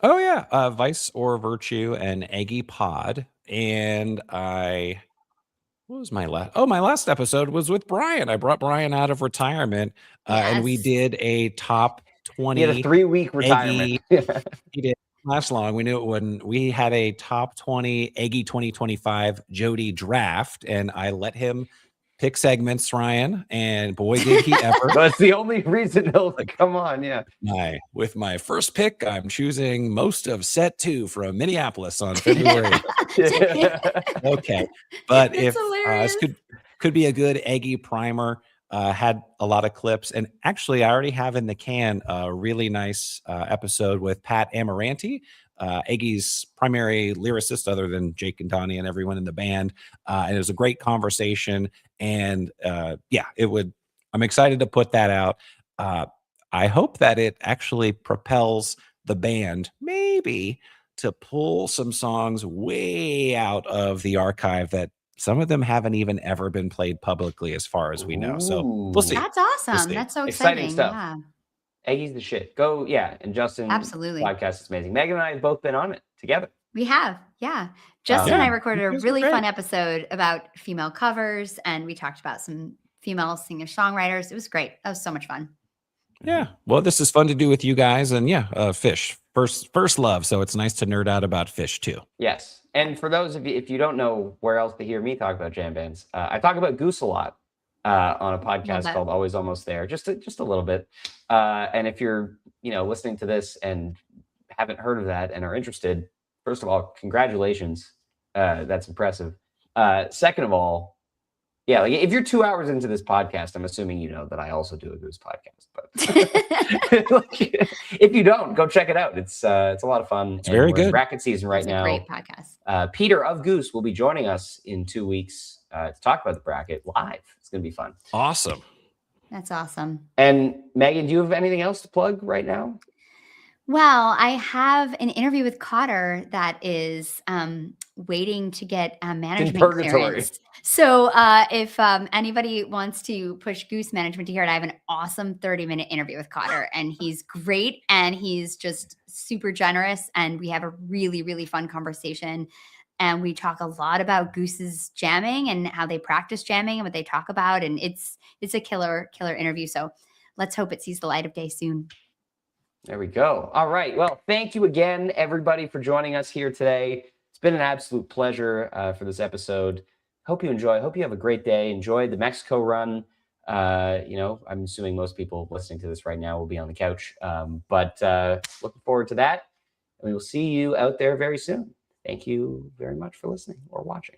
Oh yeah, Vice or Virtue and Aggie Pod, and what was my last? Oh, my last episode was with Brian. I brought Brian out of retirement, and we Yes. did a top 20. He had a 3-week retirement. He didn't last long. We knew it wouldn't. We had a top 20 Aggie 2025 Jody draft, and I let him pick segments, Ryan, and boy did he ever. That's the only reason he'll come on. Yeah. With my first pick, I'm choosing most of set 2 from Minneapolis on February. Okay, but That's if hilarious. this could be a good Aggie primer, had a lot of clips, and actually I already have in the can a really nice episode with Pat Amaranti, Aggie's primary lyricist other than Jake and Donnie and everyone in the band, and it was a great conversation. And I'm excited to put that out. I hope that it actually propels the band maybe to pull some songs way out of the archive that some of them haven't even ever been played publicly as far as we know. So we'll see. That's awesome. We'll see. That's so Exciting exciting. stuff. Yeah, Aggie's the shit. Go, yeah. And Justin, absolutely. podcast is amazing. Megan and I have both been on it together. We have. Yeah. Justin and I Yeah, recorded you a guys were really great. fun episode about female covers, and we talked about some female singer-songwriters. It was great. That was so much fun. Yeah. Well, this is fun to do with you guys, and Phish, first love. So it's nice to nerd out about Phish too. Yes. And for those of you, if you don't know where else to hear me talk about jam bands, I talk about Goose a lot on a podcast that. called Always Almost There, just a little bit. And if you're, listening to this and haven't heard of that and are interested, first of all, congratulations. That's impressive. Second of all, yeah, like if you're 2 hours into this podcast, I'm assuming you know that I also do a Goose podcast. But like, if you don't, go check it out. It's a lot of fun. It's very we're in good. bracket season right It's a now. great podcast. Peter of Goose will be joining us in 2 weeks to talk about the bracket live. It's going to be fun. Awesome. That's awesome. And Megan, do you have anything else to plug right now? Well, I have an interview with Cotter that is waiting to get management purgatory. clearance. So if anybody wants to push Goose management to hear it, I have an awesome 30-minute interview with Cotter, and he's great, and he's just super generous, and we have a really, really fun conversation. And we talk a lot about Goose's jamming and how they practice jamming and what they talk about, and it's a killer interview. So let's hope it sees the light of day soon. There we go. All right. Well, thank you again, everybody, for joining us here today. It's been an absolute pleasure for this episode. hope you enjoy. Hope you have a great day. Enjoy the Mexico run. I'm assuming most people listening to this right now will be on the couch. But looking forward to that. And we will see you out there very soon. Thank you very much for listening or watching.